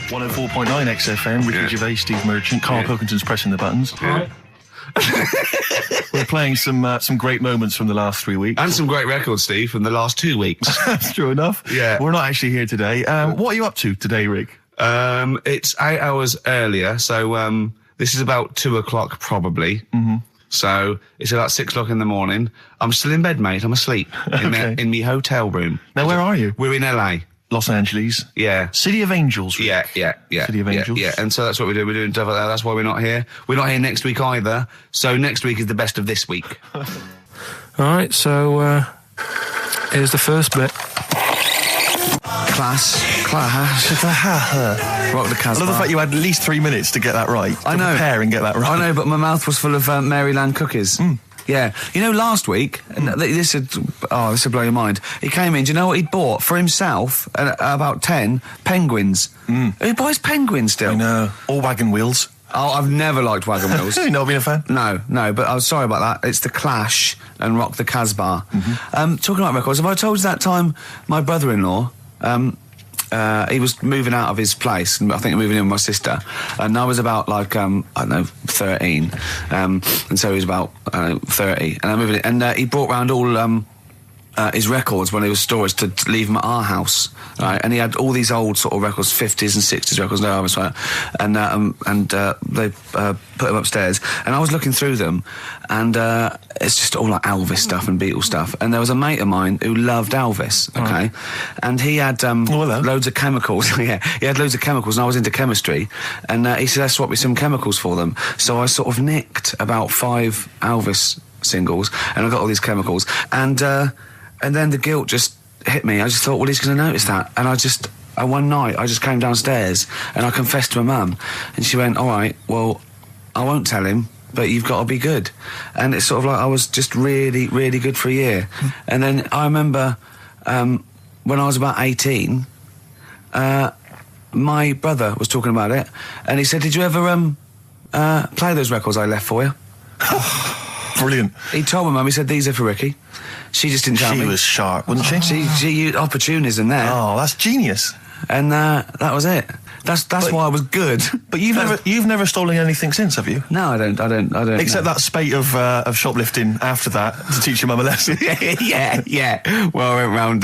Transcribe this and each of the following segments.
104.9 XFM, Ricky Gervais, Steve Merchant, Karl Pilkington's pressing the buttons. Yeah. We're playing some great moments from the last 3 weeks. And some great records, Steve, from the last 2 weeks. That's true enough. Yeah. We're not actually here today. What are you up to today, Rick? It's 8 hours earlier, so this is about 2 o'clock probably. Mm-hmm. So it's about 6 o'clock in the morning. I'm still in bed, mate. I'm asleep in my hotel room. Now, where are you? We're in LA. Los Angeles. Yeah. City of Angels. Rick. Yeah. City of Angels. Yeah, and so that's what we do. We're doing stuff like that. That's why we're not here. We're not here next week either. So next week is the best of this week. All right, so here's the first bit. Class. Rock the Casbah. I love the fact you had at least 3 minutes to get that right. I know. Prepare and get that right. I know, but my mouth was full of Maryland cookies. Yeah. You know, last week, this would blow your mind. He came in, do you know what he'd bought? For himself, about 10 penguins. Who buys penguins still? I know. All wagon wheels. Oh, I've never liked wagon wheels. You've not been a fan? No, but I was sorry about that. It's The Clash and Rock the Casbah. Talking about records, have I told you that time my brother-in-law, he was moving out of his place, I think moving in with my sister, and I was about, I don't know, 13, and so he was about, 30, and I moved in, and he brought round all his records when he was storage to leave them at our house, right? And he had all these old sort of records, 50s and 60s records, no other, right? And they put them upstairs, and I was looking through them, and it's just all like Elvis stuff and Beatles stuff. And there was a mate of mine who loved Elvis, okay? And he had loads of chemicals. Yeah, he had loads of chemicals, and I was into chemistry, and he said, "Let's swap me some chemicals for them." So I sort of nicked about 5 Elvis singles, and I got all these chemicals, and then the guilt just hit me. I just thought, well, he's going to notice that. And one night, I just came downstairs and I confessed to my mum. And she went, all right, well, I won't tell him, but you've got to be good. And it's sort of like I was just really, really good for a year. And then I remember when I was about 18, my brother was talking about it. And he said, did you ever play those records I left for you? Brilliant. He told my mum, he said, these are for Ricky. She just didn't tell me. She was sharp, wasn't she? She used opportunism there. Oh, that's genius. And that was it. That's why I was good. But you've never stolen anything since, have you? No, I don't. Except that spate of shoplifting after that to teach your mum a lesson. yeah. Well, I went round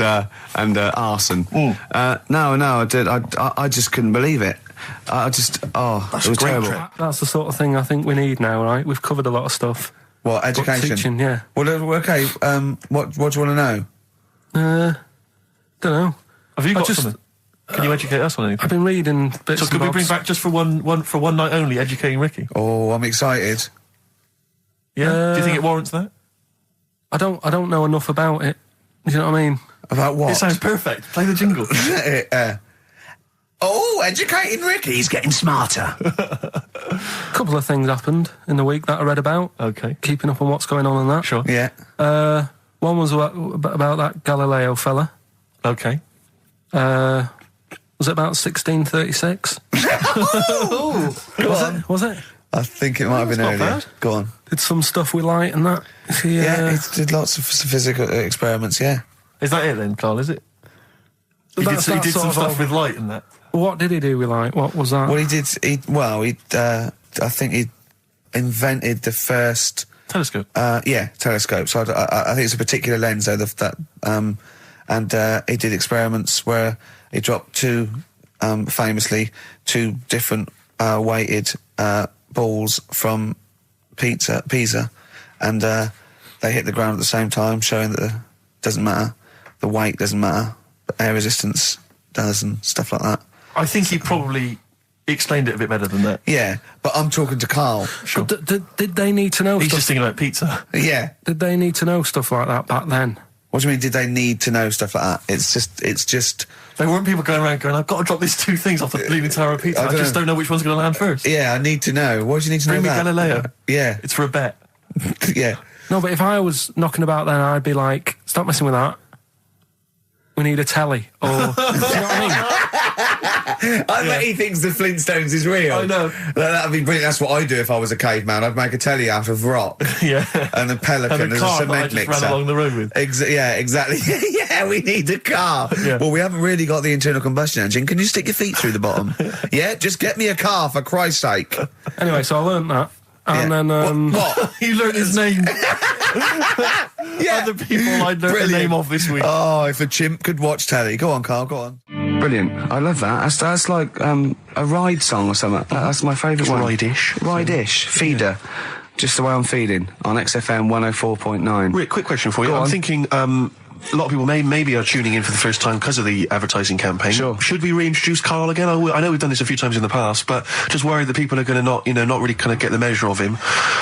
and arson. No, I did. I just couldn't believe it. That's it was a great terrible. trip. That's the sort of thing I think we need now, right? We've covered a lot of stuff. What, education? Teaching, yeah. Well, okay, what do you want to know? Don't know. Have you got something? Can you educate us on anything? I've been reading bits. So could we bring back just for one night only, educating Ricky? Oh, I'm excited. Yeah. Do you think it warrants that? I don't know enough about it. You know what I mean? About what? It sounds perfect. Play the jingle. Educating Ricky, he's getting smarter. A couple of things happened in the week that I read about. Okay. Keeping up on what's going on in that. Sure. Yeah. One was about that Galileo fella. Okay. Was it about 1636? Was it? I think it might have been not earlier. bad. Go on. Did some stuff with light and that. Yeah, he did lots of physical experiments, yeah. Is that it then, Carl, is it? He did some stuff with light and that. What did he do with light? What was that? Well, I think he invented the first... Telescope? Telescope. So I think it's a particular lens, though, and he did experiments where he dropped famously two different weighted balls from Pisa, and they hit the ground at the same time, showing that it doesn't matter, the weight doesn't matter, but air resistance does and stuff like that. I think he probably explained it a bit better than that. Yeah, but I'm talking to Carl. Sure. Did they need to know He's stuff? just thinking about pizza. Yeah. Did they need to know stuff like that back then? What do you mean, did they need to know stuff like that? It's just... There weren't people going around going, I've got to drop these two things off the Bleeding Tower of Pizza. I just don't know which one's going to land first. Yeah, I need to know. What do you need to know about? Bring me Galileo. Yeah. It's for a bet. Yeah. No, but if I was knocking about then, I'd be like, stop messing with that. we need a telly, or do you know what I mean? I bet he thinks the Flintstones is real. I know. That'd be brilliant. That's what I'd do if I was a caveman. I'd make a telly out of rock. Yeah. And a pelican And a as car a that I cement just mixer. ran along the road with. Yeah, exactly. Yeah, we need a car. Yeah. Well, we haven't really got the internal combustion engine. Can you stick your feet through the bottom? Yeah, just get me a car, for Christ's sake. Anyway, so I learnt that. And then, What? You learned his name. Yeah. Other people I learned the name of this week. Oh, if a chimp could watch telly. Go on, Carl, go on. Brilliant. I love that. That's like a ride song or something. That's my favourite one. Ride-ish. Ride-ish. Feeder. Just the way I'm feeding on XFM 104.9. Rick, quick question for you. Go I'm on. thinking a lot of people maybe are tuning in for the first time because of the advertising campaign. Sure. Should we reintroduce Karl again? I know we've done this a few times in the past, but just worried that people are going to not really kind of get the measure of him.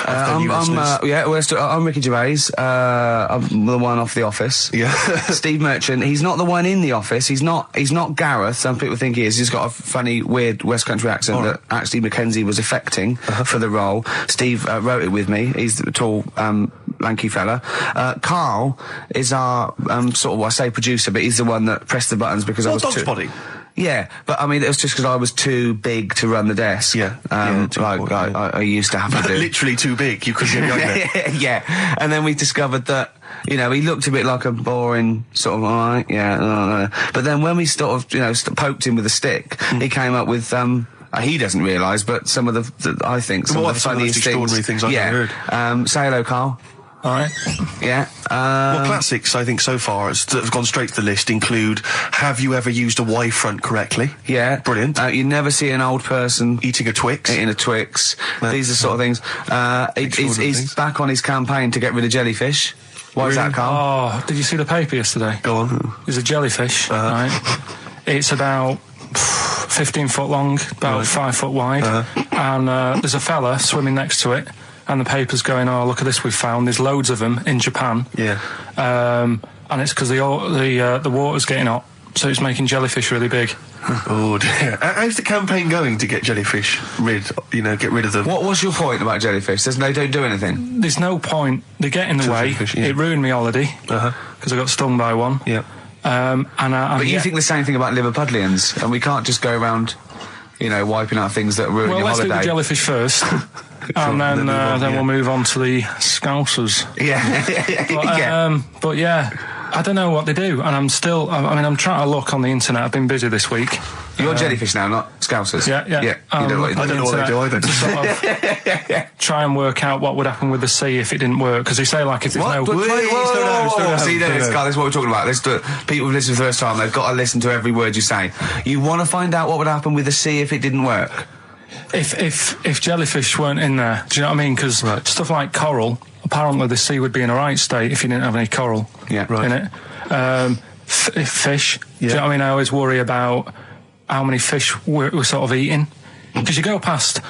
I'm Ricky Gervais. I'm the one off The Office. Yeah. Steve Merchant. He's not the one in The Office. He's not Gareth. Some people think he is. He's got a funny, weird West Country accent that actually Mackenzie was affecting for the role. Steve wrote it with me. He's the tall, lanky fella. Karl is our sort of, I say producer, but he's the one that pressed the buttons because I was Dog's too... body. Yeah, but I mean, it was just because I was too big to run the desk. Yeah, too like important, I used to have to do. Literally too big. You couldn't get behind there. Yeah, and then we discovered that, you know, he looked a bit like a boring sort of, all right, yeah, but then when we sort of, you know, poked him with a stick, he came up with, he doesn't realise, but some of the I think, some of the funniest extraordinary things I've ever heard. Say hello, Karl. All right. Yeah. Well, classics, I think, so far, that have gone straight to the list include, have you ever used a Y front correctly? Yeah. Brilliant. You never see an old person Eating a Twix. eating a Twix. These are sort of things. He's back on his campaign to get rid of jellyfish. Why is that, Karl? Oh, did you see the paper yesterday? Go on. There's a jellyfish, right? It's about 15 foot long, about 5 foot wide, and there's a fella swimming next to it. And the paper's going, oh, look at this we've found. There's loads of them in Japan. Yeah. And it's because the water's getting hot, so it's making jellyfish really big. Oh dear. How's the campaign going to get jellyfish get rid of them? What's your point about jellyfish? They don't do anything. There's no point. They get in the way. Jellyfish, yeah. It ruined me holiday because I got stung by one. Yeah. But you think the same thing about Liverpudlians, and we can't just go around, wiping out things that ruin your let's holiday. do the jellyfish first. And then we'll move on to the Scousers. Yeah. But yeah, I don't know what they do, and I'm trying to look on the internet. I've been busy this week. You're jellyfish now, not Scousers. Yeah. You don't know what I don't know what they do either. To sort of try and work out what would happen with the sea if it didn't work, because they say like if there's What? no. Whoa. See, Carl, this is what we're talking about. People who've listened for the first time, they've got to listen to every word you say. You want to find out what would happen with the sea if it didn't work? If jellyfish weren't in there, do you know what I mean? Because stuff like coral, apparently the sea would be in a right state if you didn't have any coral in it. Fish, do you know what I mean? I always worry about how many fish we're sort of eating. Because you go past...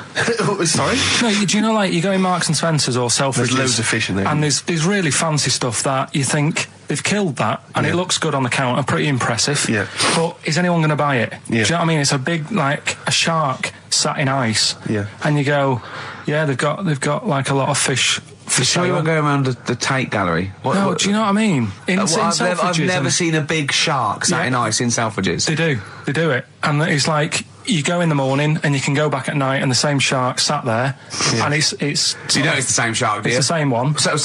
Sorry? No, do you know, like, you go in Marks and Spencer's or Selfridges... There's loads of fish in there. And there's really fancy stuff that you think they've killed that, and it looks good on the counter, pretty impressive. Yeah. But is anyone going to buy it? Yeah. Do you know what I mean? It's a big, like, a shark sat in ice. Yeah. And you go, yeah, they've got like, a lot of fish... You sure you won't go around the Tate Gallery? Do you know what I mean? I've never seen a big shark sat in ice in Selfridges. They do it. And it's like, you go in the morning and you can go back at night and the same shark sat there. Yeah. And it's... So you know it's the same shark, do you? It's the same one. So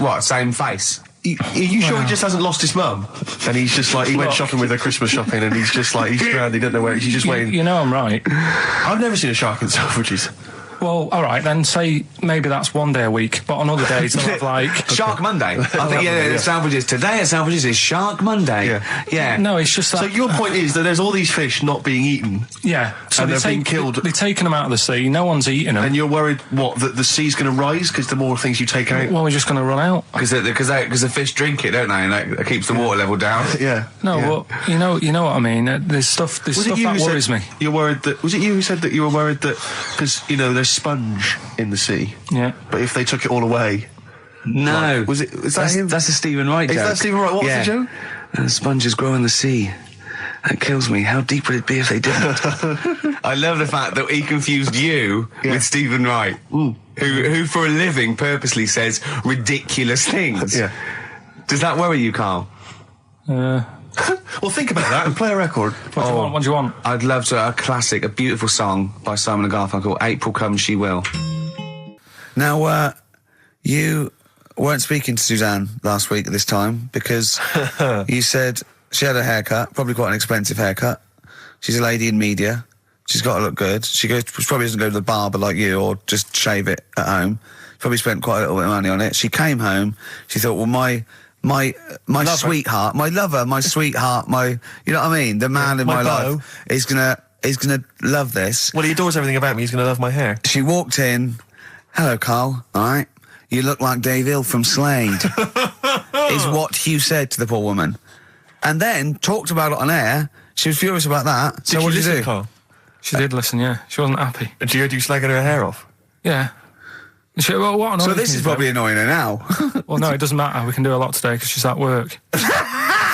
what, same face? Are you sure he just hasn't lost his mum? And he's just like, he went shopping with her Christmas shopping and he's just like, he's stranded, he doesn't know where, he's just waiting. You know I'm right. I've never seen a shark in Selfridges. Well, all right, then say maybe that's one day a week, but on other days they'll have like... Shark Monday. I think, Selfridges. Today at Selfridges is Shark Monday. Yeah. No, it's just that... So your point is that there's all these fish not being eaten. Yeah. So and they're being killed. They're taking them out of the sea, no one's eating them. And you're worried, that the sea's going to rise because the more things you take out? Well, we're just going to run out. Because the fish drink it, don't they? And that keeps the water level down. Yeah. No, well, you know what I mean. There's stuff that worries me. You're worried that... Was it you who said that you were worried that... Because, there's sponge in the sea. Yeah. But if they took it all away... No. Is that him? That's a Stephen Wright joke. Is that Stephen Wright? What was the joke? Sponges grow in the sea. That kills me. How deep would it be if they didn't? I love the fact that he confused you with Stephen Wright, who for a living purposely says ridiculous things. Yeah. Does that worry you, Karl? Well, think about that and play a record. What do you want? I'd love to. A classic, a beautiful song by Simon and Garfunkel, April Comes She Will. Now, you weren't speaking to Suzanne last week at this time because you said she had a haircut, probably quite an expensive haircut. She's a lady in media. She's got to look good. She probably doesn't go to the barber like you or just shave it at home. She probably spent quite a little bit of money on it. She came home. She thought, well, my sweetheart, my lover, my sweetheart, you know what I mean? The man in my life is gonna love this. Well, he adores everything about me. He's gonna love my hair. She walked in. Hello, Carl. All right. You look like Dave Hill from Slade. Is what Hugh said to the poor woman. And then talked about it on air. She was furious about that. So what did you do? Carl? She did listen, yeah. She wasn't happy. And she heard you slagging her hair off? Yeah. So this is probably annoying her now. Well, no, it doesn't matter. We can do a lot today because she's at work.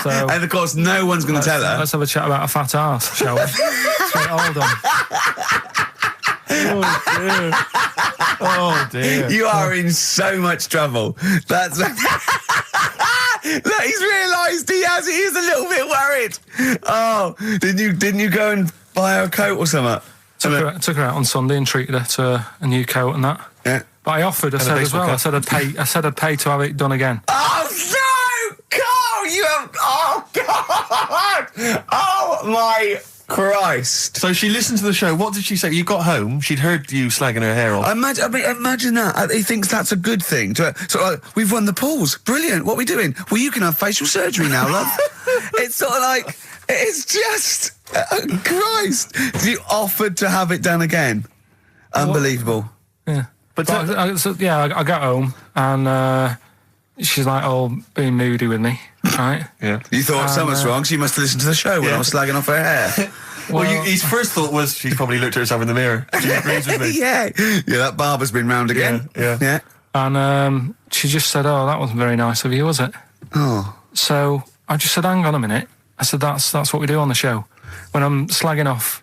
So, and of course, no one's going to tell her. Let's have a chat about a fat arse, shall we? Hold on. Oh dear. You are in so much trouble. That's. Look, he's realised he is a little bit worried. Oh, didn't you go and buy her a coat or something? Took her out on Sunday and treated her to a new coat and that. Yeah. But I offered, I said as well, I said I'd pay to have it done again. Oh no! Carl, you have... Oh God! Oh my Christ! So she listened to the show. What did she say? You got home, she'd heard you slagging her hair off. Imagine that. He thinks that's a good thing. So like, we've won the polls. Brilliant. What are we doing? Well, you can have facial surgery now, love. It's sort of like... It's just... Christ! You offered to have it done again. Unbelievable. Yeah. But I got home and she's like all being moody with me, right? Yeah. You thought something's wrong, so you must have listened to the show when I was slagging off her hair. Well, his first thought was she's probably looked at herself in the mirror. She agrees with me. Yeah, that barber's been round again. Yeah. And she just said, "Oh, that wasn't very nice of you, was it?" Oh. So I just said, "Hang on a minute." I said, "That's what we do on the show. When I'm slagging off,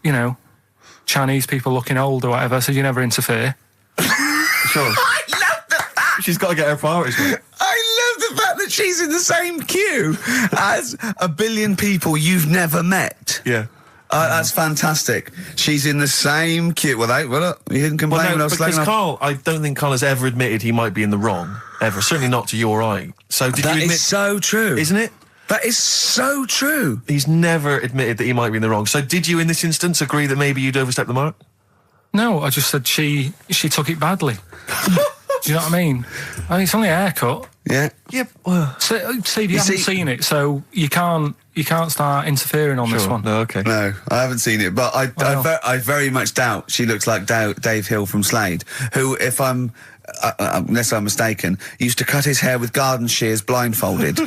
Chinese people looking old or whatever, I said, you never interfere." Sure. I love the fact. She's got to get her priorities right. I love the fact that she's in the same queue as a billion people you've never met. Yeah. That's fantastic. She's in the same queue. Well, look, you didn't complain when I was slagging off. Carl, I don't think Carl has ever admitted he might be in the wrong. Ever. Certainly not to you or I. So did you admit... That is so true. Isn't it? That is so true. He's never admitted that he might be in the wrong. So did you, in this instance, agree that maybe you'd overstepped the mark? No, I just said she took it badly. Do you know what I mean? It's only a haircut. Yeah. Yep. Steve, you haven't seen it, so you can't start interfering on this one. No, okay. No, I haven't seen it, but I very much doubt she looks like Dave Hill from Slade, who, if I'm... unless I'm mistaken, used to cut his hair with garden shears blindfolded.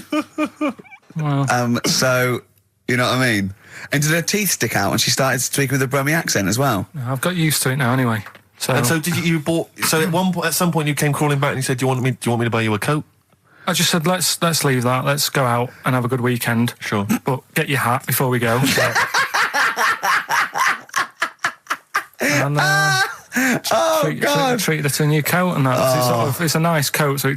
Well. So, you know what I mean? And did her teeth stick out and she started speaking with a Brummie accent as well? I've got used to it now anyway. So. And so did you bought... So at some point you came crawling back and you said, do you want me to buy you a coat? I just said, let's leave that. Let's go out and have a good weekend. Sure. But get your hat before we go. And treat her to a new coat and that. It's a nice coat, so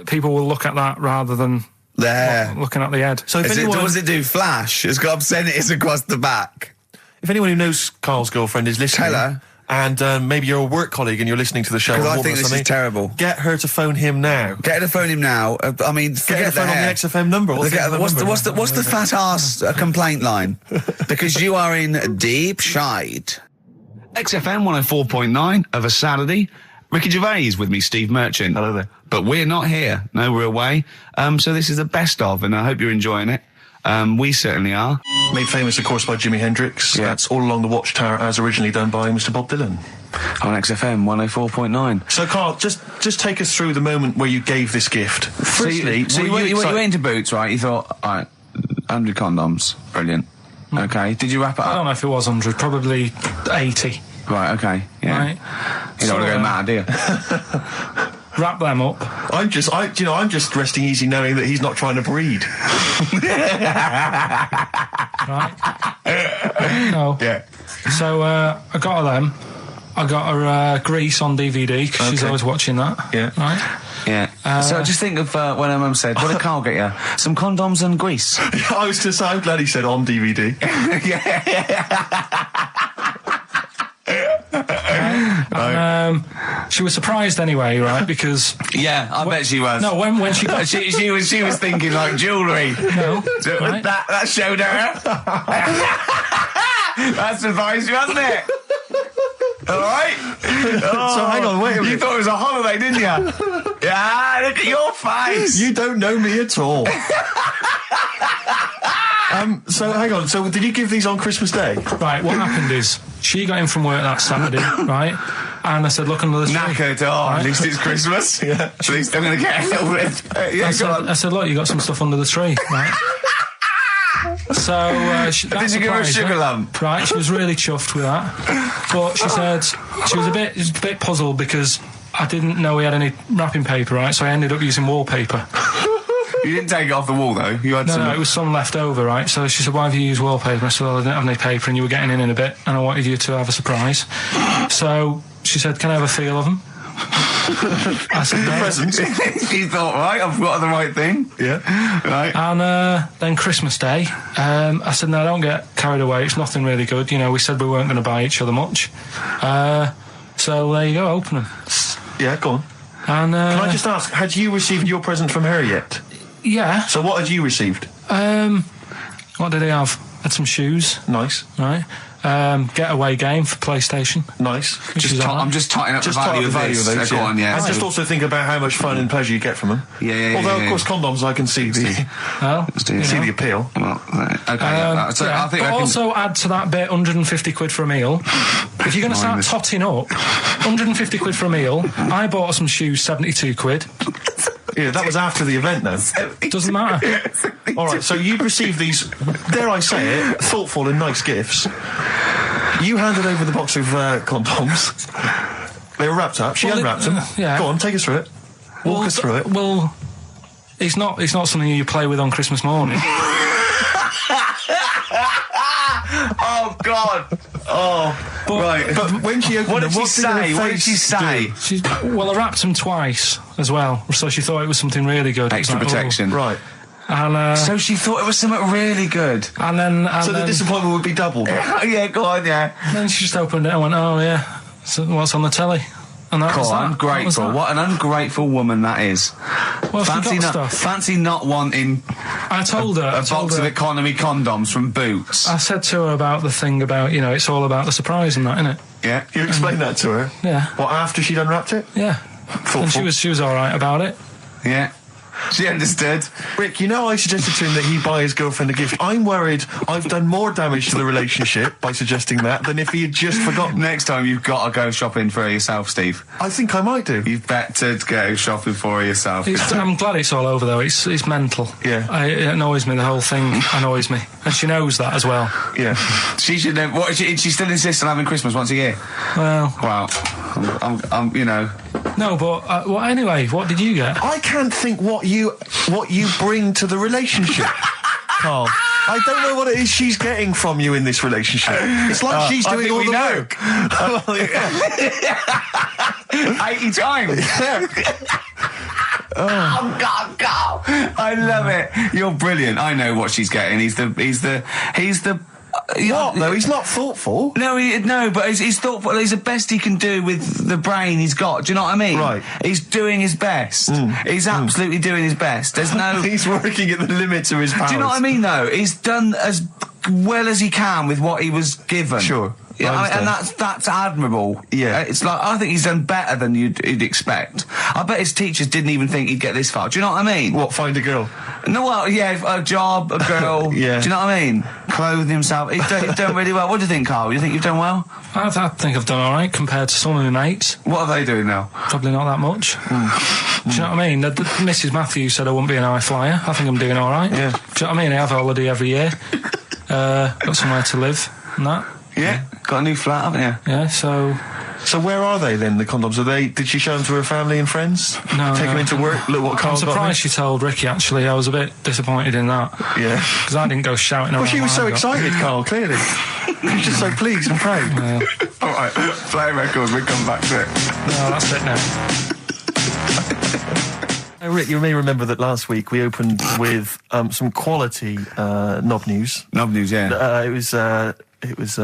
people will look at that rather than looking at the head. So what does it do? Flash? It's got obscenities across the back. If anyone who knows Carl's girlfriend is listening, tell her. And maybe you're a work colleague and you're listening to the show. Because I think this is terrible. Get her to phone him now. Get her to phone him now. I mean, forget the phone on the XFM number. What's the fat ass complaint line? Because you are in deep shite. XFM 104.9 of a Saturday. Ricky Gervais with me, Steve Merchant. Hello there. But we're not here. No, we're away. So this is the best of, and I hope you're enjoying it. We certainly are. Made famous, of course, by Jimi Hendrix. Yeah. That's All Along the Watchtower, as originally done by Mr. Bob Dylan. On XFM 104.9. So, Carl, just take us through the moment where you gave this gift. Firstly, you went into Boots, right? You thought, all right, 100 condoms. Brilliant. Okay. Did you wrap it up? I don't know if it was 100, probably 80. Right, okay. Yeah. Right. You don't want to go mad, do you? Wrap them up. I'm just resting easy knowing that he's not trying to breed. Right. No. Yeah. So I got her them. I got her Grease on DVD because she's always watching that. Yeah. Right. Yeah. So just think of when her mum said, what did Carl get you? Some condoms and grease. I was going to say, I'm glad he said on DVD. She was surprised anyway, right? Because I bet she was. No, when she got she was thinking like jewellery. No, right? that showed her. That surprised you, hasn't it? All right. So hang on, wait a minute. You thought it was a holiday, didn't you? Yeah, look at your face. You don't know me at all. So hang on. So did you give these on Christmas Day? Right. What happened is she got in from work that Saturday, right? And I said, look under the tree. Knackered. Right? At least it's Christmas. Yeah. At least I'm going to get a little bit. I said, look, you got some stuff under the tree, right? So did you give her a sugar lump? Right, she was really chuffed with that. But she said she was a bit puzzled because I didn't know we had any wrapping paper, right? So I ended up using wallpaper. You didn't take it off the wall though. You had No, it was some left over, right? So she said, why have you used wallpaper? I said, well, I didn't have any paper and you were getting in a bit and I wanted you to have a surprise. So she said, can I have a feel of them? I said, no. Presents. You thought, right, I've got the right thing. Yeah. Right. And then Christmas Day, I said, no, don't get carried away. It's nothing really good. You know, we said we weren't going to buy each other much. So there you go, open them. Yeah, go on. And can I just ask, had you received your present from her yet? Yeah. So what had you received? What did he have? Had some shoes. Nice. Right. Getaway game for PlayStation. Nice. I'm just totting up the value of those. And just also think about how much fun and pleasure you get from them. Yeah. Although, of course, condoms, I can see the the appeal. Well, okay. I think but also add to that bit 150 quid for a meal. If you're going to start totting up, 150 quid for a meal. I bought some shoes, 72 quid. Yeah, that was after the event, though. Doesn't matter. All right, so you'd received these, dare I say it, thoughtful and nice gifts. You handed over the box of condoms. They were wrapped up. She unwrapped them. Yeah. Go on, take us through it. Walk us through it. Well, it's not something you play with on Christmas morning. Oh God! Oh, right. But when she opened what did them, she say? What did she say? Well, I wrapped them twice as well, so she thought it was something really good. Extra protection, right? And so she thought it was something really good. And then the disappointment would be doubled. Yeah, go on, yeah. And then she just opened it and went, "Oh yeah, so what's on the telly?" And that was that. Ungrateful. What an ungrateful woman that is. Well, fancy not wanting. I told her a box of economy condoms from Boots. I said to her about the thing about, it's all about the surprise and that, innit? Yeah. You explained that to her? Yeah. What, after she'd unwrapped it? Yeah. Thoughtful. And she was all right about it. Yeah. She understood. Rick, I suggested to him that he buy his girlfriend a gift. I'm worried I've done more damage to the relationship by suggesting that than if he had just forgotten. Next time you've got to go shopping for her yourself, Steve. I think I might do. You've better go shopping for her yourself. I'm glad it's all over, though. It's mental. Yeah. It annoys me. The whole thing annoys me. And she knows that as well. Yeah. She should know. What, she still insists on having Christmas once a year? Well. Wow. I'm No, but anyway, what did you get? I can't think what you bring to the relationship, Carl. I don't know what it is she's getting from you in this relationship. It's like she's doing all the work. 80 times. Oh God, Carl! I love it. You're brilliant. I know what she's getting. He's the. What? No, he's not thoughtful. No, but he's thoughtful. He's the best he can do with the brain he's got. Do you know what I mean? Right. He's doing his best. He's absolutely doing his best. There's no. He's working at the limits of his powers. Do you know what I mean? Though he's done as well as he can with what he was given. Sure. Yeah, and that's admirable. Yeah, it's like I think he's done better than you'd expect. I bet his teachers didn't even think he'd get this far. Do you know what I mean? What, find a girl? No, well, yeah, a job, a girl. Yeah. Do you know what I mean? Clothing himself. He's done really well. What do you think, Carl? You think you've done well? I think I've done all right compared to some of my mates. What are they doing now? Probably not that much. Do you know what I mean? Mrs. Matthews said I wouldn't be an high flyer. I think I'm doing all right. Yeah. Do you know what I mean? I have a holiday every year. Got somewhere to live and that. Yeah. Got a new flat, haven't you? Yeah, so where are they then, the condoms? Did she show them to her family and friends? No. Take them into work? Look what Carl I'm surprised she told Ricky, actually. I was a bit disappointed in that. Yeah. Because I didn't go shouting around. Well, she was so excited, Carl, clearly. She was just so pleased and proud. Yeah. All right, play records, we come back to it. No, that's it now. Rick, you may remember that last week we opened with some quality knob news. Knob news, yeah. It was Hitler's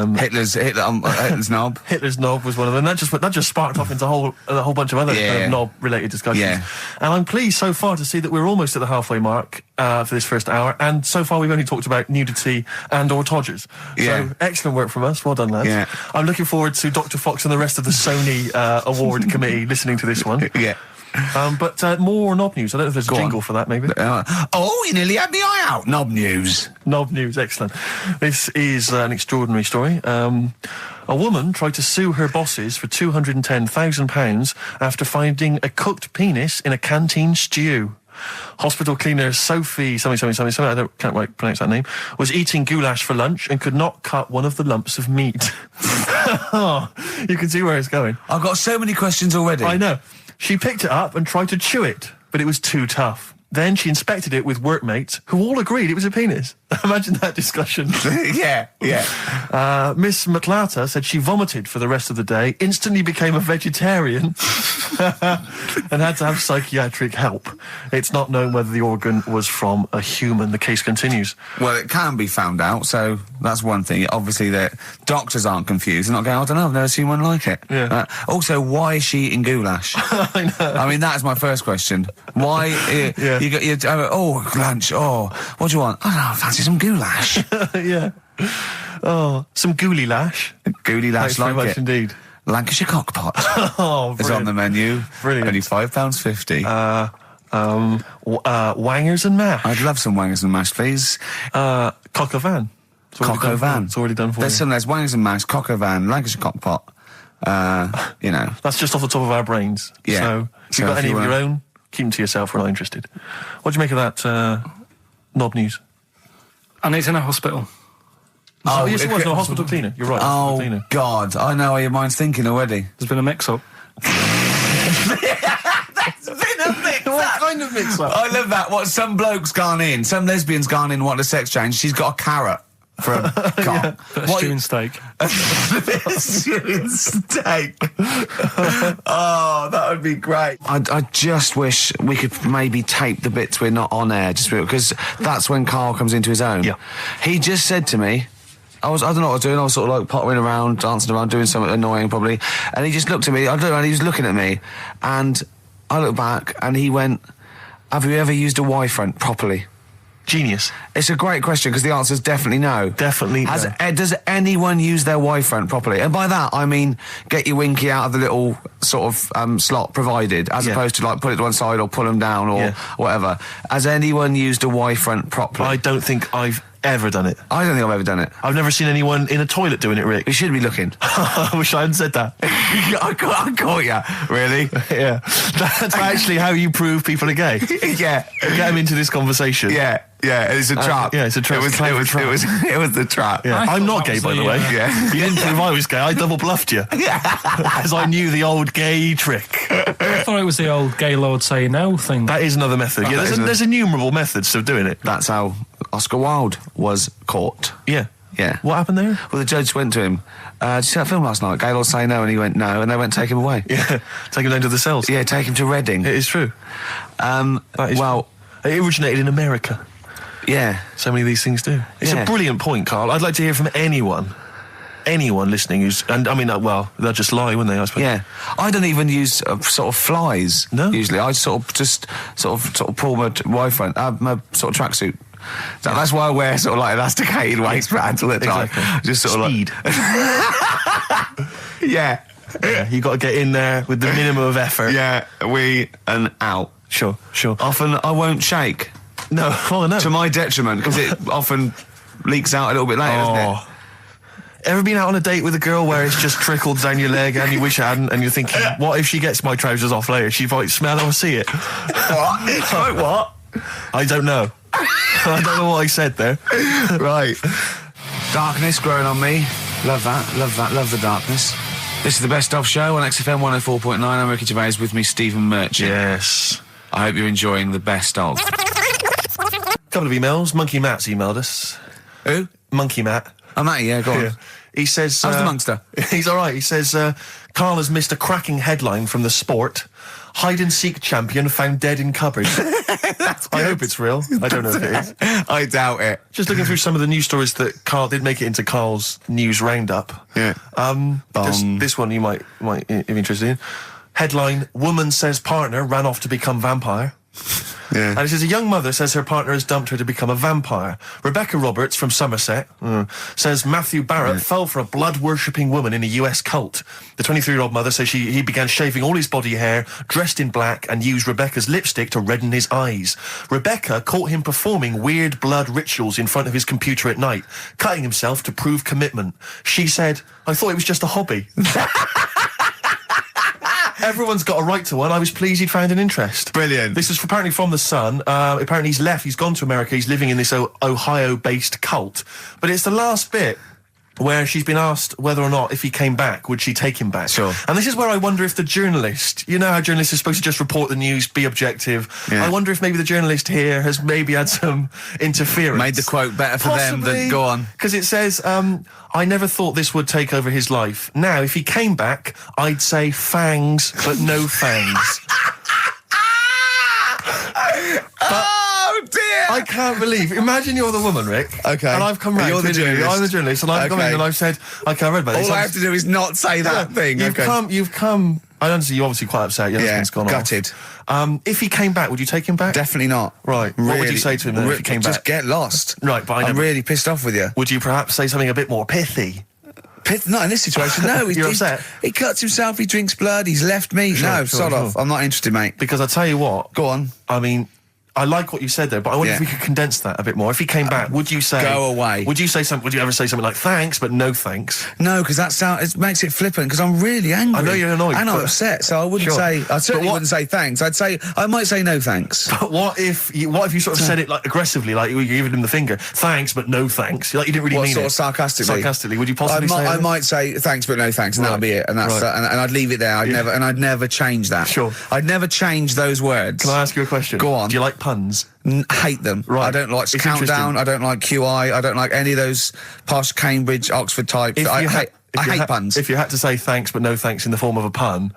knob. Hitler's knob was one of them. That just sparked off into a whole bunch of other knob-related discussions. Yeah. And I'm pleased so far to see that we're almost at the halfway mark for this first hour. And so far we've only talked about nudity and/or todgers. Yeah. So excellent work from us. Well done, lads. Yeah. I'm looking forward to Dr. Fox and the rest of the Sony award committee listening to this one. Yeah. But more knob news. I don't know if there's a jingle for that, maybe. You nearly had me eye out. Knob news. Knob news, excellent. This is an extraordinary story. A woman tried to sue her bosses for £210,000 after finding a cooked penis in a canteen stew. Hospital cleaner Sophie something, I can't quite pronounce that name, was eating goulash for lunch and could not cut one of the lumps of meat. Oh, you can see where it's going. I've got so many questions already. I know. She picked it up and tried to chew it, but it was too tough. Then she inspected it with workmates, who all agreed it was a penis. Imagine that discussion. Yeah. Miss McLata said she vomited for the rest of the day, instantly became a vegetarian, and had to have psychiatric help. It's not known whether the organ was from a human. The case continues. Well, it can be found out, so that's one thing. Obviously, the doctors aren't confused. They're not going, I don't know, I've never seen one like it. Yeah. Also, why is she eating goulash? I know. I mean, that is my first question. Why? You got your lunch. Oh, what do you want? I don't know. I fancy some goulash. Yeah. Oh, some gooly lash. Gooly lash, Thanks very much it. indeed. Lancashire cockpot. Oh, is on the menu. Brilliant. Only £5.50. Wangers and mash. I'd love some wangers and mash, please. Coq au vin. Coq au vin. It's already done for There's wangers and mash, coq au vin, Lancashire cockpot. That's just off the top of our brains. Yeah. So if you've got any of your own, keep them to yourself. We're not interested. What do you make of that knob news? And it's in a hospital. Oh, yes, it was a hospital cleaner. You're right. Oh, cleaner. God. I know how your mind's thinking already. There's been a mix-up. What kind of mix-up? I love that. What, some bloke's gone in, some lesbian's gone in, wanting a sex change. She's got a carrot for a cock. Stewing steak. Stewing steak. Oh, that would be great. I just wish we could maybe tape the bits we're not on air, just because that's when Karl comes into his own. Yeah. He just said to me, I don't know what I was doing. I was sort of like pottering around, dancing around, doing something annoying probably. And he just looked at me. I don't know. And he was looking at me, and I looked back, and he went, "Have you ever used a Y-front properly?" Genius. It's a great question because the answer is definitely no. Definitely no. Does anyone use their Y-front properly? And by that I mean get your winky out of the little sort of slot provided, as opposed to like put it to one side or pull them down or whatever. Has anyone used a Y-front properly? I don't think I've ever done it. I don't think I've ever done it. I've never seen anyone in a toilet doing it, Rick. We should be looking. I wish I hadn't said that. I caught you. Really? Yeah. That's actually how you prove people are gay. Yeah. Get them into this conversation. Yeah. Yeah, it's a trap. Yeah, it's a trap. It was the trap. Yeah. I'm not gay, by the way. Yeah. You didn't prove I was gay. I double bluffed you. Yeah. As I knew the old gay trick. I thought it was the old gay lord say no thing. That is another method. Yeah, there's innumerable methods of doing it. That's how Oscar Wilde was caught. Yeah. Yeah. What happened there? Well, the judge went to him, did you see that film last night? Gaylord Say No, and he went no, and they went take him away. Yeah. Take him down to the cells. Yeah, take him to Reading. It is true. It originated in America. Yeah. So many of these things do. It's a brilliant point, Karl. I'd like to hear from anyone listening who's, and I mean, they'll just lie, wouldn't they, I suppose? Yeah. I don't even use sort of flies. No. Usually. I sort of pull my Y-front, my sort of tracksuit. So that's why I wear sort of like elasticated waistbands all the time. Exactly. Just sort Speed. of like... Yeah. You got to get in there with the minimum of effort. Yeah, we and out. Sure. Often I won't shake. No, no. To my detriment, because it often leaks out a little bit later, doesn't it? Ever been out on a date with a girl where it's just trickled down your leg and you wish it hadn't, and you're thinking, what if she gets my trousers off later? She might smell or see it. What? What? I don't know. I don't know what I said there. Right. Darkness growing on me. Love that. Love the darkness. This is the Best Of Show on XFM 104.9. I'm Ricky Gervais, with me Stephen Merchant. Yes. I hope you're enjoying the Best Of. Couple of emails. Monkey Matt's emailed us. Who? Monkey Matt. Oh, Matty, yeah, go on. Yeah. He says... How's the Munster? He's all right. He says, Karl has missed a cracking headline from The Sport. Hide-and-seek champion found dead in cupboard. I hope it's real. I don't know if it is. I doubt it. Just looking through some of the news stories that Karl did make it into Karl's news roundup. Yeah. This one you might be interested in. Headline, woman says partner ran off to become vampire. Yeah. And it says a young mother says her partner has dumped her to become a vampire. Rebecca Roberts from Somerset says Matthew Barrett fell for a blood-worshipping woman in a US cult. The 23-year-old mother says he began shaving all his body hair, dressed in black, and used Rebecca's lipstick to redden his eyes. Rebecca caught him performing weird blood rituals in front of his computer at night, cutting himself to prove commitment. She said, I thought it was just a hobby. Everyone's got a right to one. I was pleased he'd found an interest. Brilliant. This is apparently from The Sun. Apparently he's left. He's gone to America. He's living in this Ohio-based cult. But it's the last bit where she's been asked whether or not, if he came back, would she take him back? Sure. And this is where I wonder if the journalist, you know how journalists are supposed to just report the news, be objective. Yeah. I wonder if maybe the journalist here has maybe had some interference. Made the quote better for them than... Go on. Because it says, I never thought this would take over his life. Now, if he came back, I'd say fangs, but no fangs. Oh dear! I can't believe. Imagine you're the woman, Rick. Okay. And I've come round. You're the journalist. I'm the journalist, and I've come in and I've said, okay, I read about this. All I have to do is not say that thing. You've come. I understand you're obviously quite upset. Your husband's gone gutted. off. If he came back, would you take him back? Definitely not. Right. Really, what would you say to him then if he came just back? get lost. Right, but I'm really pissed off with you. Would you perhaps say something a bit more pithy? Not in this situation, no. You're upset? He cuts himself, he drinks blood, he's left me. Sod off. I'm not interested, mate. Because I tell you what. Go on. I mean, I like what you said there, but I wonder if we could condense that a bit more. If he came back, would you say... Go away. Would you say something? Would you ever say something like, thanks, but no thanks? No, because it makes it flippant, because I'm really angry. I know you're annoyed. And I'm upset, so I wouldn't say... I certainly wouldn't say thanks. I might say no thanks. But what if you sort of said it like aggressively, like you were giving him the finger, thanks, but no thanks? Like you didn't really mean sort it. of sarcastically? Sarcastically, would you possibly say I that? might say thanks, but no thanks, and that'll be it. And that's and I'd leave it there. I'd never change that. Sure. I'd never change those words. Can I ask you a question? Go on. Do you like puns? Hate them. Right. I don't like Countdown. I don't like QI. I don't like any of those posh Cambridge, Oxford types. I hate puns. If you had to say thanks but no thanks in the form of a pun,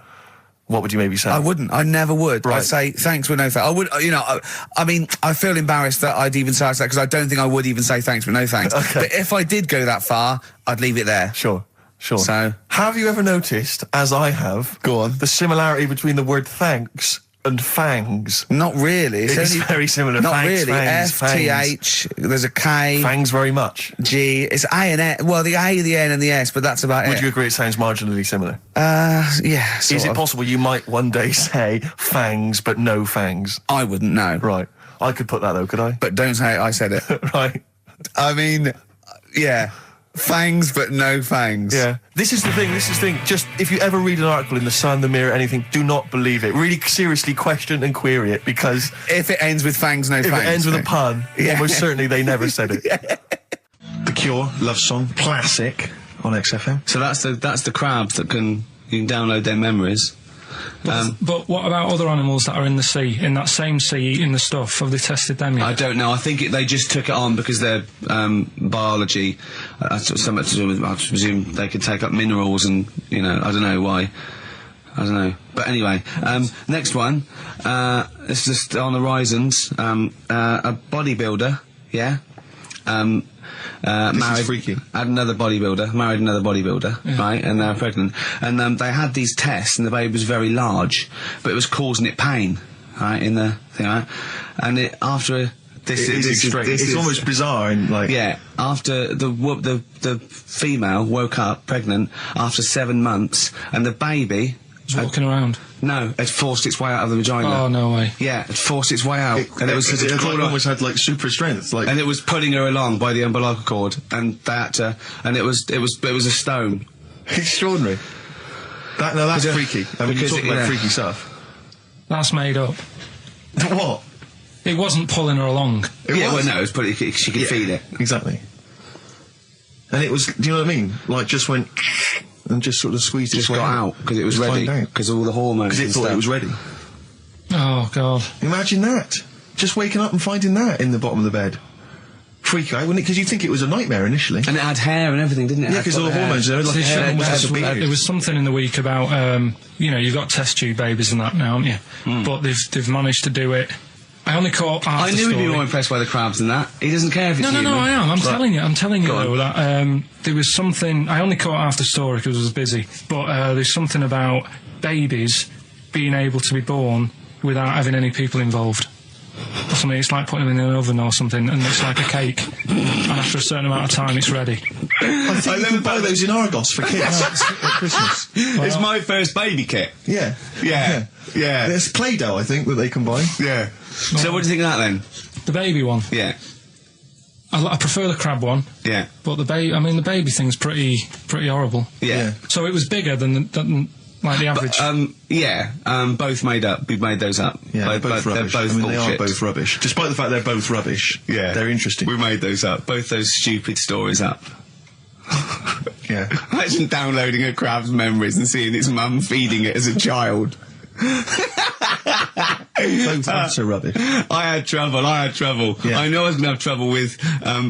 what would you maybe say? I wouldn't. I never would. Right. I'd say thanks but no thanks. I would. I mean, I feel embarrassed that I'd even say that because I don't think I would even say thanks but no thanks. Okay. But if I did go that far, I'd leave it there. Sure. So, have you ever noticed, as I have, the similarity between the word thanks and fangs? Not really. It's very similar. Not thanks, really. Fangs, F-T-H, there's a K. Fangs very much. G. It's A and S. Well, the A, the N and the S, but that's about it. Would you agree it sounds marginally similar? Yeah, Is it possible you might one day say fangs but no fangs? I wouldn't know. Right. I could put that though, could I? But don't say I said it. Right. I mean, yeah. Fangs, but no fangs. Yeah. This is the thing. Just, if you ever read an article in The Sun, The Mirror, anything, do not believe it. Really seriously question and query it, because... If it ends with fangs, no fangs. If it ends with a pun, almost certainly they never said it. The Cure, Love Song, classic on XFM. So that's the crabs that you can download their memories. But what about other animals that are in the sea, in that same sea, eating the stuff? Have they tested them yet? I don't know. I think they just took it on because their biology, something to do with, I presume they could take up minerals and, I don't know why. I don't know. But anyway, next one, it's just on the horizons, a bodybuilder, married, freaky. married another bodybuilder, right, and they're pregnant. And they had these tests, and the baby was very large, but it was causing it pain, right, in the thing, right? And it's almost bizarre, and after the female woke up pregnant after 7 months, and the baby was walking around. No, it forced its way out of the vagina. Oh, no way. Yeah, it forced its way out. It almost had super strength. And it was pulling her along by the umbilical cord, and they had to, and it was a stone. Extraordinary. That's freaky. I mean, you're talking about freaky stuff. That's made up. What? It wasn't pulling her along. It was she could feed it. Exactly. And it was, do you know what I mean? Like, just went... and just sort of squeezed its way out because it was ready, because all the hormones. Because it thought it was ready. Oh God! Imagine that. Just waking up and finding that in the bottom of the bed. freak out, wouldn't it? Because you think it was a nightmare initially. And it had hair and everything, didn't it? Yeah, because all the hormones, there, like there was something in the week about, you've got test tube babies and that now, haven't you? But they've managed to do it. I only caught half I knew he'd be more impressed by the crabs than that. He doesn't care if it's human. No, I am. I'm telling you though, that there was something. I only caught half the story because I was busy. But there's something about babies being able to be born without having any people involved. Or something. It's like putting them in an oven or something, and it's like a cake. And after a certain amount of time, it's ready. I think you can buy those in Argos for kids at Christmas. It's my first baby kit. Yeah. There's Play-Doh, I think, that they can buy. Yeah. So what do you think of that then? The baby one. Yeah. I prefer the crab one. Yeah. But the baby thing's pretty horrible. Yeah. So it was bigger than like the average. Both made up. We've made those up. Yeah, they're both rubbish. They're both they are both rubbish. Despite the fact they're both rubbish. Yeah. They're interesting. We made those up. Both those stupid stories up. Yeah. Imagine downloading a crab's memories and seeing its mum feeding it as a child. Both utter rubbish. I had trouble. Yeah. I know I was going to have trouble with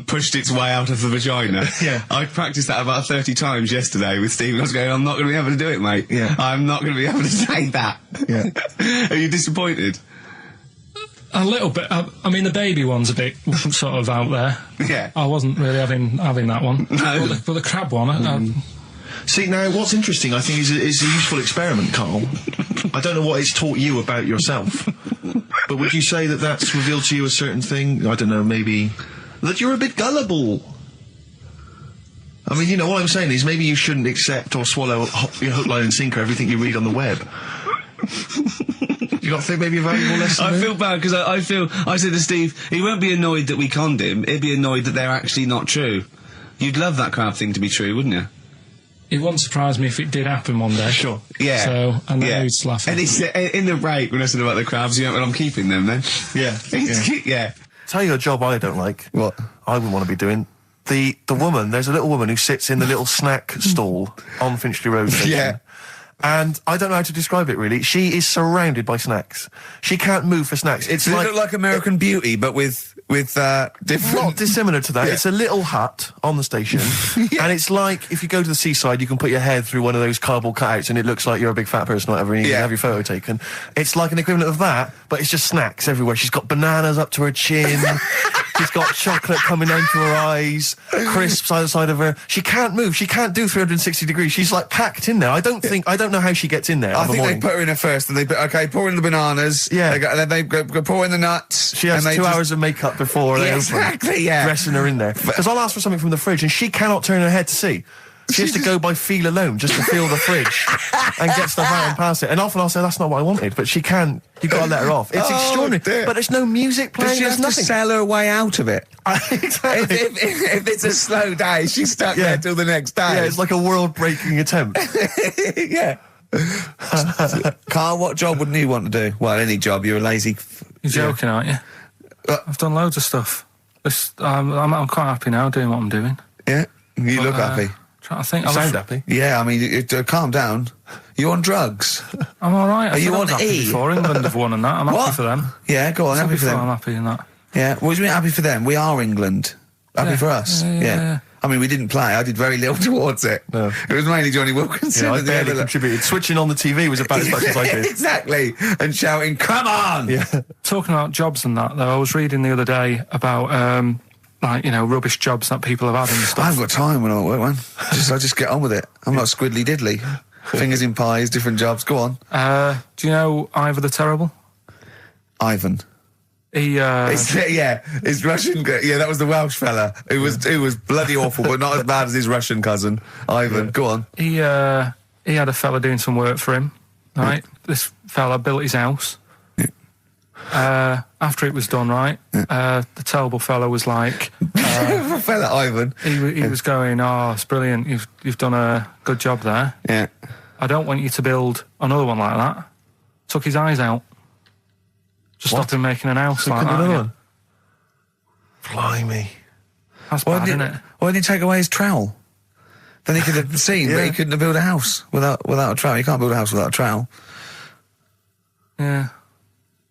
pushed its way out of the vagina. Yeah. I practiced that about 30 times yesterday with Stephen. I was going, I'm not going to be able to do it, mate. Yeah. I'm not going to be able to say that. Yeah. Are you disappointed? A little bit. I mean, the baby one's a bit sort of out there. Yeah. I wasn't really having that one. No. But the crab one, See, now, what's interesting, I think, is a useful experiment, Carl. I don't know what it's taught you about yourself, but would you say that that's revealed to you a certain thing? I don't know, maybe that you're a bit gullible. I mean, what I'm saying is maybe you shouldn't accept or swallow hook, line and sinker everything you read on the web. You got to think maybe a valuable lesson? I feel bad because I said to Steve, he won't be annoyed that we conned him, he'd be annoyed that they're actually not true. You'd love that crab thing to be true, wouldn't you? It wouldn't surprise me if it did happen one day. Sure. Yeah. So, and then he'd laugh. And it's in the break when I said about the crabs, well, I'm keeping them then. Yeah. Yeah. Tell you a job I don't like. What? I wouldn't want to be doing. The woman, there's a little woman who sits in the little snack stall on Finchley Road station. Yeah. And I don't know how to describe it really. She is surrounded by snacks. She can't move for snacks. It's Does like, it look like American Beauty, but with different... not dissimilar to that. Yeah. It's a little hut on the station. And it's like, if you go to the seaside, you can put your head through one of those cardboard cutouts and it looks like you're a big fat person or whatever, and you can have your photo taken. It's like an equivalent of that, but it's just snacks everywhere. She's got bananas up to her chin. She's got chocolate coming down to her eyes, crisps either side of her. She can't move. She can't do 360 degrees. She's like packed in there. I don't know how she gets in there. I think they put her in there first, and they pour in the bananas. Yeah. Then they go pour in the nuts. She has 2 hours of makeup before they open, dressing her in there. Because I'll ask for something from the fridge, and she cannot turn her head to see. She has to go by feel alone, just to feel the fridge and get stuff out and pass it. And often I'll say, that's not what I wanted, but she can't. You've got to let her off. It's extraordinary. Dear. But there's no music playing. Does she have to sell her way out of it? Exactly. If it's a slow day, she's stuck there till the next day. Yeah, it's like a world-breaking attempt. Yeah. Carl, what job wouldn't you want to do? Well, any job. You're a lazy... You're joking, aren't you? I've done loads of stuff. I'm quite happy now doing what I'm doing. Yeah? You look happy. I think You sound happy. Yeah, I mean, calm down. You on drugs? I'm all right. Are you on happy E? before England have won and that. I'm happy for them. Yeah, go on, happy for them. I'm happy in that. Yeah, what do you mean happy for them? We are England. Happy for us. Yeah. I mean, we didn't play. I did very little towards it. No. It was mainly Johnny Wilkinson. Yeah, I barely contributed. Switching on the TV was about as much as I did. Exactly. And shouting, come on! Yeah. Talking about jobs and that, though, I was reading the other day about... rubbish jobs that people have had and stuff. I haven't got time when I'm at work, man. I just get on with it. I'm not squiddly diddly. Fingers in pies, different jobs. Go on. Do you know Ivor the Terrible? Ivan. He, his Russian... Yeah, that was the Welsh fella. It was bloody awful, but not as bad as his Russian cousin, Ivan. Yeah. Go on. He had a fella doing some work for him, right? This fella built his house. After it was done, right, the terrible fella was like... fella Ivan. He was going, it's brilliant, you've done a good job there. Yeah. I don't want you to build another one like that. Took his eyes out. Just stopped him making an house like that. Another one? Blimey. That's bad, isn't it? Why didn't he take away his trowel? Then he could have seen, but he couldn't have built a house without a trowel. You can't build a house without a trowel. Yeah.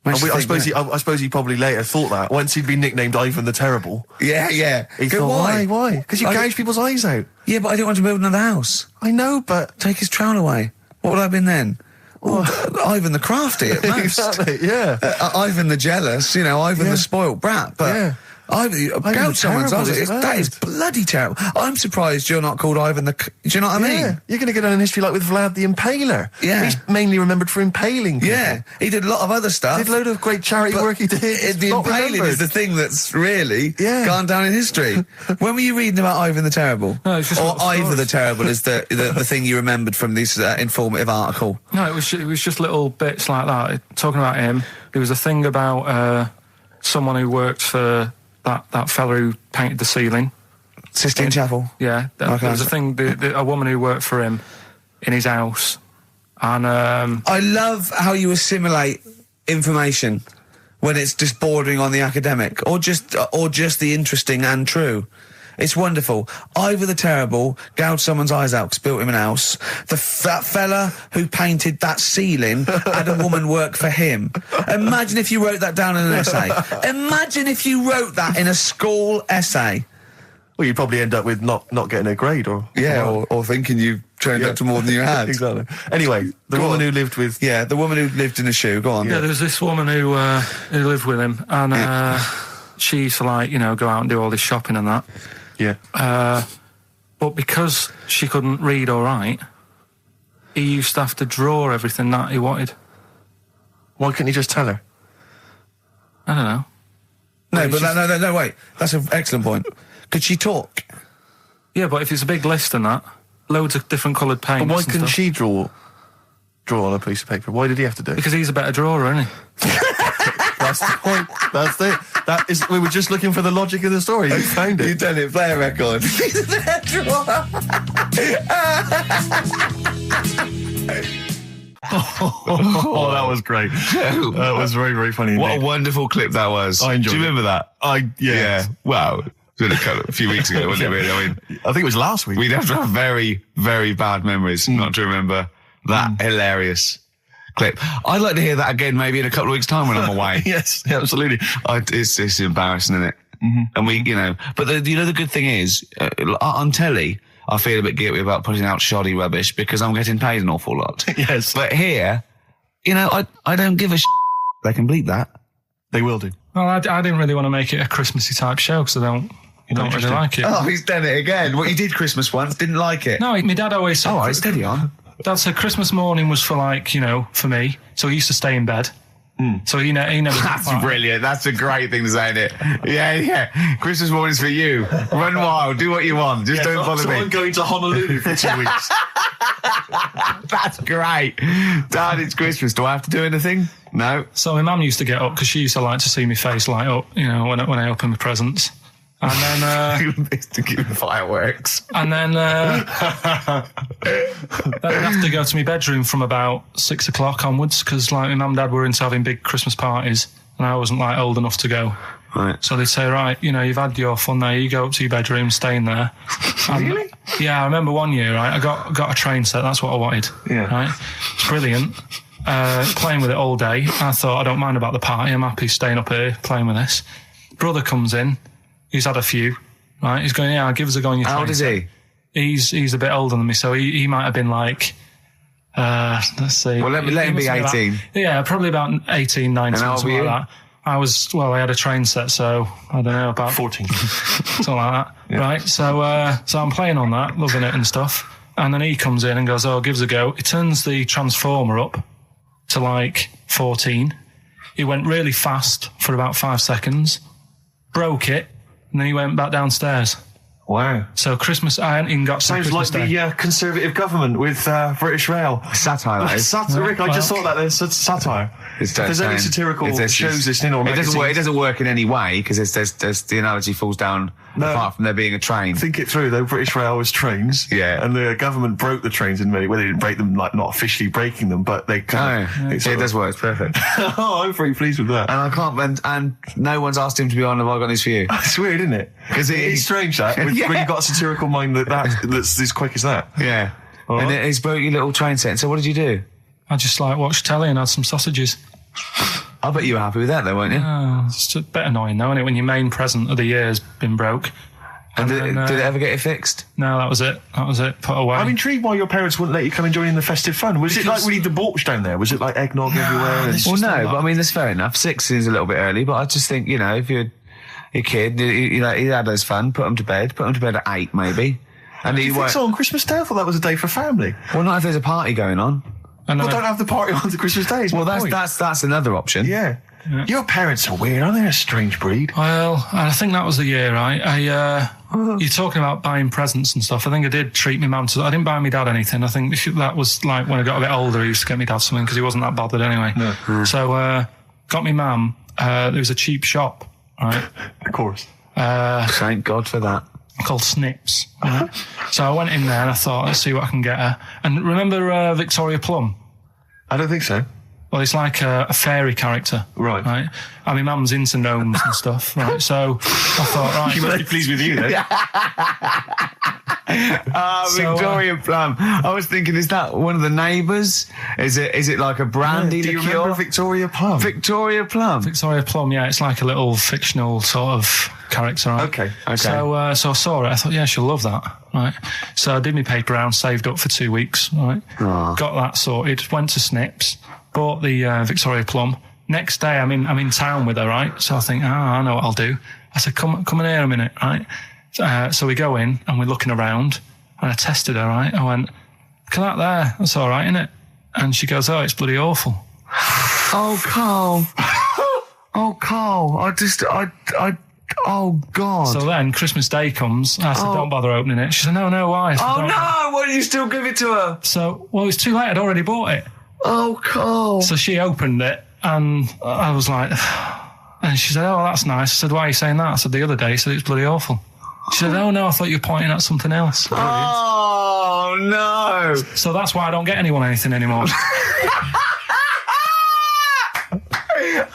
I suppose he probably later thought that once he'd been nicknamed Ivan the Terrible. Yeah. He thought, why? Because you gouge people's eyes out. Yeah, but I didn't want to build another house. I know, but take his trowel away. What would I have been then? Ivan the Crafty at most. Exactly. Yeah. Ivan the Jealous. Ivan the spoilt brat. But yeah. Gouge someone's eyes. That is bloody terrible. I'm surprised you're not called Ivan the... Do you know what I mean? You're going to get on in history like with Vlad the Impaler. Yeah. He's mainly remembered for impaling people. Yeah. He did a lot of other stuff. Did a load of great charity work he did. The impaling is the thing that's really gone down in history. When were you reading about Ivan the Terrible? No, it's just... Or Ivan the Terrible is the thing you remembered from this informative article? No, it was just little bits like that. Talking about him, there was a thing about someone who worked for... That fella who painted the ceiling. Sistine Chapel? Yeah. There was a thing, a woman who worked for him in his house. And I love how you assimilate information when it's just bordering on the academic or just the interesting and true. It's wonderful. Ivan the Terrible gouged someone's eyes out because built him an house. That fella who painted that ceiling had a woman work for him. Imagine if you wrote that down in an essay. Imagine if you wrote that in a school essay. Well, you'd probably end up with not getting a grade or thinking you trained up to more than you had. Exactly. Anyway, the woman who lived with... Yeah, the woman who lived in a shoe. Go on. Yeah, there was this woman who lived with him and she used to go out and do all this shopping and that. Yeah. But because she couldn't read or write, he used to have to draw everything that he wanted. Why couldn't he just tell her? I don't know. No, wait. That's an excellent point. Could she talk? Yeah, but if it's a big list and that, loads of different coloured paints. But why couldn't she draw on a piece of paper? Why did he have to do it? Because he's a better drawer, isn't he? That's the point. That's it. We were just looking for the logic of the story. You found it. You've done it. Play a record. He's a better drawer. Oh, that was great. That was very, very funny. What a wonderful clip that was. I enjoyed it. Do you remember that? Yeah. Wow. It was a few weeks ago, wasn't it, really? I think it was last week. We'd have to have very, very bad memories not to remember that hilarious clip. I'd like to hear that again maybe in a couple of weeks' time when I'm away. Yes, absolutely. It's embarrassing, isn't it? Mm-hmm. And but the good thing is, on telly, I feel a bit guilty about putting out shoddy rubbish because I'm getting paid an awful lot. Yes. But here, I don't give a They can bleep that. They will do. Well, I didn't really want to make it a Christmassy type show because I don't really like it. Oh, he's done it again. What, you did Christmas once, didn't like it? No, my dad always said... Oh, right, steady on. Dad said Christmas morning was for for me. So he used to stay in bed. So he never... That's brilliant. That's a great thing to say, isn't it? Yeah. Christmas morning's for you. Run wild. Do what you want. Just don't bother me. I'm going to Honolulu for 2 weeks. That's great. Dad, it's Christmas. Do I have to do anything? No. So my mum used to get up because she used to like to see my face light up, when I open my presents. And then... to give the fireworks. And then I'd have to go to my bedroom from about 6 o'clock onwards because my mum and dad were into having big Christmas parties and I wasn't old enough to go. Right. So they'd say, right, you've had your fun there, you go up to your bedroom, stay in there. Really? Yeah, I remember one year, right, I got a train set, that's what I wanted. Yeah. Right? It's brilliant. Playing with it all day. I thought, I don't mind about the party, I'm happy staying up here playing with this. Brother comes in, he's had a few, right? He's going, give us a go on your train. How old is he? He's a bit older than me, so he might have been let's see. Well, let him be 18. Probably about 18, 19, something like that. I had a train set, so I don't know, about 14. Something like that. Yeah. Right, so I'm playing on that, loving it and stuff. And then he comes in and goes, give us a go. He turns the transformer up to 14. He went really fast for about 5 seconds, broke it, and then he went back downstairs. Wow. So Christmas, I hadn't even got... Sounds Christmas like Day. the Conservative government with British Rail. Satire, that is. Satire, Rick, I just thought that there's satire. If there's any satirical shows listening or magazines... It doesn't work in any way, because there's the analogy falls down apart from there being a train. Think it through, though. British Rail was trains. Yeah. And the government broke the trains in many... Well, they didn't break them, not officially breaking them, but they kind of... It does work. It's perfect. Oh, I'm pretty pleased with that. And I can't... And no one's asked him to be on Have I Got News For You. It's weird, isn't it? Because it's strange, that. When you've got a satirical mind that's as quick as that. Yeah. And he's broke your little train set. So what did you do? I just watched telly and had some sausages. I bet you were happy with that, though, weren't you? It's just a bit annoying, though, isn't it, when your main present of the year's been broke. And did it ever get it fixed? No, that was it. Put away. I'm intrigued why your parents wouldn't let you come and join in the festive fun. Was it like really debauched down there? Was it like eggnog everywhere? Well, no, but I mean, that's fair enough. 6 is a little bit early, but I just think, you know, if you're a kid, you know, he had his fun, put him to bed at 8, maybe. And do you think so on Christmas Day? I thought that was a day for family. Well, not if there's a party going on. Well, don't have the party on the Christmas Day. Well, that's another option. Yeah. Your parents are weird, aren't they? A strange breed. Well, I think that was the year, right? You're talking about buying presents and stuff. I think I did treat my mum to... I didn't buy my dad anything. I think that was like when I got a bit older, I used to get my dad something because he wasn't that bothered anyway. No. So, got my mum, there was a cheap shop, right? Of course. Thank God for that. Called Snips. Right? So I went in there and I thought, let's see what I can get her. And remember Victoria Plum? I don't think so. Well, it's like a fairy character. Right. And my mum's into gnomes and stuff, right? So I thought, right. She must be pleased with you, then. Victoria Plum. I was thinking, is that one of the neighbours? Is it like a brandy liqueur? Do you remember Victoria Plum? Victoria Plum. Victoria Plum, yeah. It's like a little fictional sort of character, right? Okay. So I saw it. I thought, yeah, she'll love that, right? So I did my paper round, saved up for 2 weeks, right? Got that sorted, went to Snips, bought the Victoria Plum. Next day, I'm in town with her, right? So I think, I know what I'll do. I said, come in here a minute, right? So we go in and we're looking around and I tested her, right? I went, look at that there. That's all right, isn't it? And she goes, oh, it's bloody awful. Oh, Carl. Oh, Carl. Oh, God. So then Christmas Day comes. I said, don't bother opening it. She said, no, why? I said, Why did you still give it to her? So, well, it's too late. I'd already bought it. Oh, Carl. So she opened it and I was like, and she said, oh, that's nice. I said, why are you saying that? I said, the other day, said it's bloody awful. She said, oh, no, I thought you were pointing at something else. Oh, no. So that's why I don't get anyone anything anymore.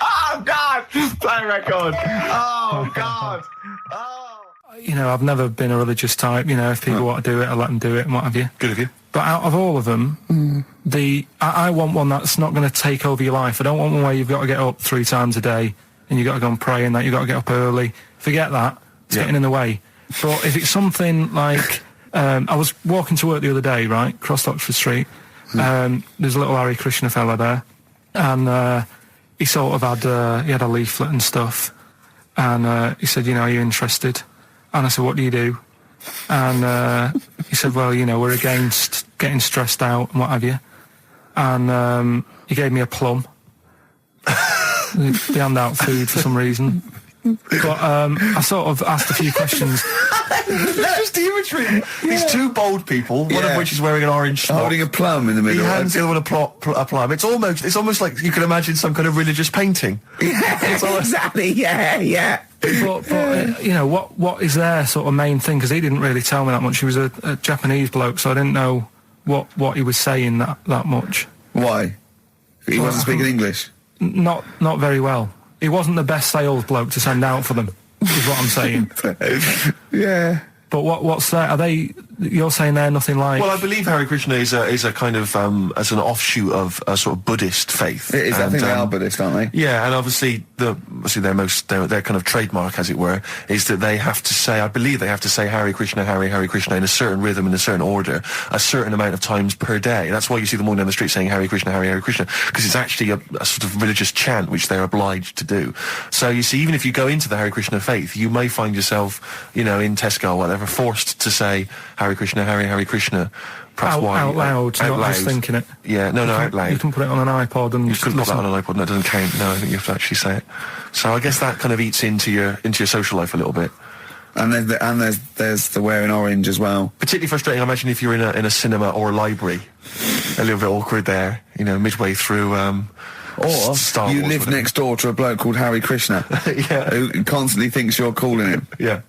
Oh, God. Play a record. Oh, God. Oh. You know, I've never been a religious type. You know, if people want to do it, I let them do it and what have you. Good of you. But out of all of them, I want one that's not going to take over your life. I don't want one where you've got to get up 3 times a day and you've got to go and pray and that you've got to get up early. Forget that. It's getting in the way. But if it's something like... I was walking to work the other day, right, across Oxford Street. There's a little Hare Krishna fella there. And he sort of had... he had a leaflet and stuff. And he said, you know, are you interested? And I said, what do you do? And he said, well, you know, we're against getting stressed out and what have you. And he gave me a plum. They hand out food for some reason. But I sort of asked a few questions. That's just the imagery. These 2 bold people, one of which is wearing an orange smock, holding a plum in the middle. He hands the other one a plum. It's almost like you can imagine some kind of religious painting. Exactly. Yeah. But you know, what is their sort of main thing? Because he didn't really tell me that much. He was a Japanese bloke, so I didn't know what he was saying that much. Why? He wasn't speaking English? Not very well. He wasn't the best sales bloke to send out for them, is what I'm saying. Yeah. But what's that? Are they... You're saying they're nothing like... Well, I believe Hare Krishna is a kind of as an offshoot of a sort of Buddhist faith. It is. I think they are Buddhist, aren't they? Yeah, and obviously their kind of trademark, as it were, is that they have to say, I believe they have to say Hare Krishna, Hare Krishna in a certain rhythm, in a certain order, a certain amount of times per day. That's why you see them walking down the street saying Hare Krishna, Hare Krishna, because it's actually a sort of religious chant which they're obliged to do. So you see, even if you go into the Hare Krishna faith, you may find yourself, you know, in Tesco or whatever, forced to say Hare Krishna, Hare Krishna. Perhaps out loud, not just thinking it. Yeah, no, out loud. You can put it on an iPod and you can put that on an iPod. No, it doesn't count. No, I think you have to actually say it. So I guess that kind of eats into your social life a little bit. And there's the wearing orange as well. Particularly frustrating, I imagine, if you're in a cinema or a library. A little bit awkward there, you know, midway through. Or Star you Wars, live next door to a bloke called Hare Krishna, who constantly thinks you're calling him. Yeah,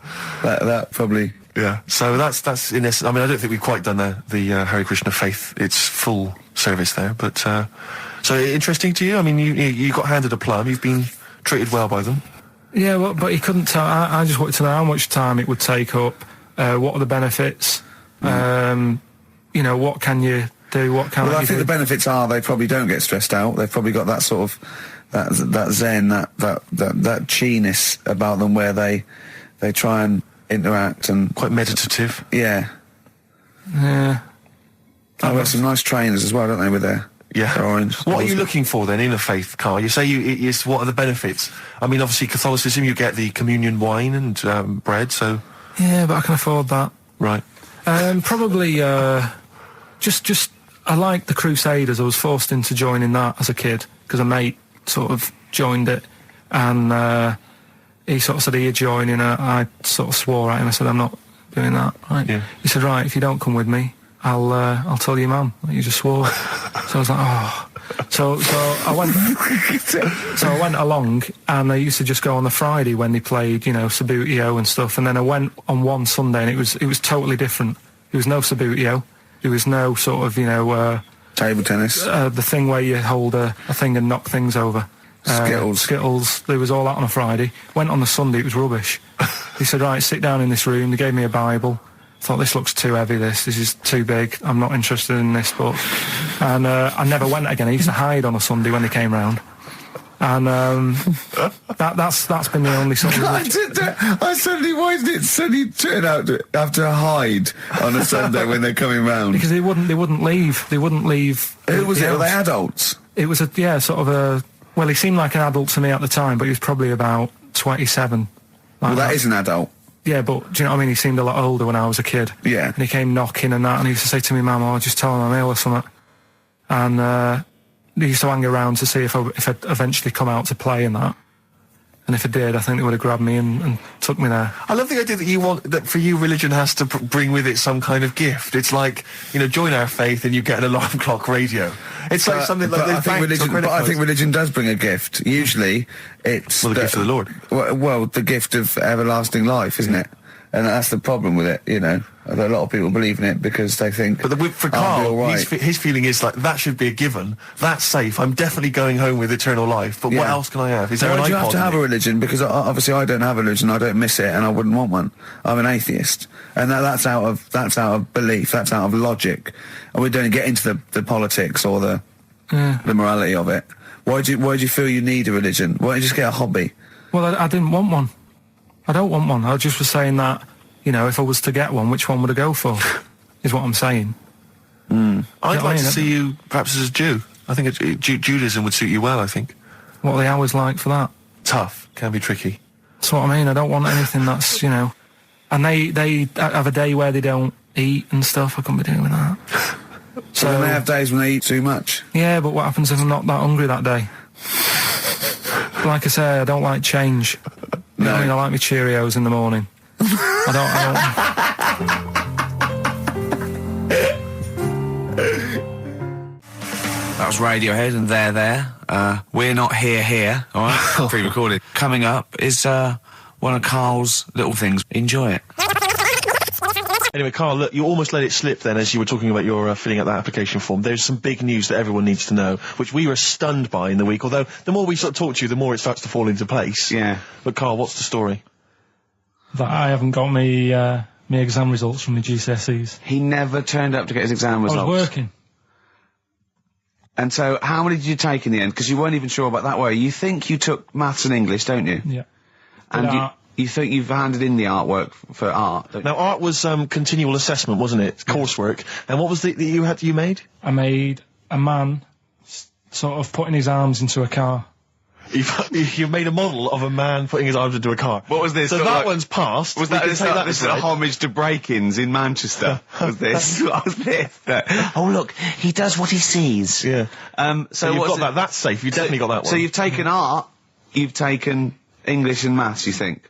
that probably. Yeah, so that's in this. I mean, I don't think we've quite done the Hare Krishna faith its full service there, but so interesting to you. I mean, you got handed a plum. You've been treated well by them. Yeah, well, but he couldn't tell. I just wanted to know how much time it would take up. What are the benefits? You know, what can you do? What can I think the benefits are they probably don't get stressed out. They've probably got that sort of that zen, that chi-ness about them, where they try and interact and quite meditative. Yeah. Yeah. I've got some nice trainers as well, don't they, with their orange. What are you looking for then in a faith, Karl? You say what are the benefits? I mean, obviously Catholicism, you get the communion wine and bread, so... Yeah, but I can afford that. Right. Probably, just I like the Crusaders. I was forced into joining that as a kid, because a mate sort of joined it, and he sort of said, "Are you joining?" I sort of swore at him. I said, "I'm not doing that." Right? Yeah. He said, "Right, if you don't come with me, I'll tell your mum that you just swore." So I was like, "Oh." So I went. So I went along, and I used to just go on the Friday when they played, Sabutio and stuff. And then I went on one Sunday, and it was totally different. There was no Sabutio. There was no sort of table tennis. The thing where you hold a thing and knock things over. Skittles. There was all that on a Friday. Went on the Sunday. It was rubbish. He said, "Right, sit down in this room." They gave me a Bible. Thought, this looks too heavy, this is too big, I'm not interested in this book. And I never went again. I used to hide on a Sunday when they came round. And that's been the only sort of... why did it suddenly turn out to have to hide on a Sunday when they're coming round? Because they wouldn't leave. Who was it? Were they adults? It was well, he seemed like an adult to me at the time, but he was probably about 27. Well, that is an adult. Yeah, but do you know what I mean? He seemed a lot older when I was a kid. Yeah. And he came knocking and that, and he used to say to me, "Mum, I'll just tell him I'm ill or something." And he used to hang around to see if I'd eventually come out to play and that. And if I did, I think they would have grabbed me and took me there. I love the idea that for you, religion has to bring with it some kind of gift. It's like, join our faith and you get an alarm clock radio. It's like something like I think religion does bring a gift. Usually, it's the gift of the Lord. Well, the gift of everlasting life, isn't it? And that's the problem with it, A lot of people believe in it because they think... But for Karl, his feeling is like, that should be a given. That's safe. I'm definitely going home with eternal life. But what else can I have? Is there an iPod? Do you have to have a religion? Because obviously I don't have a religion. I don't miss it, and I wouldn't want one. I'm an atheist, and that's out of belief. That's out of logic. And we don't get into the politics or the morality of it. Why do you feel you need a religion? Why don't you just get a hobby? Well, I didn't want one. I don't want one. I just was saying that, if I was to get one, which one would I go for? Is what I'm saying. I'd like to see you perhaps as a Jew. I think Judaism would suit you well, I think. What are the hours like for that? Tough. Can be tricky. That's what I mean. I don't want anything that's, And they have a day where they don't eat and stuff. I couldn't be doing that. So then they have days when they eat too much? Yeah, but what happens if I'm not that hungry that day? Like I say, I don't like change. No. I like my Cheerios in the morning. I That was Radiohead and They're There. We're Not Here, all right? Pre-recorded. Coming up is one of Karl's little things. Enjoy it. Anyway, Karl, look, you almost let it slip then as you were talking about your filling out that application form. There's some big news that everyone needs to know, which we were stunned by in the week, although the more we sort of talk to you, the more it starts to fall into place. Yeah. But Karl, what's the story? That I haven't got me exam results from my GCSEs. He never turned up to get his exam results. I was working. And so, how many did you take in the end? Because you weren't even sure about that, were you? You think you took maths and English, don't you? Yeah. And you think you've handed in the artwork for art, don't you? Now, art was continual assessment, wasn't it? Coursework. And what was it that you made? I made a man sort of putting his arms into a car. You made a model of a man putting his arms into a car. What was this? So that one's passed. Was that this is a homage to break-ins in Manchester? Was this? What was this? Oh look, he does what he sees. Yeah. So you've got that. That's safe. You definitely got that one. So you've taken art. You've taken English and maths. You think?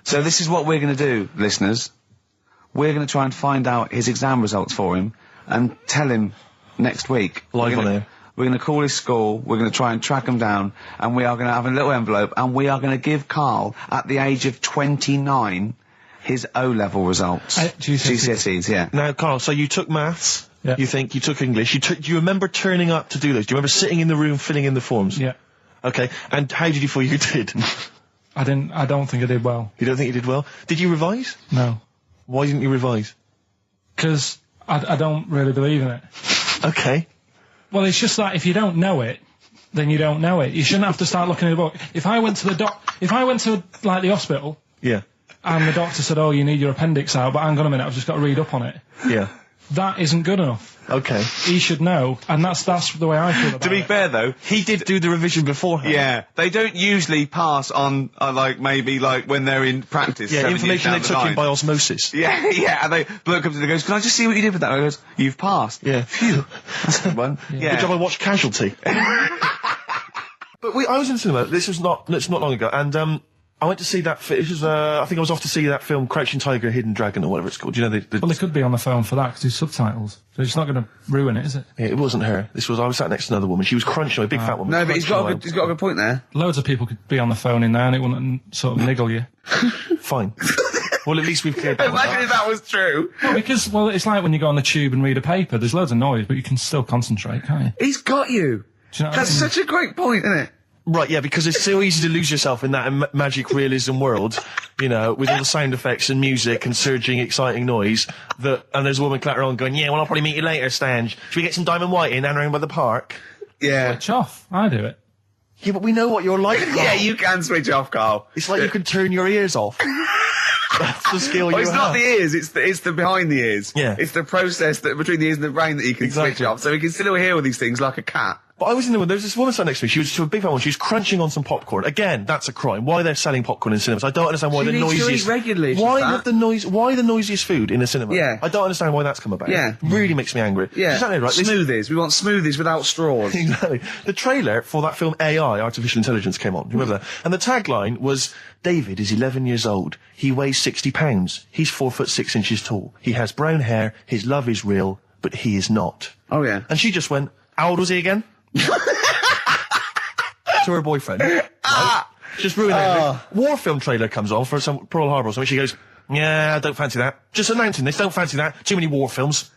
So this is what we're going to do, listeners. We're going to try and find out his exam results for him and tell him next week. Live on air. We're going to call his school, we're going to try and track him down, and we are going to have a little envelope, and we are going to give Karl, at the age of 29, his O-level results. GCSEs, yeah. Now, Karl, so you took maths, yeah. You think, you took English, do you remember turning up to do those? Do you remember sitting in the room filling in the forms? Yeah. Okay, and how did you feel you did? I don't think I did well. You don't think you did well? Did you revise? No. Why didn't you revise? Because I don't really believe in it. Okay. Well, it's just like, if you don't know it, then you don't know it. You shouldn't have to start looking at a book. If I went to like the hospital, yeah, and the doctor said, "Oh, you need your appendix out," but hang on a minute, I've just got to read up on it. Yeah, that isn't good enough. Okay, he should know, and that's the way I feel about it. To be fair, though, he did do the revision beforehand. Yeah, they don't usually pass on, maybe when they're in practice. Yeah, information they took in by osmosis. Yeah, yeah, and bloke comes in and goes, "Can I just see what you did with that?" And I goes, "You've passed." Yeah. Phew. That's a good one. Yeah. Good job I watched Casualty. But I was in the cinema, it's not long ago, and I went to see that, I think I was off to see that film, Crouching Tiger, Hidden Dragon, or whatever it's called. You know, well, they could be on the phone for that, because it's subtitles. So it's not going to ruin it, is it? Yeah, it wasn't her. I was sat next to another woman. She was crunching, a big fat woman. No, but he's got a good point there. Loads of people could be on the phone in there, and it wouldn't sort of niggle you. Fine. Well, at least we've cleared that. Imagine if that was true. No, because, it's like when you go on the tube and read a paper, there's loads of noise, but you can still concentrate, can't you? He's got you. Do you know That's such a great point, isn't it? Right, yeah, because it's so easy to lose yourself in that magic realism world, with all the sound effects and music and surging, exciting noise, and there's a woman clattering on going, "Yeah, well, I'll probably meet you later, Stan. Should we get some Diamond White in and around by the park?" Yeah. Switch off. I do it. Yeah, but we know what you're like, Carl. Yeah, you can switch off, Carl. It's like you can turn your ears off. That's the skill you have. It's not the ears, it's the behind the ears. Yeah. It's the process between the ears and the brain that you can switch off, so he can still hear all these things like a cat. But I was in the one, there was this woman sat next to me, she was a big fat one, she was crunching on some popcorn. Again, that's a crime. Why they're selling popcorn in cinemas? I don't understand why the noisiest... regularly. Why the noisiest food in a cinema? Yeah. I don't understand why that's come about. Yeah. It really makes me angry. Yeah. Exactly right. Smoothies. We want smoothies without straws. Exactly. The trailer for that film AI, Artificial Intelligence, came on. Remember that? And the tagline was, "David is 11 years old. He weighs 60 pounds. He's 4'6" tall. He has brown hair. His love is real, but he is not." Oh, yeah. And she just went, "How old was he again?" To her boyfriend. Right? Just ruined it. War film trailer comes on for some Pearl Harbor or something. She goes, "Yeah, I don't fancy that. Just announcing this, don't fancy that. Too many war films."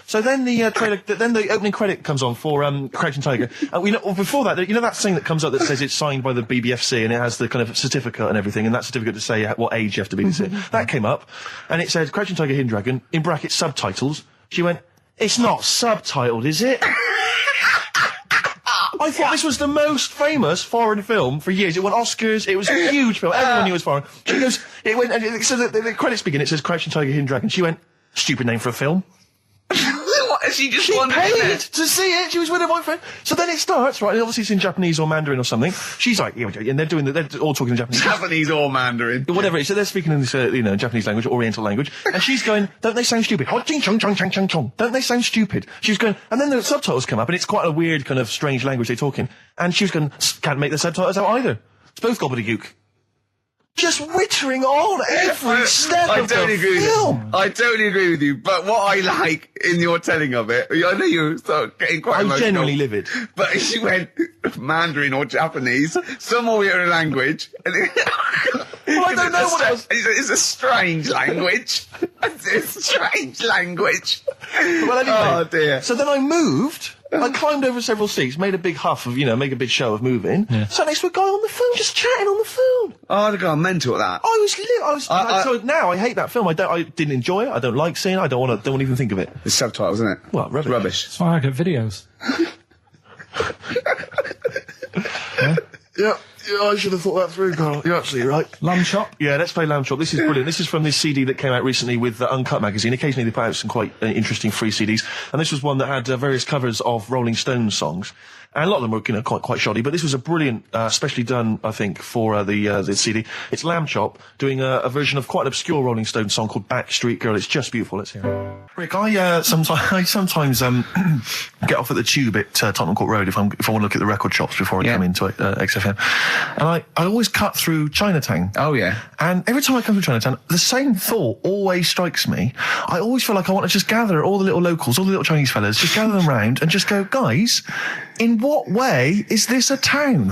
So then the trailer, then the opening credit comes on for Crouching Tiger. Before that, that thing that comes up that says it's signed by the BBFC and it has the kind of certificate and everything, and that certificate to say what age you have to be. That came up, and it said Crouching Tiger, Hidden Dragon, in brackets subtitles. She went, "It's not subtitled, is it?" I thought this was the most famous foreign film for years. It won Oscars. It was a huge film. Everyone knew it was foreign. She goes, it went, and so the credits begin. It says Crouching Tiger, Hidden Dragon. She went, "Stupid name for a film." What? She paid to see it. She was with her boyfriend. So then it starts, right? And obviously it's in Japanese or Mandarin or something. She's like, and they're all talking in Japanese. Japanese or Mandarin. Whatever it is. So they're speaking in this, Japanese language, Oriental language. And she's going, "Don't they sound stupid? Don't they sound stupid?" She was going, and then the subtitles come up, and it's quite a weird kind of strange language they're talking. And she was going, "Can't make the subtitles out either. It's both gobbledygook." Just wittering on every step of the film. I totally agree with you, but what I like in your telling of it, I know you start getting quite emotional. I'm genuinely livid. But she went Mandarin or Japanese, some Oriental language. And well, I don't know what it was. It's a strange language. It's a strange language. Well, anyway, oh dear. So then I moved. I climbed over several seats, made a big huff of, make a big show of moving. Yeah. Sat next to a guy on the phone, just chatting on the phone. Oh, I'd have gone mental at that. So now I hate that film. I didn't enjoy it. I don't like seeing it. I don't want to even think of it. It's subtitles, isn't it? Well, rubbish. That's why I get videos. Yeah. Yeah, I should have thought that through, Carl. You're absolutely right. Lamb Chop? Yeah, let's play Lamb Chop. This is brilliant. This is from this CD that came out recently with Uncut magazine. Occasionally they put out some quite interesting free CDs. And this was one that had various covers of Rolling Stones songs. And a lot of them were, quite shoddy, but this was a brilliant, specially done, I think, for the CD. It's Lamb Chop doing a version of quite an obscure Rolling Stones song called Backstreet Girl. It's just beautiful. Let's hear it. Rick, I sometimes get off at the Tube at Tottenham Court Road if I want to look at the record shops before I come into XFM, and I always cut through Chinatown. Oh yeah. And every time I come through Chinatown, the same thought always strikes me. I always feel like I want to just gather all the little locals, all the little Chinese fellas, just gather them round and just go, guys, in what way is this a town?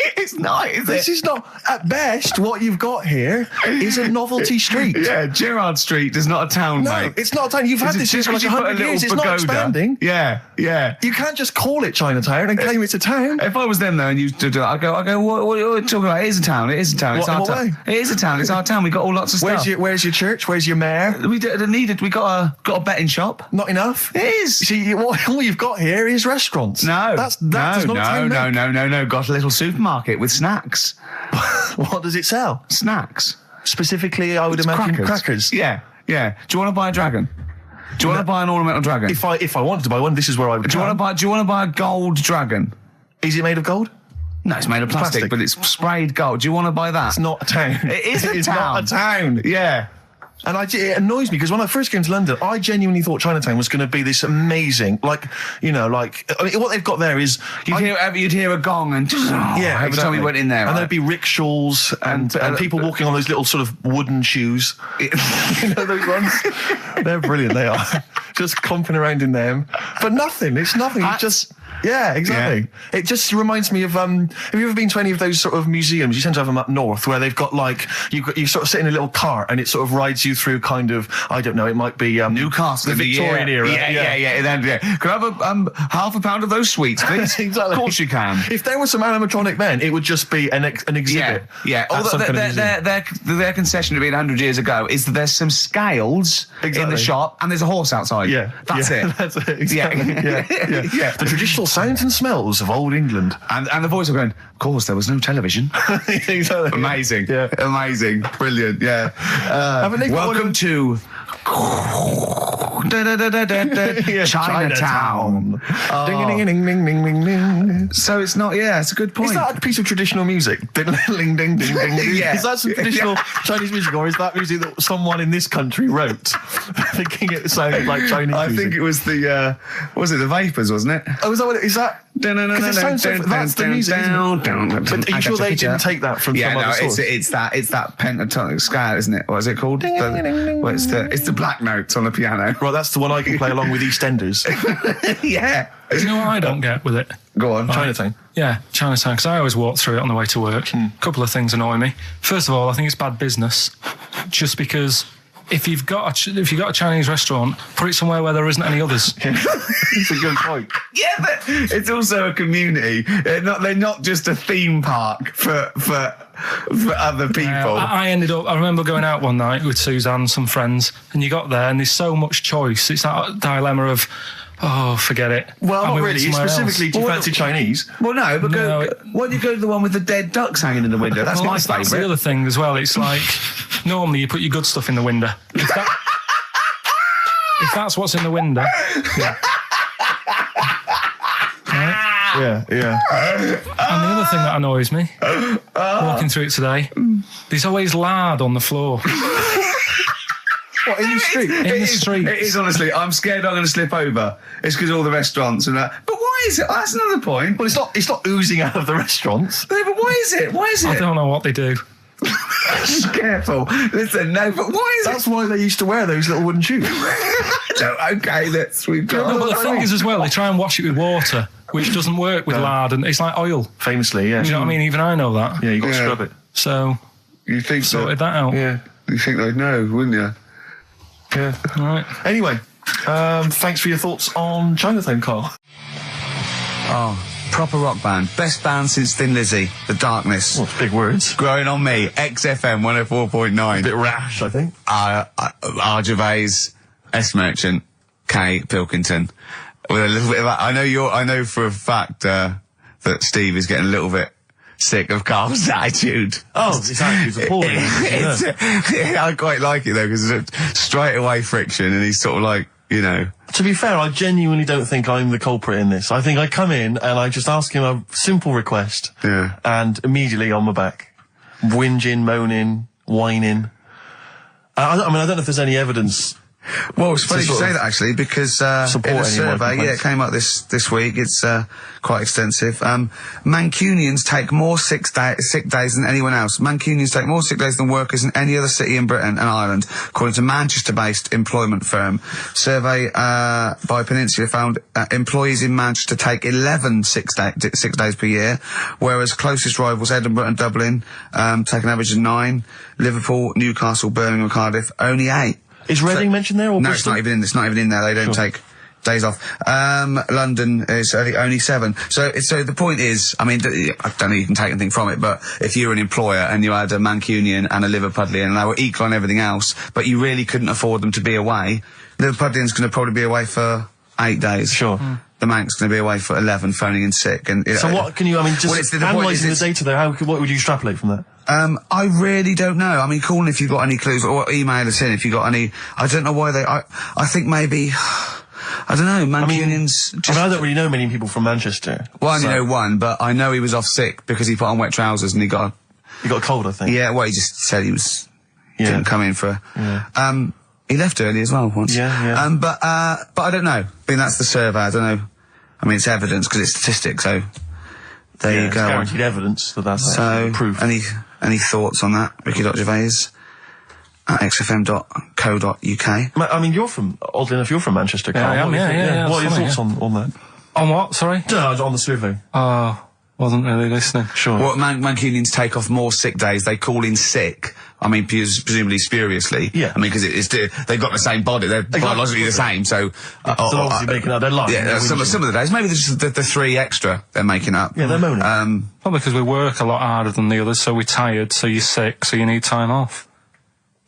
It's not, is This it? is not, at best, what you've got here is a novelty street. Yeah, Gerrard Street is not a town, No, mate. it's not a town. You've had this here for like 100 years. It's not expanding. Yeah, yeah. You can't just call it Chinatown and claim it's a town. If I was them though, and you did it, I go, what are you talking about? It is a town. It is a town. It's What, our in what town. way? It is a town. It's our town. We got all lots of stuff. Where's your church? Where's your mayor? We needed. We got a betting shop. Not enough. It is. See, all you've got here is restaurants. No, that does not a town make. no. Got a little supermarket with snacks. What does it sell? Snacks. Specifically, I would imagine crackers. Yeah. Do you want to buy a dragon? Do you want to buy an ornamental dragon? If I wanted to buy one, this is where I would. Do you want to buy a gold dragon? Is it made of gold? No, it's made of plastic, but it's sprayed gold. Do you want to buy that? It's not a town. It is a It's town. not a town. Yeah. And it annoys me because when I first came to London, I genuinely thought Chinatown was going to be this amazing, what they've got there is You'd hear a gong and every time we went in there, and right? there'd be rickshaws and people walking on those little sort of wooden shoes. You know those ones? They're brilliant. They are just comping around in them, but nothing. It's nothing. It's just. Yeah, exactly. Yeah. It just reminds me of, have you ever been to any of those sort of museums? You tend to have them up north where they've got you sort of sit in a little cart and it sort of rides you through kind of, I don't know, it might be Newcastle, the Victorian era. Yeah. Can I have half a pound of those sweets, please? Exactly. Of course you can. If there was some animatronic men, it would just be an exhibit. Yeah. Although their concession to being 100 years ago is that there's some scales in the shop and there's a horse outside. Yeah. That's it. That's it. Exactly. Yeah. The traditional sounds and smells of old England. And the voice of going, of course, there was no television. Exactly. Amazing. Yeah. Amazing. Brilliant. Yeah. Welcome to Chinatown. Ding, ding, ding, ding, ding, ding, ding. So it's not, it's a good point. Is that a piece of traditional music? Ding, ding, ding, ding, ding. Yeah. Is that some traditional Chinese music, or is that music that someone in this country wrote, thinking it sounded like Chinese music? I think it was the Vapors, wasn't it? Oh, is that what it is? That? Because it sounds so, that's the music, isn't it? But are you sure they didn't take that from some other source? It's that pentatonic scale, isn't it? What is it called? It's the black notes on the piano. Right, that's the one I can play along with EastEnders. Yeah. Do you know what I don't get with it? Go on. Chinatown. Yeah, Chinatown, because I always walk through it on the way to work. A couple of things annoy me. First of all, I think it's bad business, just because if you've got a Chinese restaurant, put it somewhere where there isn't any others. It's a good point. Yeah, but it's also a community. They're not just a theme park for other people. I remember going out one night with Suzanne and some friends, and you got there and there's so much choice. It's that dilemma of, forget it. Well, and not really. Specifically, do you fancy Chinese? Well, no, but why don't you go to the one with the dead ducks hanging in the window? That's my favourite. That's the other thing as well. It's like, normally you put your good stuff in the window. If that's what's in the window. Yeah. Right? Yeah. And the other thing that annoys me, walking through it today, there's always lard on the floor. What, in the street? In the street. It is, honestly. I'm scared I'm going to slip over. It's because all the restaurants and that. But why is it? That's another point. Well, it's not oozing out of the restaurants. No, but why is it? I don't know what they do. Careful. Listen, no, but why is That's why they used to wear those little wooden shoes. No, okay, we've got... No, but the thing is as well, they try and wash it with water, which doesn't work with lard, and it's like oil. Famously, yeah. You know what I mean? Even I know that. Yeah, you've got to scrub it. So, you think sorted that out. Yeah. You think they'd know, wouldn't you? Yeah. All right. Anyway, thanks for your thoughts on Chinatown, Carl. Oh, proper rock band. Best band since Thin Lizzy. The Darkness. Well, big words. Growing on me. XFM 104.9. A bit rash, I think. R. Gervais, S. Merchant, K. Pilkington. With a little bit of that. I know for a fact that Steve is getting a little bit sick of Carl's attitude. Oh, his attitude's appalling. I quite like it though, because it's straight away friction, and he's sort of like, you know. To be fair, I genuinely don't think I'm the culprit in this. I think I come in and I just ask him a simple request. Yeah. And immediately on my back. Whinging, moaning, whining. I don't know if there's any evidence Well, it's funny you say that, actually, because in a survey, it came up this week. It's quite extensive. Mancunians take more sick days than anyone else. Mancunians take more sick days than workers in any other city in Britain and Ireland, according to Manchester-based employment firm. Survey by Peninsula found employees in Manchester take 11 sick days per year, whereas closest rivals Edinburgh and Dublin take an average of 9. Liverpool, Newcastle, Birmingham and Cardiff only 8. Is Reading mentioned there? Or no, Bristol? it's not even in there. They don't take days off. London is only 7. So the point is, I mean, I don't know you can take anything from it, but if you're an employer and you had a Mancunian and a Liverpudlian and they were equal on everything else, but you really couldn't afford them to be away, Liverpudlian's going to probably be away for 8 days. Sure. The Manc's going to be away for 11, phoning in sick. And so what can you? I mean, just analysing the data there. What would you extrapolate from that? I really don't know. I mean, call in if you've got any clues, or email us in if you've got any. I don't know why they. I think maybe. I don't know. Mancunians. I don't really know many people from Manchester. Well, I only know one, but I know he was off sick because he put on wet trousers and he got a cold, I think. Yeah. Well, he just said he was. Didn't come in for. Yeah. He left early as well once. Yeah. But I don't know. I mean, that's the survey. I don't know. I mean, it's evidence because it's statistics. So there you go. It's guaranteed evidence that's proof. Any thoughts on that, Ricky.Gervais at xfm.co.uk? I mean, oddly enough, you're from Manchester, Carl. Yeah, I am, yeah. What are your thoughts on that? On what, sorry? On the survey. Wasn't really listening. Sure. Well, Mancunians take off more sick days. They call in sick. I mean, presumably spuriously. Yeah. I mean, because they've got the same body. They're biologically the same, so... they're obviously making up. They're lying. Yeah, some of the days. Maybe there's just the 3 extra they're making up. Yeah, they're moaning. Probably because we work a lot harder than the others, so we're tired, so you're sick, so you need time off.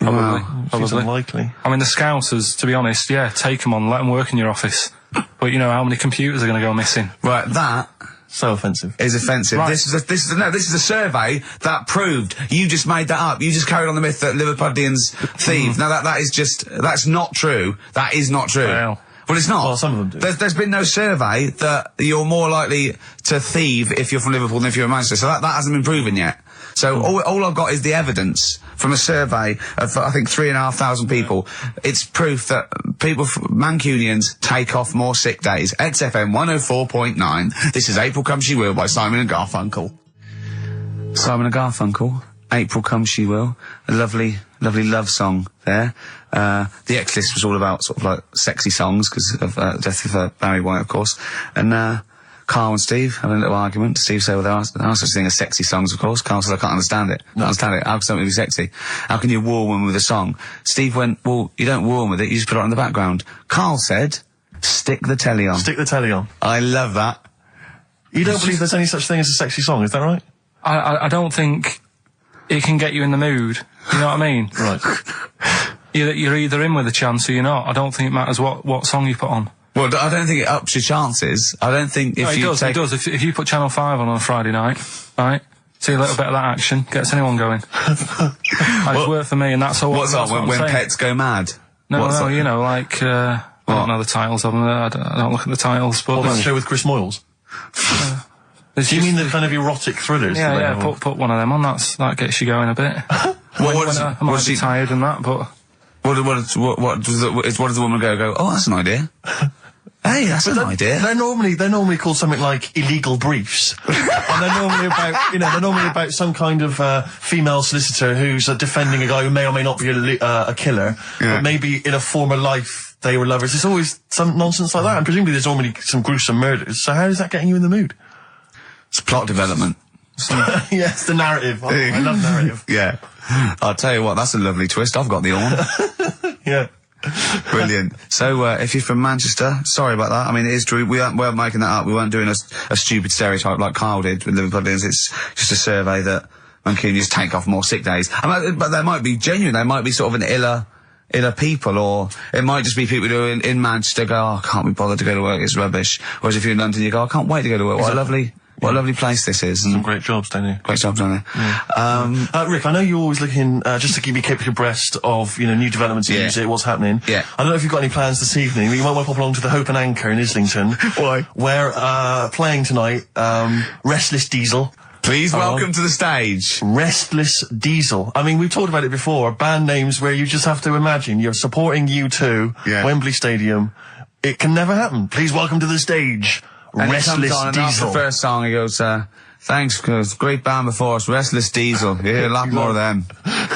Probably. Seems unlikely. I mean, the Scousers, to be honest, take them on, let them work in your office. But you know how many computers are going to go missing? Right, that... So offensive. Is offensive. Right. This is a survey that proved. You just made that up. You just carried on the myth that Liverpudlians thieve. Now that's not true. That is not true. Well, it's not. Well, some of them do. There's been no survey that you're more likely to thieve if you're from Liverpool than if you're in Manchester. So that hasn't been proven yet. So all I've got is the evidence from a survey of, I think, 3,500 people. It's proof that Mancunians take off more sick days. XFM 104.9. This is April Come She Will by Simon and Garfunkel. Simon and Garfunkel, April Come She Will. A lovely love song there. The X list was all about sort of like sexy songs because of the death of Barry White, of course. And Carl and Steve having a little argument. Steve said, well, there are such thing as sexy songs, of course. Carl said, I can't understand it. How can something be sexy? How can you woo one with a song? Steve went, well, you don't woo one with it, you just put it on the background. Carl said, stick the telly on. Stick the telly on. I love that. You don't believe there's any such thing as a sexy song, is that right? I don't think it can get you in the mood. You know what I mean? Right. You're either in with a chance or you're not. I don't think it matters what song you put on. Well, I don't think it ups your chances. I don't think if it does. If you put Channel 5 on a Friday night, right, see a little bit of that action, gets anyone going. It's worked for me, and that's all. What's on when pets go mad? No, you know, like, I don't know the titles of them. I don't look at the titles, but... that show with Chris Moyles? Do you mean the kind of erotic thrillers? Yeah, put one of them on, that gets you going a bit. I might be tired and that, but... What does the woman go, oh, that's an idea. Hey, that's an idea. They're normally called something like illegal briefs. And they're normally about some kind of female solicitor who's defending a guy who may or may not be a killer, but maybe in a former life they were lovers. It's always some nonsense like that, and presumably there's normally some gruesome murders. So how is that getting you in the mood? It's plot development. Yes, the narrative. I love narrative. Yeah. I'll tell you what, that's a lovely twist. I've got the horn. Yeah. Brilliant. So, if you're from Manchester, sorry about that. I mean, it is true. We weren't making that up. We weren't doing a stupid stereotype like Kyle did with Liverpudlians. It's just a survey that Mancunians take off more sick days. But they might be genuine. They might be sort of an iller people, or it might just be people who are in Manchester go, oh, I can't be bothered to go to work, it's rubbish. Whereas if you're in London, you go, I can't wait to go to work. What a lovely place this is. Some great jobs, don't you? Great jobs, don't they? Yeah. Rick, I know you're always looking, just to keep you kept abreast of, new developments in music, what's happening. Yeah. I don't know if you've got any plans this evening. You might want to pop along to the Hope and Anchor in Islington. Why? Where, playing tonight, Restless Diesel, Please welcome to the stage. Restless Diesel. I mean, we've talked about it before. Band names where you just have to imagine you're supporting U2, Wembley Stadium. It can never happen. Please welcome to the stage, And Restless and Diesel. after the first song, he goes, thanks, cause great band before us, Restless Diesel. You hear a lot more of them.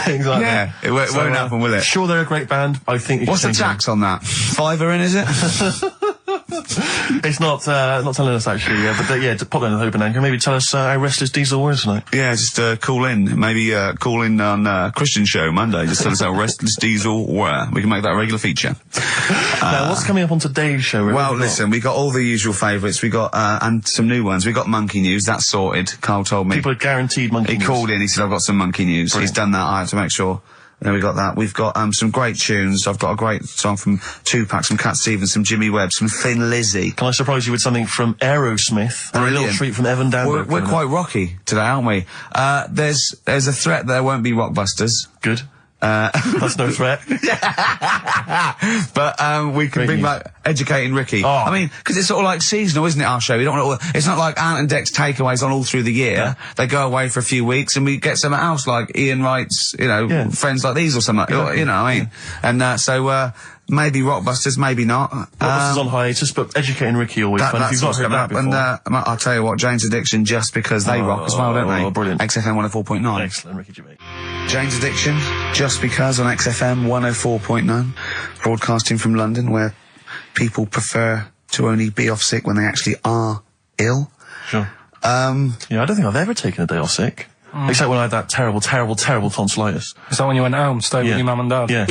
Exactly. Yeah, it won't happen, will it? Sure, they're a great band. I think. You What's the should change tax on that? £5 in, is it? It's not telling us actually, but pop down to the Hope and Anchor. Maybe tell us how Restless Diesel was tonight. Yeah, just call in. Maybe call in on Christian Show Monday. Just tell us how Restless Diesel were. We can make that a regular feature. Now, what's coming up on today's show? Well, listen, we got all the usual favourites. We got and some new ones. We got Monkey News. That's sorted. Carl told me. People are guaranteed Monkey News. He called in. He said, "I've got some Monkey News." Brilliant. He's done that. I had to make sure. Then we got that. We've got some great tunes. I've got a great song from Tupac, some Cat Stevens, some Jimmy Webb, some Thin Lizzy. Can I surprise you with something from Aerosmith? And a little treat from Evan Danberg. We're quite rocky today, aren't we? There's a threat there won't be Rockbusters. Good. That's no threat. But we can bring back Educating Ricky. Oh. I mean, because it's sort of like seasonal, isn't it, our show? We don't want it's not like Ant and Dec's takeaways on all through the year. Yeah. They go away for a few weeks and we get something else like Ian Wright's, Friends Like These or something. Exactly. You know what I mean? And so maybe Rockbusters, maybe not. Rockbusters on hiatus, but Educating Ricky always fun. If you've not heard that before. And I'll tell you what, Jane's Addiction, just because they rock as well, don't they? Brilliant. XFM 104.9. Excellent, Ricky Gervais. Jane's Addiction, just because on XFM 104.9, broadcasting from London, where people prefer to only be off sick when they actually are ill. Sure. I don't think I've ever taken a day off sick. Except when I had that terrible tonsillitis. Is that when you went home, stayed with your mum and dad? Yeah.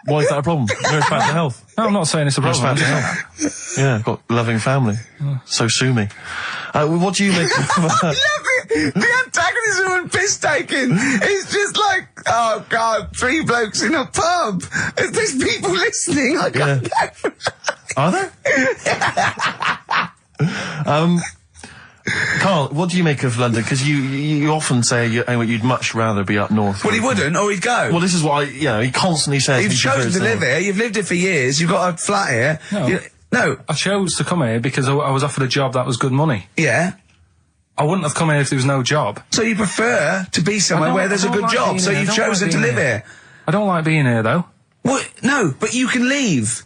Why is that a problem? Nurse back to health. No, I'm not saying it's a problem. Nurse back to health. Yeah, I've got a loving family. So sue me. What do you make of The antagonism and piss taking is just like, oh God, 3 blokes in a pub. There's people listening. I can't go. Are there? Carl, what do you make of London? Because you often say you'd much rather be up north. Well, he wouldn't, or he'd go. Well, this is why, he constantly says... You've chosen to live here, you've lived here for years, you've got a flat here. No. I chose to come here because I was offered a job that was good money. Yeah. I wouldn't have come here if there was no job. So you prefer to be somewhere where there's a good job, so you've chosen to live here. I don't like being here, though. Well, no, but you can leave.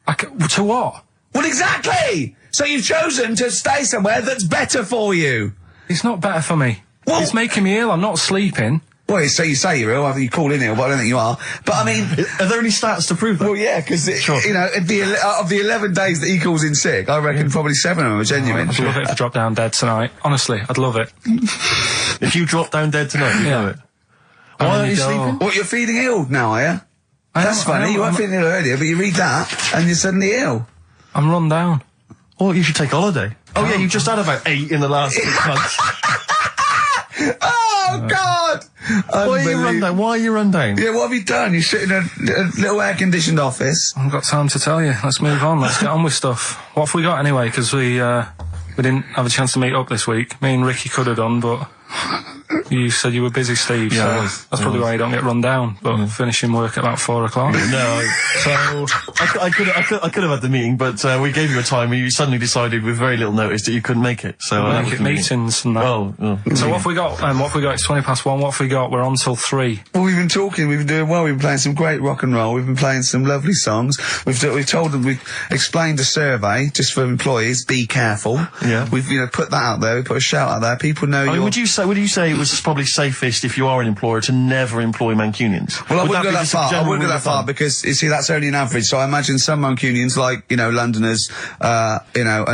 To what? Well, exactly! So you've chosen to stay somewhere that's better for you. It's not better for me. Well, it's making me ill. I'm not sleeping. Well, so you say you're ill, after you call in ill, but I don't think you are. But I mean... Are there any stats to prove that? Well, yeah, because, of the 11 days that he calls in sick, I reckon probably 7 of them are genuine. I'd love it if I dropped down dead tonight. Honestly, I'd love it. If you drop down dead tonight, you know it. Why aren't you sleeping? What, you're feeling ill now, are you? That's funny, you weren't feeling ill earlier, but you read that, and you're suddenly ill. I'm run down. Well, you should take holiday. Oh, yeah, you just had about 8 in the last 6 months. Oh, God! Why are you run down? Why are you run down? Yeah, what have you done? You sit in a little air-conditioned office. I haven't got time to tell you. Let's move on. Let's get on with stuff. What have we got anyway? Because we didn't have a chance to meet up this week. Me and Ricky could have done, but you said you were busy, Steve. Yeah, so that's probably why you don't get run down. But finishing work at about 4 o'clock. No, so I could have had the meeting, but we gave you a time, and you suddenly decided with very little notice that you couldn't make it. So make it meetings and that. So what have we got? What have we got? It's 1:20. What have we got? We're on till 3. Well, we've been talking. We've been doing well. We've been playing some great rock and roll. We've been playing some lovely songs. We've told them. We've explained a survey just for employees. Be careful. Yeah. We've put that out there. We put a shout out there. People know. Would you say it was probably safest if you are an employer to never employ Mancunians? Well, I wouldn't go that far. I wouldn't go that far because you see that's only an average. So I imagine some Mancunians, like Londoners, are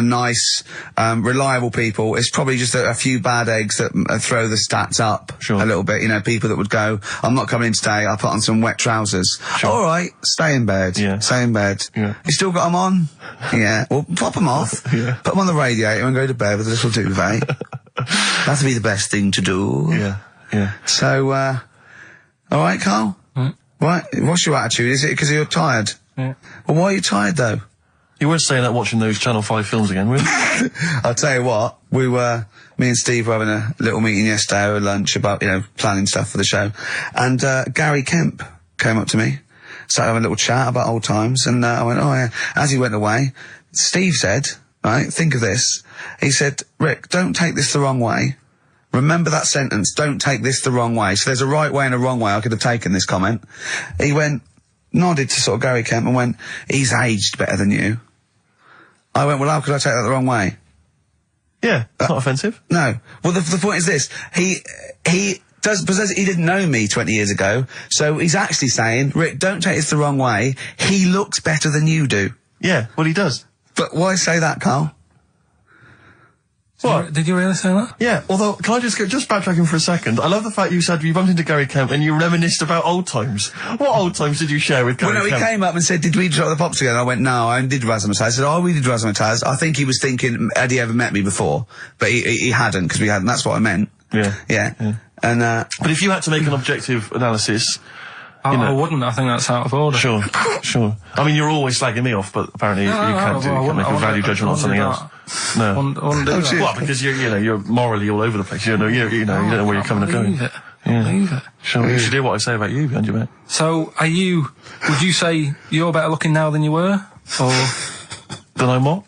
nice, reliable people. It's probably just a few bad eggs that throw the stats up a little bit. People that would go, I'm not coming in today. I'll put on some wet trousers. Sure. All right, stay in bed. Yeah. Stay in bed. Yeah. You still got them on? Yeah. Well, pop them off. Yeah. Put them on the radiator and go to bed with a little duvet. That'd be the best thing to do. Yeah. Yeah. So, all right, Carl? Right. What's your attitude? Is it because you're tired? Yeah. Well, why are you tired, though? You weren't saying that watching those Channel 5 films again, were you? I'll tell you what, me and Steve were having a little meeting yesterday over lunch about, planning stuff for the show. And, Gary Kemp came up to me, started having a little chat about old times, and, I went, oh yeah. As he went away, Steve said, right? Think of this. He said, Rick, don't take this the wrong way. Remember that sentence, don't take this the wrong way. So there's a right way and a wrong way I could have taken this comment. He nodded to sort of Gary Kemp and went, he's aged better than you. I went, well, how could I take that the wrong way? Yeah, it's not offensive. No. Well, the point is this. He didn't know me 20 years ago, so he's actually saying, Rick, don't take this the wrong way. He looks better than you do. Yeah, well, he does. But why say that, Carl? What? Did you really say that? Yeah, although, can I just backtracking for a second? I love the fact you said you bumped into Gary Kemp and you reminisced about old times. What old times did you share with Gary Kemp? Well, no, he came up and said, did we drop the pops together? I went, no, I did Razzmatazz. I said, oh, we did Razzmatazz. I think he was thinking, had he ever met me before? But he hadn't, because we hadn't. That's what I meant. Yeah. And, but if you had to make an objective analysis... I wouldn't. I think that's out of order. Sure. I mean, you're always slagging me off, but apparently you can't make a value judgment on something else. No. I wouldn't do that. Well, because you're morally all over the place. You don't know where you're coming and going. Believe it. Sure. You should do what I say about you behind your back. So, would you say you're better looking now than you were? Or... Than I'm what?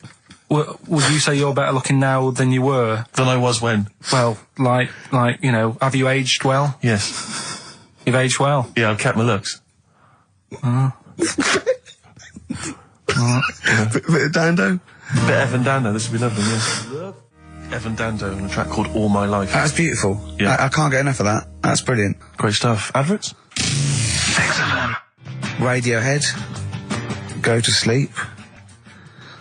Would you say you're better looking now than you were? Than I was when? Well, have you aged well? Yes. You've aged well? Yeah, I've kept my looks. Bit of Dando? Bit Evan Dando, this would be lovely, yeah. Evan Dando on a track called All My Life. That's beautiful. Yeah. I can't get enough of that. That's brilliant. Great stuff. Adverts? XFM. Radiohead. Go to Sleep.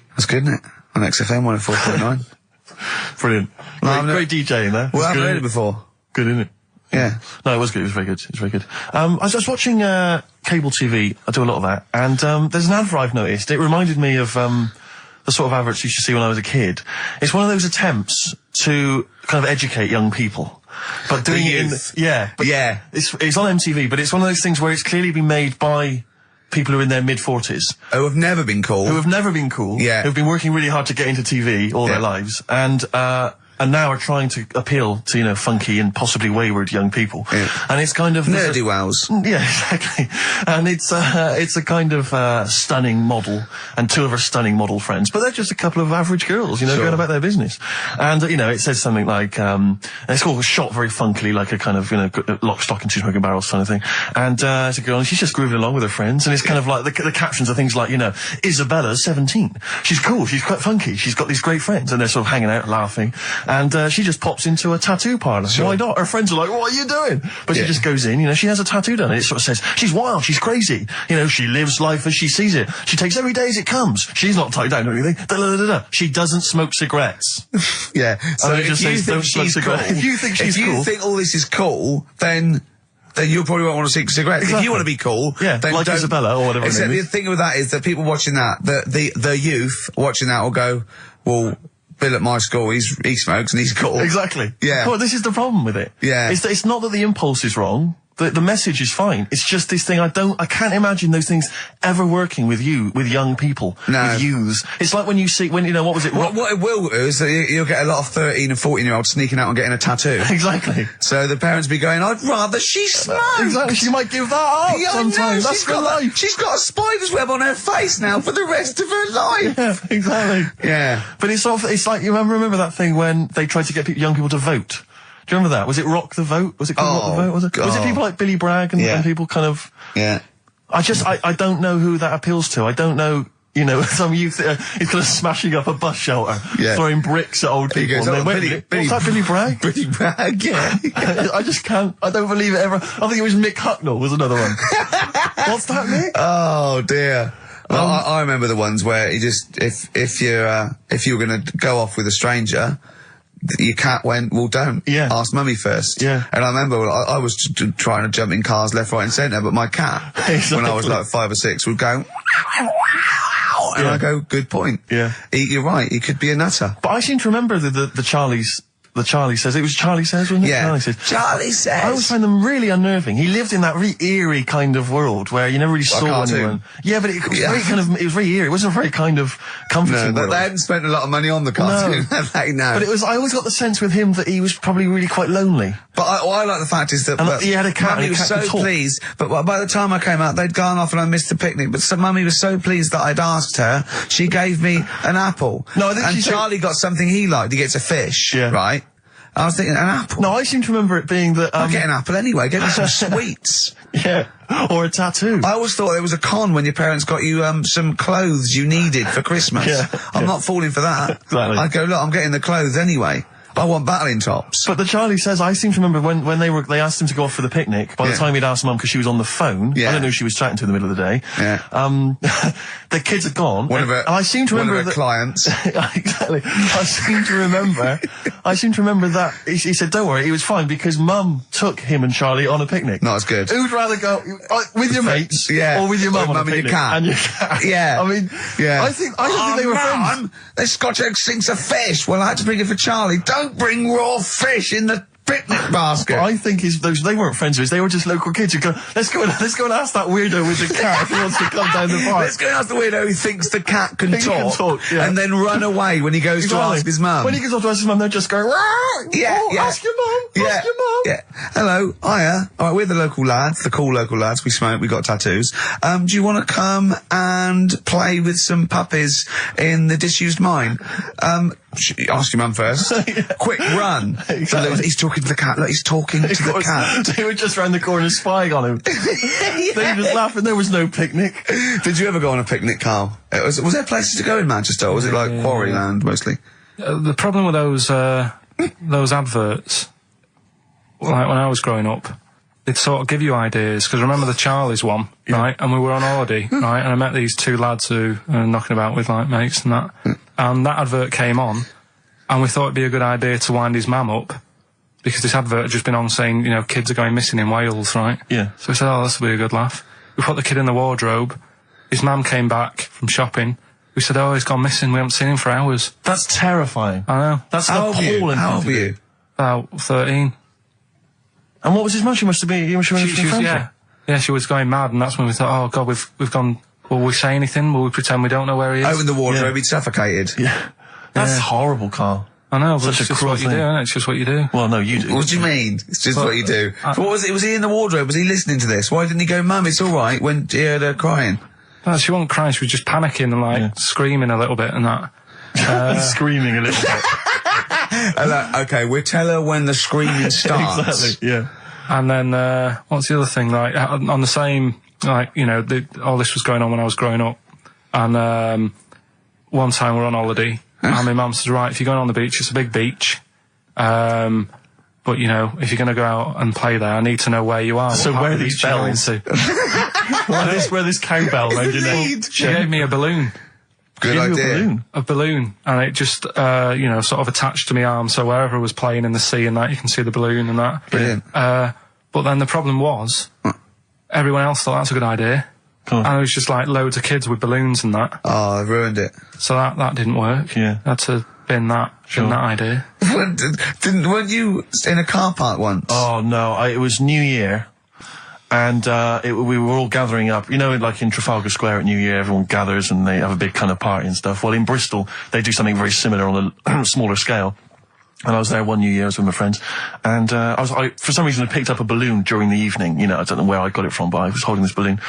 That's good, isn't it? On XFM 104.9. Brilliant. Great DJing there. Well, I've heard it before. Good, isn't it? Yeah. No, it was good. It was very good. It was very good. I was watching cable TV. I do a lot of that. And there's an advert I've noticed. It reminded me of the sort of adverts you used to see when I was a kid. It's one of those attempts to kind of educate young people. But doing it in... Yeah. Yeah. It's on MTV, but it's one of those things where it's clearly been made by people who are in their mid-40s. Who have never been cool. Yeah. Who've been working really hard to get into TV all their lives. And now are trying to appeal to, funky and possibly wayward young people. Yeah. And it's kind of... Nerdy wows. Yeah, exactly. And it's a kind of stunning model and two of her stunning model friends. But they're just a couple of average girls, going about their business. And, it says something like, and it's all shot very funkily, like a kind of, lock, stock and two smoking barrels kind of thing. And it's a girl and she's just grooving along with her friends. And it's kind of like, the captions are things like, Isabella's 17. She's cool, she's quite funky, she's got these great friends. And they're sort of hanging out, laughing. And she just pops into a tattoo parlour. Sure. Why not? Her friends are like, what are you doing? But she just goes in, she has a tattoo done. And it sort of says, she's wild, she's crazy. She lives life as she sees it. She takes every day as it comes. She's not tied down or anything. She doesn't smoke cigarettes. Yeah. So it just says, don't smoke cigarettes. If you think she's cool. If you think all this is cool, then you probably won't want to smoke cigarettes. Exactly. If you want to be cool, then like Isabella or whatever. Except the thing with that is that people watching that, the youth watching that will go, well, Bill at my school, he smokes and he's cool. Exactly. Yeah. Well, this is the problem with it. Yeah. It's not that the impulse is wrong. The message is fine. It's just this thing I can't imagine those things ever working with young people. No. With youths. It's like when what was it? What it will do is that you'll get a lot of 13 and 14-year-olds sneaking out and getting a tattoo. Exactly. So the parents be going, I'd rather she smoked. Exactly. She might give that up sometimes. That's her life. She's got a spider's web on her face now for the rest of her life. Yeah, exactly. Yeah. But it's like, you remember that thing when they tried to get young people to vote? Do you remember that? Was it Rock the Vote? Was it called Rock the Vote? Was it people like Billy Bragg and people kind of... Yeah. I don't know who that appeals to. I don't know, some youth is kind of smashing up a bus shelter, throwing bricks at old people. Goes, what's that, Billy Bragg? Billy Bragg, yeah. I just can't, I don't believe it ever. I think it was Mick Hucknall was another one. What's that, Mick? Oh, dear. Well, I remember the ones where he just, if you were going to go off with a stranger, your cat went, well, don't. Yeah. Ask mummy first. Yeah. And I remember I was trying to jump in cars left, right and centre, but my cat, when I was like 5 or 6, would go, and I go, good point. Yeah. You're right, he could be a nutter. But I seem to remember the Charlies the Charlie Says. It was Charlie Says, wasn't it? Yeah. Charlie Says. I always find them really unnerving. He lived in that really eerie kind of world where you never really saw anyone. Yeah, but it was very kind of, it was very eerie. It wasn't a very kind of comforting world. They hadn't spent a lot of money on the cartoon. No. But I always got the sense with him that he was probably really quite lonely. But I like the fact is that he had a cat. Mummy was so pleased. But by the time I came out, they'd gone off and I missed the picnic. But Mummy was so pleased that I'd asked her. She gave me an apple. No, I think Charlie got something he liked. He gets a fish, right? I was thinking, an apple? No, I seem to remember it being that... I'll get an apple anyway, get me some sweets. Yeah, or a tattoo. I always thought there was a con when your parents got you some clothes you needed for Christmas. I'm not falling for that. Exactly. I'd go, look, I'm getting the clothes anyway. I want battling tops. But the Charlie Says, I seem to remember when they asked him to go off for the picnic, by the time he'd asked Mum because she was on the phone, I don't know who she was chatting to in the middle of the day, the kids had gone. One of her clients. Exactly. I seem to remember that he said, don't worry, he was fine because Mum took him and Charlie on a picnic. Not as good. Who'd rather go with your mates or with your mum on a picnic? And your cat. Yeah. I mean, I think they were friends. There's Scotch egg sinks of fish. Well, I had to bring it for Charlie. Don't bring raw fish in the picnic basket. I think they weren't friends of his. They were just local kids who go, let's go and ask that weirdo with the cat if he wants to come down the park. Let's go and ask the weirdo who thinks the cat can talk and then run away when he goes to ask his mum. When he goes off to ask his mum, they're just going, ask your mum, ask your mum. Yeah. Hello, hiya. All right, we're the local lads, the cool local lads. We smoke, we got tattoos. Do you want to come and play with some puppies in the disused mine? Ask your mum first. Quick, run. Exactly. He's talking to the cat. Look, he's talking to the cat. They were just round the corner spying on him. They were just laughing. There was no picnic. Did you ever go on a picnic, Carl? Was there places to go in Manchester, or was it like Quarryland mostly? The problem with those adverts, like when I was growing up, they'd sort of give you ideas, because remember the Charlie's one, right? And we were on holiday, right? And I met these two lads who are knocking about with like mates and that. And that advert came on, and we thought it'd be a good idea to wind his mum up, because this advert had just been on saying, you know, kids are going missing in Wales, right? Yeah. So we said, oh, this will be a good laugh. We put the kid in the wardrobe. His mum came back from shopping. We said, oh, he's gone missing. We haven't seen him for hours. That's terrifying. I know. That's appalling. How old were you? About 13. And what was his mum? She must have been... Yeah, she was going mad, and that's when we thought, oh, God, we've gone... Will we say anything? Will we pretend we don't know where he is? Open the wardrobe, he'd suffocated. Yeah. That's horrible, Carl. I know, but it's just what you do, isn't it? It's just what you do. Well, no, you do. What do you mean? It's just what you do. What was it? Was he in the wardrobe? Was he listening to this? Why didn't he go, Mum, it's all right, when he heard her crying? No, she wasn't crying, she was just panicking and, like, screaming a little bit and that. Screaming a little bit. Okay, we'll tell her when the screaming starts. Exactly, yeah. And then, what's the other thing? Like, on the same, like, you know, all this was going on when I was growing up. And, one time we're on holiday, and my mum says, right, if you're going on the beach, it's a big beach. But, you know, if you're going to go out and play there, I need to know where you are. So where are these bells? Where this cowbell around your neck? She gave me a balloon. Good idea. A balloon. And it just, you know, sort of attached to my arm, so wherever I was playing in the sea and that, you can see the balloon and that. Brilliant. But then the problem was, everyone else thought that's a good idea. And it was just like loads of kids with balloons and that. Oh, I ruined it. So that didn't work. Yeah. Had to bin that idea. Weren't you in a car park once? Oh, no. It was New Year. And we were all gathering up. You know, like in Trafalgar Square at New Year, everyone gathers and they have a big kind of party and stuff. Well, in Bristol, they do something very similar on a smaller scale. And I was there one New Year, I was with my friends, and I for some reason I picked up a balloon during the evening. You know, I don't know where I got it from, but I was holding this balloon,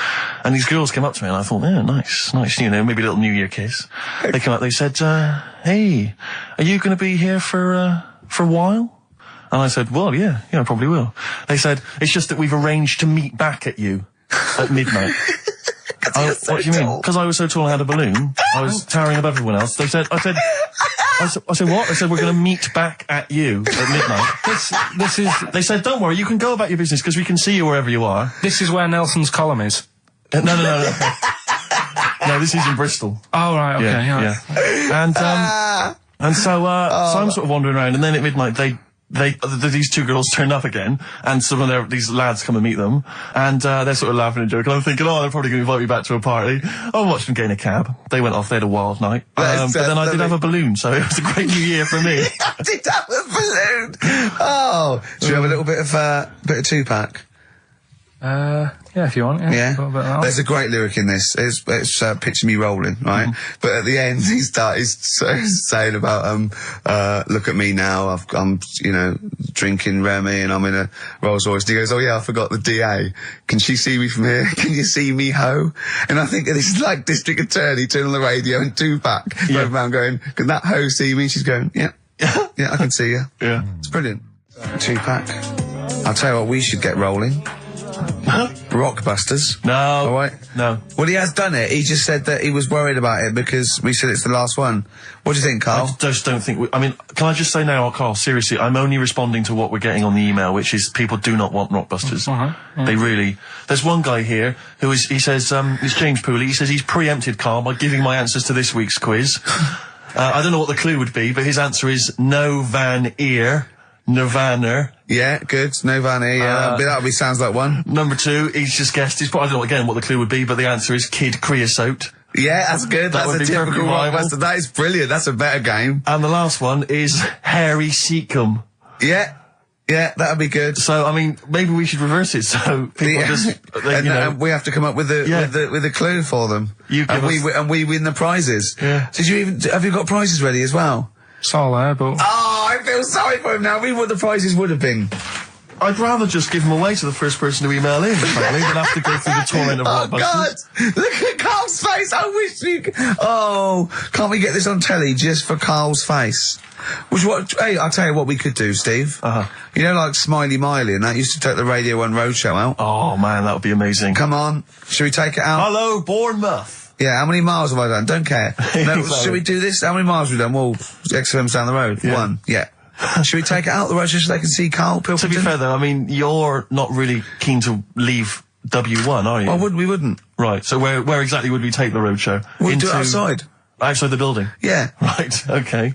and these girls came up to me, and I thought, yeah, nice, you know, maybe a little New Year kiss. They came up, they said, hey, are you going to be here for a while? And I said, well, yeah, I probably will. They said, it's just that we've arranged to meet back at you at midnight. What do you mean? Because I was so tall I had a balloon, I was towering above everyone else. I said, what? I said, we're going to meet back at you at midnight. They said, don't worry, you can go about your business because we can see you wherever you are. This is where Nelson's column is. No. No, this is in Bristol. Oh, right, okay, yeah. And so I'm sort of wandering around, and then at midnight these two girls turn up again, and some of these lads come and meet them, and they're sort of laughing and joking. I'm thinking, they're probably going to invite me back to a party. I watched them get in a cab. They went off. They had a wild night. But then I did have a balloon, so it was a great New Year for me. I did have a balloon. Oh, do you have a little bit of Tupac? Yeah, if you want. Yeah. There's a great lyric in this. It's picture me rolling, right? But at the end, he's saying about look at me now. I'm drinking Remy and I'm in a Rolls Royce. And he goes, oh yeah, I forgot the DA. Can she see me from here? Can you see me, ho? And I think this is like District Attorney turning on the radio and Tupac going around going, can that ho see me? She's going, yeah, I can see you. Yeah, it's brilliant. Tupac. I'll tell you what, we should get rolling. Rockbusters. No. All right. No. Well, he has done it. He just said that he was worried about it because we said it's the last one. What do you think, Carl? I just don't think can I just say now, Carl, seriously, I'm only responding to what we're getting on the email, which is people do not want Rockbusters. They really... There's one guy here he says, it's James Pooley, he says he's preempted Carl by giving my answers to this week's quiz. I don't know what the clue would be, but his answer is no Van Ear. Nirvana. Yeah, good. Nirvana, yeah. That sounds like one. Number 2, he's just guessed. I don't know again what the clue would be, but the answer is Kid Creosote. Yeah, that's good. That's a typical Rockbuster. That is brilliant. That's a better game. And the last one is Harry Seacombe. Yeah, that'd be good. So, maybe we should reverse it. So people we have to come up with the clue for them. And we win the prizes. Yeah. Have you got prizes ready as well? It's all there, but... Oh, I feel sorry for him now. What the prizes would have been. I'd rather just give them away to the first person to email in, frankly, than have to go through the torrent of Rockbusters. Oh, God! Look at Carl's face! I wish you could... Oh, can't we get this on telly just for Carl's face? Hey, I'll tell you what we could do, Steve. You know, like Smiley Miley and that used to take the Radio 1 Roadshow out? Oh, man, that would be amazing. Come on. Should we take it out? Hello, Bournemouth. Yeah, how many miles have I done? Don't care. No, should we do this? How many miles have we done? Well, XFM's down the road. Yeah. 1. Yeah. Should we take it out the road just so they can see Karl Pilkington? To be fair, though, you're not really keen to leave W1, are you? Well, we wouldn't. Right, so where exactly would we take the roadshow? We'd do it outside. Outside the building? Yeah. Right, okay.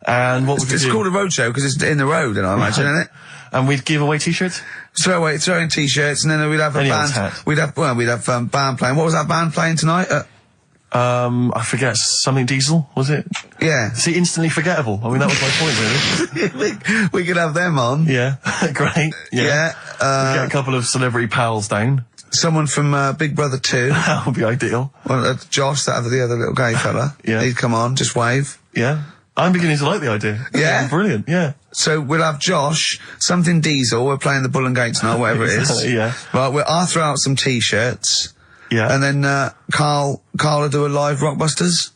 And what would we do? It's called a roadshow because it's in the road, I imagine, isn't it? And we'd give away T-shirts? Throw in T-shirts, and then we'd have a band. We'd have band playing. What was that band playing tonight? I forget, something Diesel, was it? Yeah. See, instantly forgettable. That was my point, really. we could have them on. Yeah, great. Yeah. Get a couple of celebrity pals down. Someone from Big Brother 2. That would be ideal. Well, Josh, the other little gay fella. Yeah. He'd come on, just wave. Yeah. I'm beginning to like the idea. Yeah? Brilliant, yeah. So we'll have Josh, something Diesel, we're playing the Bull and Gate tonight, whatever it is. Yeah. Right, I'll throw out some T-shirts. Yeah. And then, Carl will do a live Rockbusters.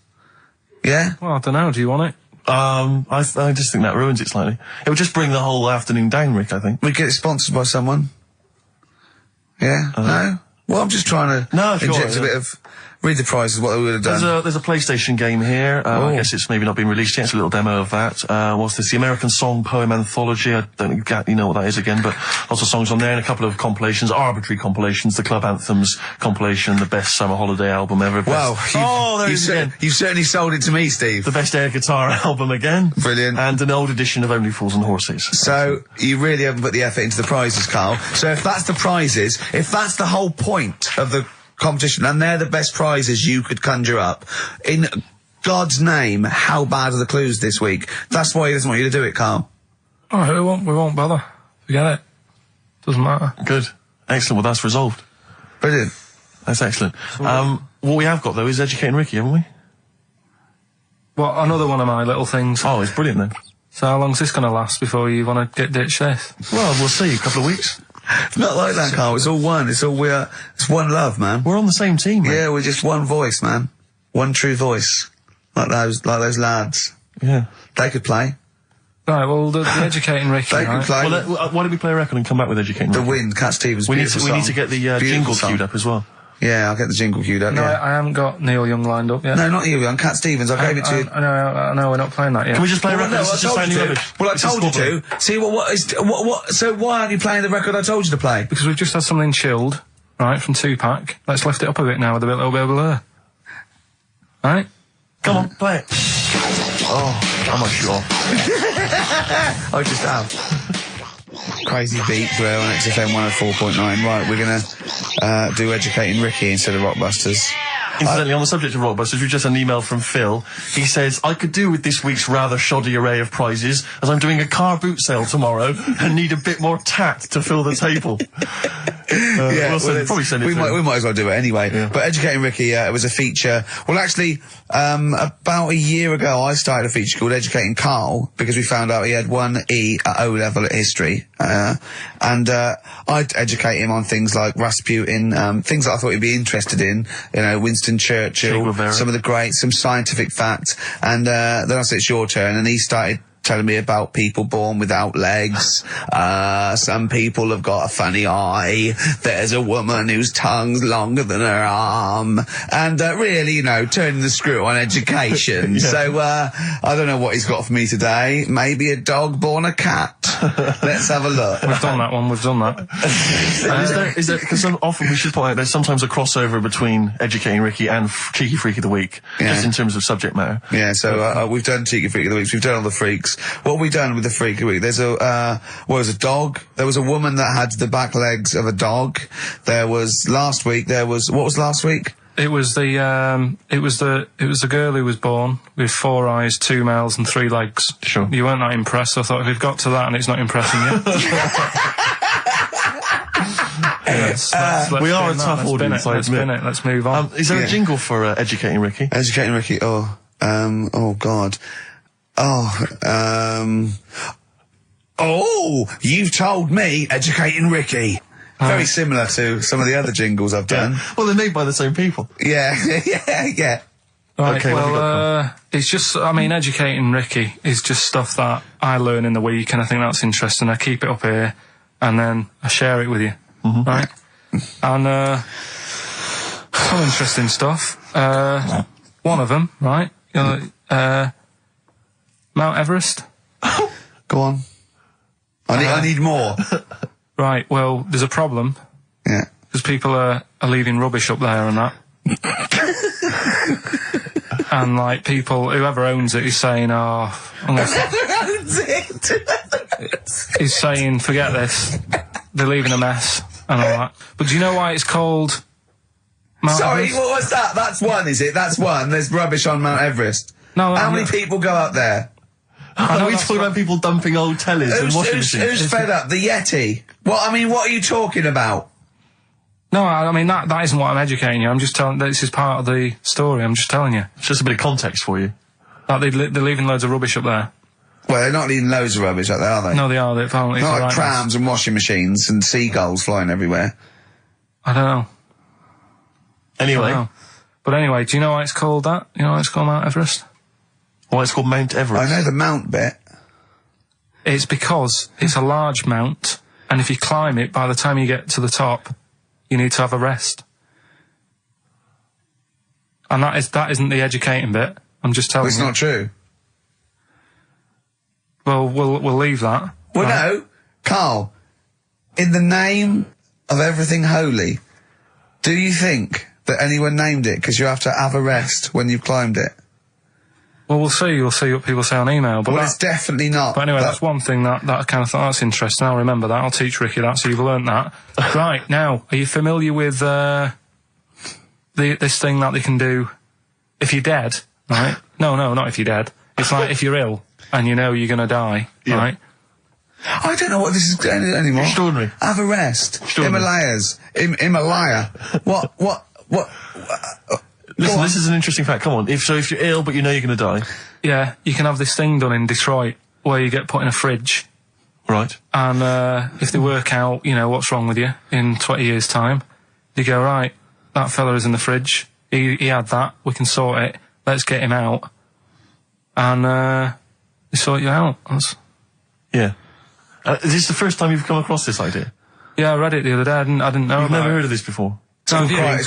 Yeah? Well, I don't know. Do you want it? I just think that ruins it slightly. It would just bring the whole afternoon down, Rick, I think. We get it sponsored by someone. Yeah? No? Well, I'm just trying to inject a bit of... Read the prizes, what we would have done. There's a PlayStation game here. I guess it's maybe not been released yet. It's a little demo of that. What's this? The American Song Poem Anthology. I don't exactly know what that is again, but lots of songs on there and a couple of compilations, arbitrary compilations, the Club Anthems compilation, the best summer holiday album ever. Wow. You've certainly sold it to me, Steve. The best air guitar album again. Brilliant. And an old edition of Only Fools and Horses. So, you really haven't put the effort into the prizes, Carl. So if that's the prizes, if that's the whole point of the competition, and they're the best prizes you could conjure up, in God's name, how bad are the clues this week? That's why he doesn't want you to do it, Carl. All right, we won't bother. Forget it. Doesn't matter. Good. Excellent. Well, that's resolved. Brilliant. That's excellent. What we have got, though, is Educating Ricky, haven't we? Well, another one of my little things. Oh, it's brilliant, then. So how long's this going to last before you want to get ditched this? Well, we'll see. A couple of weeks. It's not like that, Carl. It's all one. It's one love, man. We're on the same team, man. Yeah, we're just one voice, man. One true voice. Like those lads. Yeah. They could play. Right, well, the Educating Ricky, they could play. Well, why don't we play a record and come back with Educating Ricky? The Wind, Cat Stevens. We need to get the jingle queued up as well. Yeah, I'll get the jingle queued up. No, yeah. I haven't got Neil Young lined up yet. No, not Neil Young, Cat Stevens. I gave it to you. I know, we're not playing that yet. Can we just play a record? No, This is just sounding rubbish. Well, I told you to. See, so why aren't you playing the record I told you to play? Because we've just had something chilled, right, from Tupac. Let's lift it up a bit now with a little bit of blur. Right? Come on, play it. Oh, I might shoot off. I just have. Crazy beat, Blair on XFM 104.9. Right, we're going to do Educating Ricky instead of Rockbusters. Incidentally, on the subject of Rockbusters, we just had an email from Phil. He says, I could do with this week's rather shoddy array of prizes, as I'm doing a car boot sale tomorrow and need a bit more tact to fill the table. Probably send it we might as well do it anyway. Yeah. But Educating Ricky, it was a feature. Well, actually, about a year ago, I started a feature called Educating Karl, because we found out he had 1 E at O level at history. And I'd educate him on things like Rasputin, things that I thought he'd be interested in, you know, Winston Churchill, some of the greats, some scientific facts. And then I said, it's your turn, and he started telling me about people born without legs. Some people have got a funny eye. There's a woman whose tongue's longer than her arm. And really, you know, turning the screw on education. Yeah. So I don't know what he's got for me today. Maybe a dog born a cat. Let's have a look. We've done that one. We've done that. Is there, because often we should point out there's sometimes a crossover between Educating Ricky and Cheeky Freak of the Week, just in terms of subject matter. Yeah, so we've done Cheeky Freak of the Week. We've done all the freaks. What have we done with the Freak of the Week? There's a dog. There was a woman that had the back legs of a dog. There was last week. What was last week? It was the girl who was born with 4 eyes, 2 mouths, and 3 legs. Sure. You weren't that impressed. I thought if we've got to that and it's not impressing you. Let's we are a spin tough that. audience, I Let's admit. spin it. Let's move on. Is there a jingle for Educating Ricky? Educating Ricky. Oh God. You've told me Educating Ricky. Very similar to some of the other jingles I've done. Well, they're made by the same people. Yeah, yeah. Right, Okay, well, it's just, I mean, Educating Ricky is just stuff that I learn in the week, and I think that's interesting. I keep it up here, and then I share it with you, right? And some interesting stuff. One of them, right? Mount Everest. Go on. I need more. Right, well, there's a problem. Yeah. Because people are leaving rubbish up there and that. And, like, people, whoever owns it is saying, Whoever owns it? he's saying, forget this. They're leaving a mess and all that. But do you know why it's called Mount Sorry, Everest? what was that? That's one, is it? That's one. There's rubbish on Mount Everest. No, How many people go up there? Are we talking about people dumping old tellies and washing machines? Who's fed up? The Yeti? What are you talking about? No, I mean, that isn't what I'm educating you. I'm just telling, this is part of the story. I'm just telling you. It's just a bit of context for you. Like, they're leaving loads of rubbish up there. Well, they're not leaving loads of rubbish up there, are they? No, they are. They're apparently Not like right trams and washing machines and seagulls flying everywhere. I don't know. Anyway. I don't know. But anyway, do you know why it's called that? You know why it's called Mount Everest? Why it's called Mount Everest? I know the mount bit. It's because it's a large mount, and if you climb it, by the time you get to the top, you need to have a rest. And that isn't the educating bit. I'm just telling you. It's not true. Well, we'll leave that. Well, no, Karl, in the name of everything holy, do you think that anyone named it because you have to have a rest when you've climbed it? Well, we'll see. You'll see what people say on email. But Well, it's definitely not. But anyway, that's one thing that I kind of thought, that's interesting. I'll remember that. I'll teach Ricky that, so you've learnt that. Right, now, are you familiar with this thing that they can do if you're dead, right? No, not if you're dead. It's like if you're ill and you know you're going to die, right? I don't know what this is anymore. Extraordinary. Have a rest. Extraordinary. Himalaya. What? Listen, this is an interesting fact. Come on. If you're ill but you know you're going to die. Yeah, you can have this thing done in Detroit where you get put in a fridge. Right. And if they work out, you know, what's wrong with you in 20 years' time, they go, right, that fella is in the fridge. He had that. We can sort it. Let's get him out. And they sort you out. Yeah. Is this the first time you've come across this idea? Yeah, I read it the other day. I didn't know You've about never it. heard of this before? It's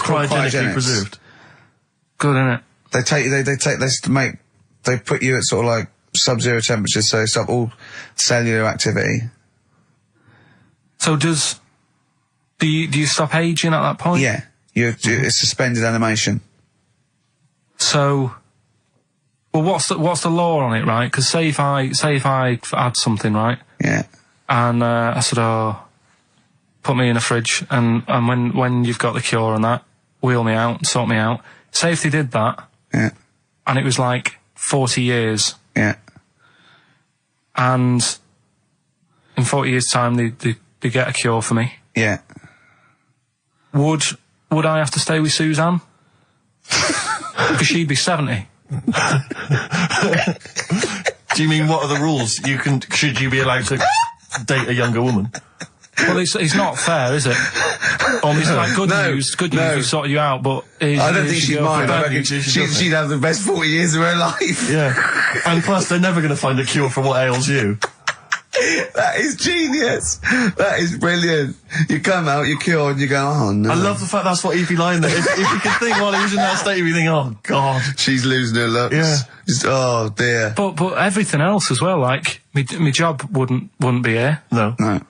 called Cryogenically preserved. Good, isn't it? They put you at sort of like sub-zero temperatures, so stop all cellular activity. So do you stop aging at that point? Yeah, it's suspended animation. So Well, what's the law on it, right? Because say if I had something, right? Yeah. And I said, put me in a fridge, and when you've got the cure and that, wheel me out, sort me out. Say if they did that, Yeah. and it was like 40 years, Yeah. and in 40 years' time they get a cure for me. Yeah. Would I have to stay with Suzanne? Because she'd be 70. Do you mean what are the rules? Should you be allowed to date a younger woman? Well, it's not fair, is it? It's like good news, we sorted you out, but... I don't think she'd mind. I reckon she'd have the best 40 years of her life. Yeah. And plus, they're never going to find a cure for what ails you. That is genius. That is brilliant. You come out, you're cured, and you go, oh no. I love the fact that's what he'd be lying there. If you could think while he was in that state, you'd be thinking, oh God. She's losing her looks. Yeah. Just, oh dear. But everything else as well, like, my job wouldn't be here. No. No.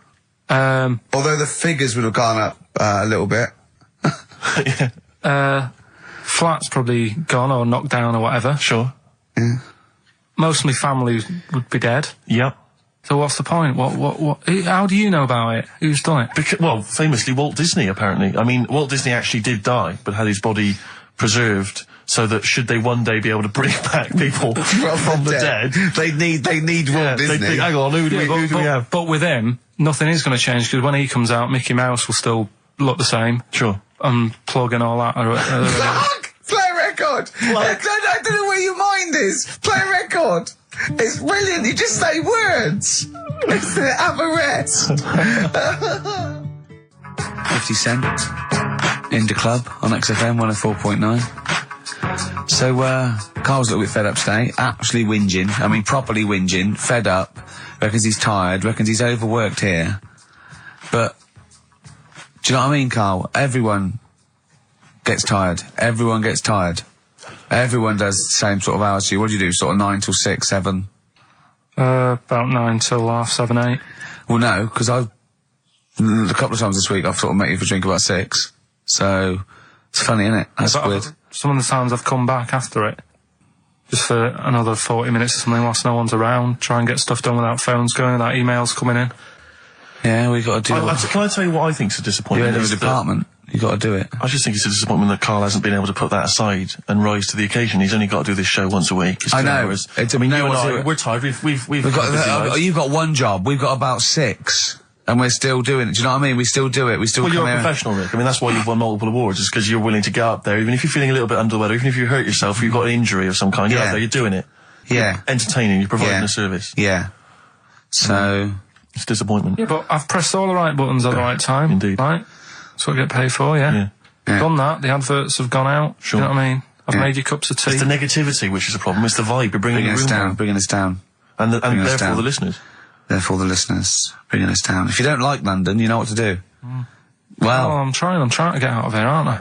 Although the figures would have gone up a little bit. Yeah. Flat's probably gone or knocked down or whatever. Sure. Yeah. Most of my family would be dead. Yep. So what's the point? What? How do you know about it? Who's done it? Well, famously Walt Disney, apparently. I mean, Walt Disney actually did die, but had his body preserved so that should they one day be able to bring back people from the dead, they need Walt Disney. They'd think, hang on, who do we have? But with him, nothing is going to change, because when he comes out, Mickey Mouse will still look the same. Sure. Plug and all that. Play a record! I don't know where your mind is. Play a record! It's brilliant, you just say words! It's the have a rest! 50 Cent, Indie Club on XFM 104.9. So, Carl's a little bit fed up today, actually whinging, I mean properly whinging, fed up, reckons he's tired, reckons he's overworked here. But, do you know what I mean, Carl? Everyone gets tired. Everyone gets tired. Everyone does the same sort of hours to you. What do you do, sort of 9 till 6, 7? About 9 till 7, 8. Well, no, because a couple of times this week I've sort of met you for a drink about 6. So, it's funny, isn't it? That's weird. Some of the times I've come back after it, just for another 40 minutes or something whilst no one's around, try and get stuff done without phones going, without emails coming in. Yeah, we got to do it. Can I tell you what I think's a disappointment? You're in a department. You got to do it. I just think it's a disappointment that Carl hasn't been able to put that aside and rise to the occasion. He's only got to do this show once a week. It's 2 hours. I mean, you and I, we're tired. We've got. You've got one job. We've got about 6, and we're still doing it. Do you know what I mean? We still do it. We still. Well, you're a professional, Rick. I mean, that's why you've won multiple awards. Is because you're willing to get up there, even if you're feeling a little bit under the weather, even if you hurt yourself, or you've got an injury of some kind. You're out there. You're doing it. Yeah. You're entertaining. You're providing a service. Yeah. So. It's disappointment. Yeah, but I've pressed all the right buttons at the right time. Indeed. Right? That's what I get paid for, yeah. Done that. The adverts have gone out. Sure. You know what I mean? I've made you cups of tea. It's the negativity which is the problem. It's the vibe. You're bringing us down. Bringing us down. And therefore the listeners. Therefore the listeners. Bringing us down. If you don't like London, you know what to do. Well. Oh, I'm trying to get out of here, aren't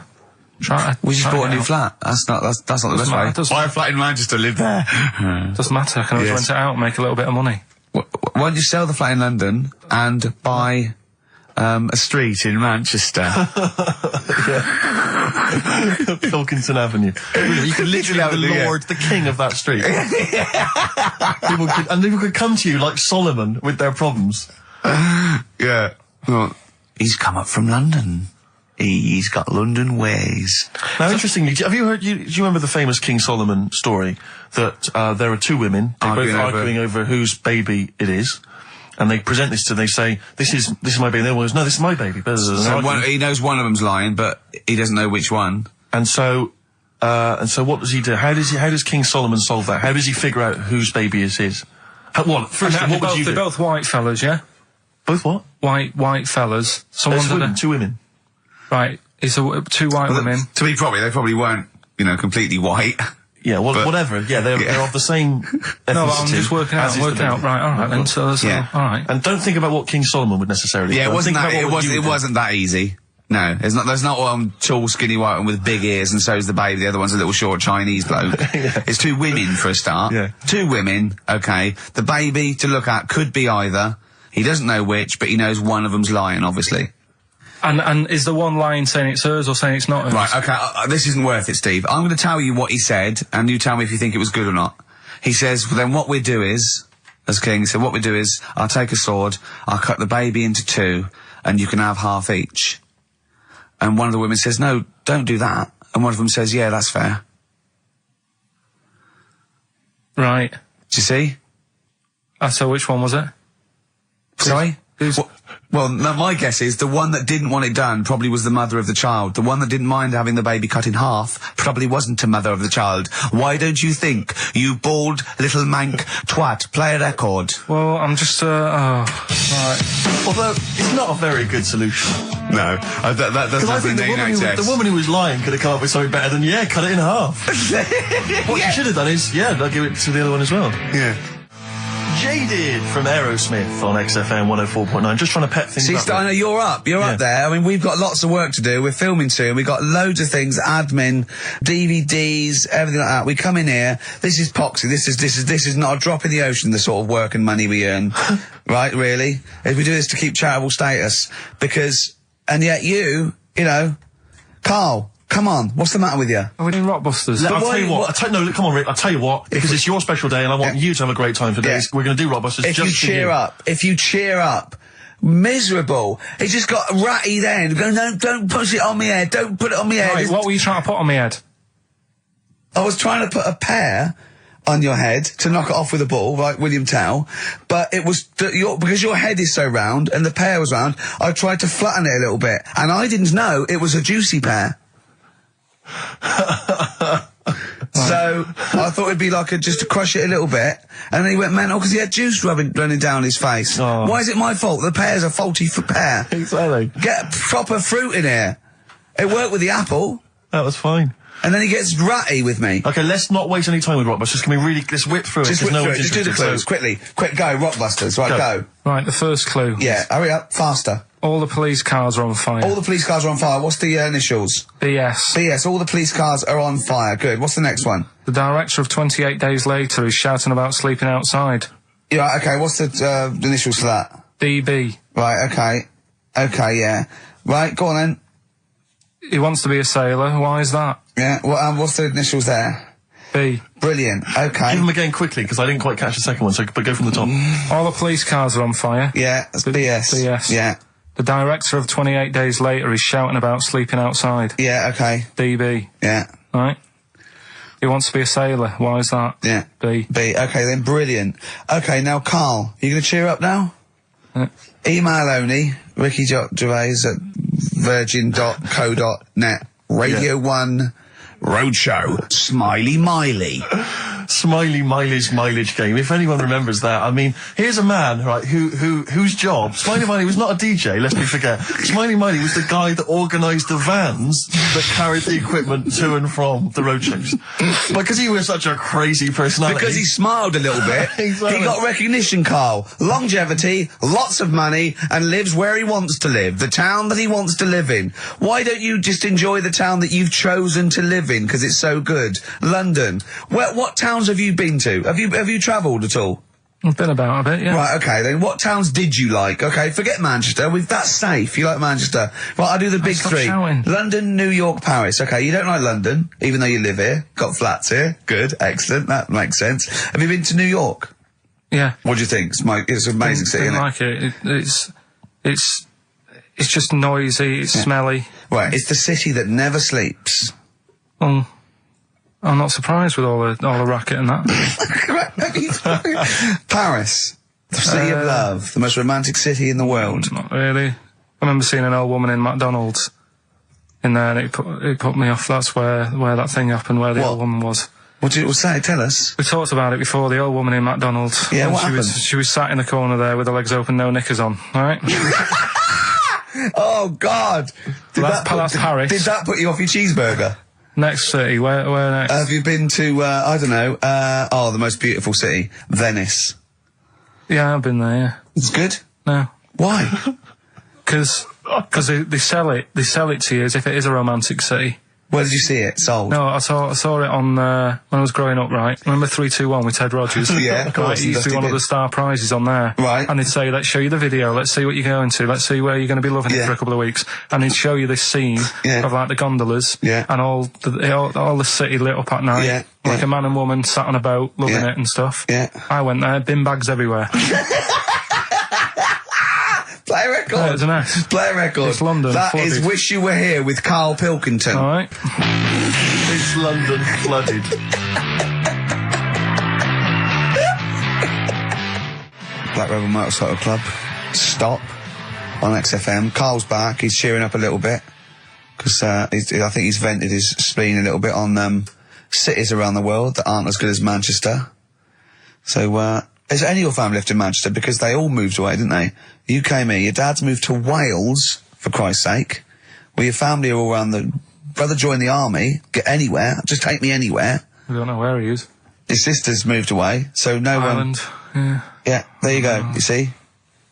I? We just bought a new flat. That's not the best way. Buy a flat in Manchester, live there. Doesn't matter. I can always rent it out and make a little bit of money. Why don't you sell the flat in London and buy a street in Manchester? Pilkington Avenue. You could literally be the king of that street. People could come to you like Solomon with their problems. Yeah. Well, he's come up from London. He's got London ways. Now, interestingly, have you heard? Do you remember the famous King Solomon story that there are 2 women arguing over whose baby it is, and they present this to. They say, "This is my baby." And the other one goes, "No, this is my baby." So he knows one of them's lying, but he doesn't know which one. And so what does he do? How does King Solomon solve that? How does he figure out whose baby is his? What would you do? They're both white fellas, yeah. Both what? White fellas. There's 2 women. Right, it's 2 white women. To be they probably weren't, completely white. Yeah, whatever. Yeah, they're of the same ethnicity. No, but I'm just working out. Right, all right then. So all right. And don't think about what King Solomon would necessarily. Yeah, it wasn't that easy. No, there's not one tall, skinny white one with big ears, and so's the baby. The other one's a little short Chinese bloke. It's 2 women for a start. Yeah. 2 women. Okay, the baby to look at could be either. He doesn't know which, but he knows one of them's lying, obviously. And is the one lying saying it's hers or saying it's not hers? Right, okay, this isn't worth it, Steve. I'm going to tell you what he said, and you tell me if you think it was good or not. He says, well, then what we do is, as king, he said, what we do is, I'll take a sword, I'll cut the baby into 2, and you can have half each. And one of the women says, no, don't do that. And one of them says, yeah, that's fair. Right. Do you see? So which one was it? Sorry? Well, no, my guess is the one that didn't want it done probably was the mother of the child. The one that didn't mind having the baby cut in half probably wasn't a mother of the child. Why don't you think, you bald little mank twat? Play a record. Well, I'm just, right. Although, it's not a very good solution. No, that doesn't I think the woman who was lying could have come up with something better than, cut it in half. What you should have done is, I'll give it to the other one as well. Yeah. Jaded from Aerosmith on XFM 104.9. Just trying to pep things up. See, I know you're up there. I mean, we've got lots of work to do. We're filming soon. We've got loads of things, admin, DVDs, everything like that. We come in here. This is Poxy. This is not a drop in the ocean, the sort of work and money we earn. Right, really? If we do this to keep charitable status. And yet you know, Carl, come on, what's the matter with you? Are we doing Rockbusters? I'll tell you what. Come on, Rick. I'll tell you what. Because it's your special day, and I want you to have a great time today. We're going to do Rockbusters. If you cheer up, miserable. It just got ratty then. Go, no, don't push it on me head. Don't put it on me head. Right, what were you trying to put on me head? I was trying to put a pear on your head to knock it off with a ball, like William Tell, but it was because your head is so round and the pear was round. I tried to flatten it a little bit, and I didn't know it was a juicy pear. So I thought it'd be like just to crush it a little bit, and then he went mental because he had juice running down his face. Oh. Why is it my fault? The pear's a faulty pear. Exactly. Get proper fruit in here. It worked with the apple. That was fine. And then he gets ratty with me. Okay, let's not waste any time with Rockbusters. let's whip through it. Just whip through it. Just do the clues, quickly. Quick, go, Rockbusters. Right, go. Right, the first clue. Yeah, hurry up, faster. All the police cars are on fire. All the police cars are on fire. What's the initials? BS. BS, all the police cars are on fire. Good. What's the next one? The director of 28 Days Later is shouting about sleeping outside. Yeah, okay, what's the initials for that? DB. Right, okay. Okay, yeah. Right, go on then. He wants to be a sailor. Why is that? Yeah, well, what's the initials there? B. Brilliant, okay. Give them again quickly, because I didn't quite catch the second one, but go from the top. All the police cars are on fire. Yeah, that's BS. BS. Yeah. The director of 28 Days Later is shouting about sleeping outside. Yeah, okay. DB. Yeah. Right? He wants to be a sailor. Why is that? Yeah. B. B, okay then, brilliant. Okay, now Carl, you gonna cheer up now? Email only, Ricky Gervais at virgin.co.net. Radio 1 Roadshow. Smiley Miley. Smiley Miley's mileage game. If anyone remembers that, I mean, here's a man, right, whose job, Smiley Miley was not a DJ, lest we forget. Smiley Miley was the guy that organised the vans that carried the equipment to and from the road shows. Because he was such a crazy personality. Because he smiled a little bit. Exactly. He got recognition, Carl. Longevity, lots of money, and lives where he wants to live. The town that he wants to live in. Why don't you just enjoy the town that you've chosen to live in, because it's so good? London. What towns have you been to? Have you travelled at all? I've been about a bit, yeah. Right, okay, then what towns did you like? Okay, forget Manchester. That's safe. You like Manchester. Right, I'll do the big three. Shouting. London, New York, Paris. Okay, you don't like London, even though you live here. Got flats here. Good, excellent. That makes sense. Have you been to New York? Yeah. What do you think? It's an amazing city, isn't it? Like it's just noisy, it's smelly. Right, it's the city that never sleeps. I'm not surprised with all the racket and that. Paris, the city of love, the most romantic city in the world. Not really. I remember seeing an old woman in McDonald's in there, and it put me off. That's where that thing happened, where the old woman was. What did it say? Tell us. We talked about it before. The old woman in McDonald's. Yeah, what happened? She was sat in the corner there with her legs open, no knickers on. All right. Oh God! That's Paris. Did that put you off your cheeseburger? Next city, where next? Have you been to, I don't know, the most beautiful city, Venice? Yeah, I've been there, yeah. It's good? No. Why? Because they sell it to you as if it is a romantic city. Where did you see it sold? No, I saw it on when I was growing up. Right, remember 3-2-1 with Ted Rogers? Yeah, of course. It used to be one of the star prizes on there. Right. And they'd say, "Let's show you the video. Let's see what you're going to. Let's see where you're going to be loving it for a couple of weeks." And they'd show you this scene of like the gondolas and all the city lit up at night, like a man and woman sat on a boat loving it and stuff. Yeah. I went there, bin bags everywhere. Play a record. Yeah, it's a mess. Play a record. It's London. That flooded. is Wish You Were Here with Karl Pilkington. All right. It's London flooded. Black Rebel Motorcycle Club. Stop on XFM. Carl's back. He's cheering up a little bit because I think he's vented his spleen a little bit on cities around the world that aren't as good as Manchester. So, is any of your family left in Manchester? Because they all moved away, didn't they? You came here. Your dad's moved to Wales, for Christ's sake. Well, your family are all around the... Brother joined the army. Get anywhere. Just take me anywhere. I don't know where he is. His sister's moved away, so no Ireland. one... Yeah, there you go, you see?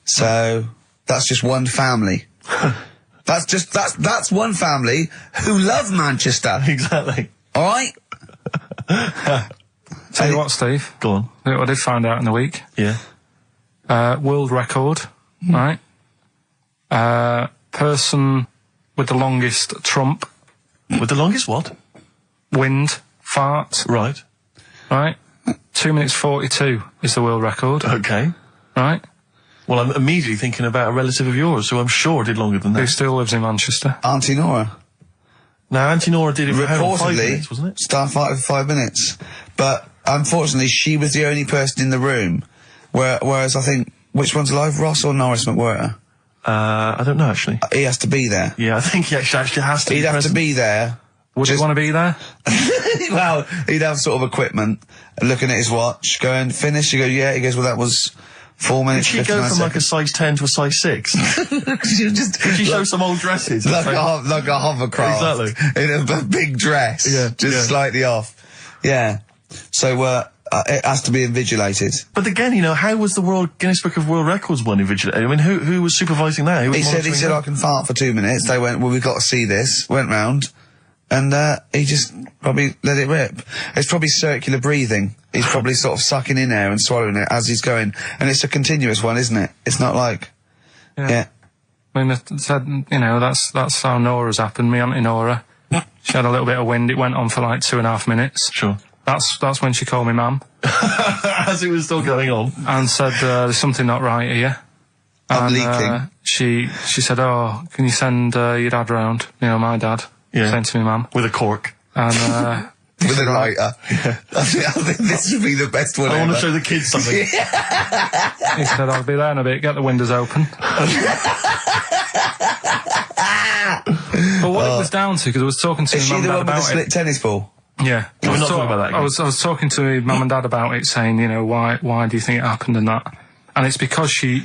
So, that's just one family. That's one family who love Manchester. Exactly. All right? Tell you what, Steve. Go on. I did find out in the week. Yeah. World record, right? Person with the longest trump. With the longest what? Wind fart. Right. Right? 2 minutes 42 is the world record. Okay. Right? Well, I'm immediately thinking about a relative of yours who I'm sure did longer than Who that. still lives in Manchester. Auntie Nora. Now, Auntie Nora did it for how long? 5 Reportedly, minutes, wasn't it? Starfighter for 5 minutes. But, unfortunately, she was the only person in the room. Whereas I think, which one's alive, Ross or Norris McWhirter? I don't know, actually. He has to be there. Yeah, I think he actually has to He'd be have present. to be there. Would you want to be there? Well, he'd have sort of equipment, looking at his watch, going, finish? You go, yeah. He goes, well, that was 4 minutes, Did she go 59 from like a seconds. size 10 to a size 6? Did Did she show some old dresses? like a hovercraft. Exactly. In a big dress. Yeah, Just yeah. slightly off. Yeah. So, it has to be invigilated. But again, you know, how was the Guinness Book of World Records one invigilated? I mean, who was supervising that? Who was He said, monitoring I that? can fart for 2 minutes. They went, well, we've got to see this. Went round. And, he just probably let it rip. It's probably circular breathing. He's probably sort of sucking in air and swallowing it as he's going. And it's a continuous one, isn't it? It's not like, yeah. I mean, it said, you know, that's how Nora's happened. Me Auntie Nora. She had a little bit of wind. It went on for like 2.5 minutes. Sure. That's when she called me ma'am. As it was still going on. And said, there's something not right here. I'm And, leaking. She said, oh, can you send your dad round? You know, my dad. Yeah. Saying to me, ma'am. With a cork. And, With a lighter. I think this would be the best one I want ever. to show the kids something. he said, I'll be there in a bit, get the windows open. But what it was down to, because I was talking to Is my she mum the and one dad with the about split it. tennis ball? Yeah. Can we not talk about that again? I was talking to my mum and dad about it, saying, you know, why do you think it happened and that? And it's because she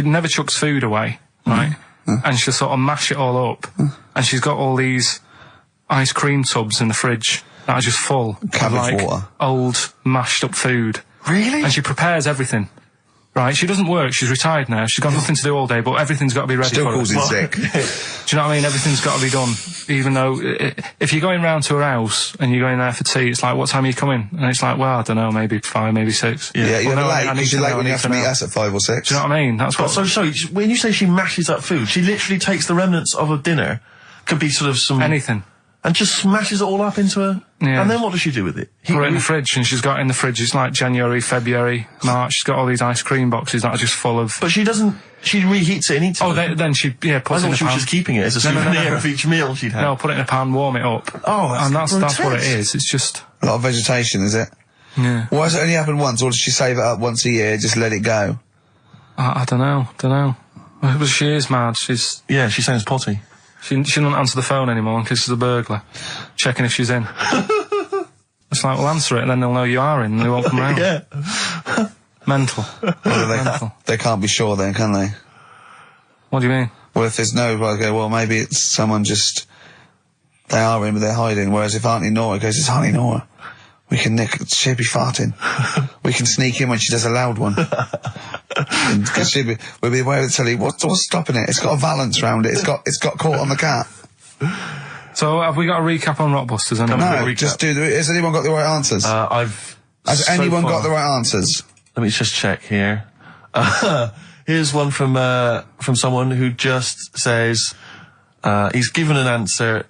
never chucks food away, right? And she'll sort of mash it all up. And she's got all these ice cream tubs in the fridge that are just full of Cabbage like water. old mashed up food. Really? And she prepares everything. Right, she doesn't work, she's retired now, she's got nothing to do all day, but everything's got to be ready Still for her. calls in sick. Do you know what I mean? Everything's got to be done. Even though, if you're going round to her house and you're going there for tea, it's like, what time are you coming? And it's like, well, I don't know, maybe 5, maybe 6. Yeah, you're Well, no, late, I need because to you're late know, when I you need have to to meet know. us at 5 or 6. Do you know what I mean? That's what... So sorry, when you say she mashes up food, she literally takes the remnants of a dinner, could be sort of some... Anything. And just smashes it all up into a... Yeah. And then what does she do with it? Put it in the fridge, and she's got it in the fridge, it's like January, February, March, she's got all these ice cream boxes that are just full of... But she doesn't... She reheats it and eats it. Oh, then she, puts I it in thought the she was pan. just keeping it as a No, no, no, souvenir no. of each meal she'd had. No, put it in a pan, warm it up. Oh, that's and that's what it grotesque. is, it's just... A lot of vegetation, is it? Yeah. Why has it only happened once, or does she save it up once a year, just let it go? I don't know. But she is mad, Yeah, she sounds potty. She doesn't answer the phone anymore in case there's a burglar. Checking if she's in. It's like, well, answer it and then they'll know you are in and they won't come round. Yeah. Mental. Well, they can't be sure then, can they? What do you mean? Well, if there's no, I go, well, maybe it's someone just... They are in, but they're hiding. Whereas if Auntie Nora goes, it's Auntie Nora. We can she'll be farting. We can sneak in when she does a loud one. Because we'll be aware of the telly. What's stopping it? It's got a valance round it. It's got caught on the cap. So have we got a recap on Rockbusters? No, just has anyone got the right answers? Has anyone got the right answers? Let me just check here. Here's one from someone who just says, he's given an answer.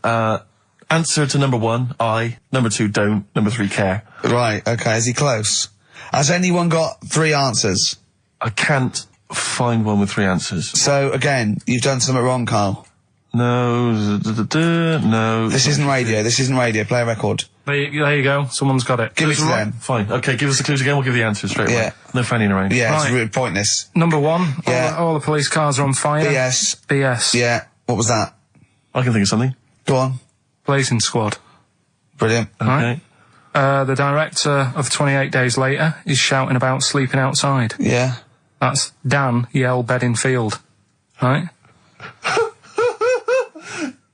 Answer to number 1, I. Number 2, don't. Number 3, care. Right, okay, is he close? Has anyone got 3 answers? I can't find one with 3 answers. So, again, you've done something wrong, Carl. No, no. This isn't radio, play a record. There you go, someone's got it. Give it to them. Fine, okay, give us the clues again, we'll give the answers straight away. No fanning around. Yeah, right. It's really pointless. Number 1, all the police cars are on fire. BS. Yeah, what was that? I can think of something. Go on. Blazing Squad. Brilliant. Okay. Right. The director of 28 Days Later is shouting about sleeping outside. Yeah. That's Dan Yell Bedingfield. Right?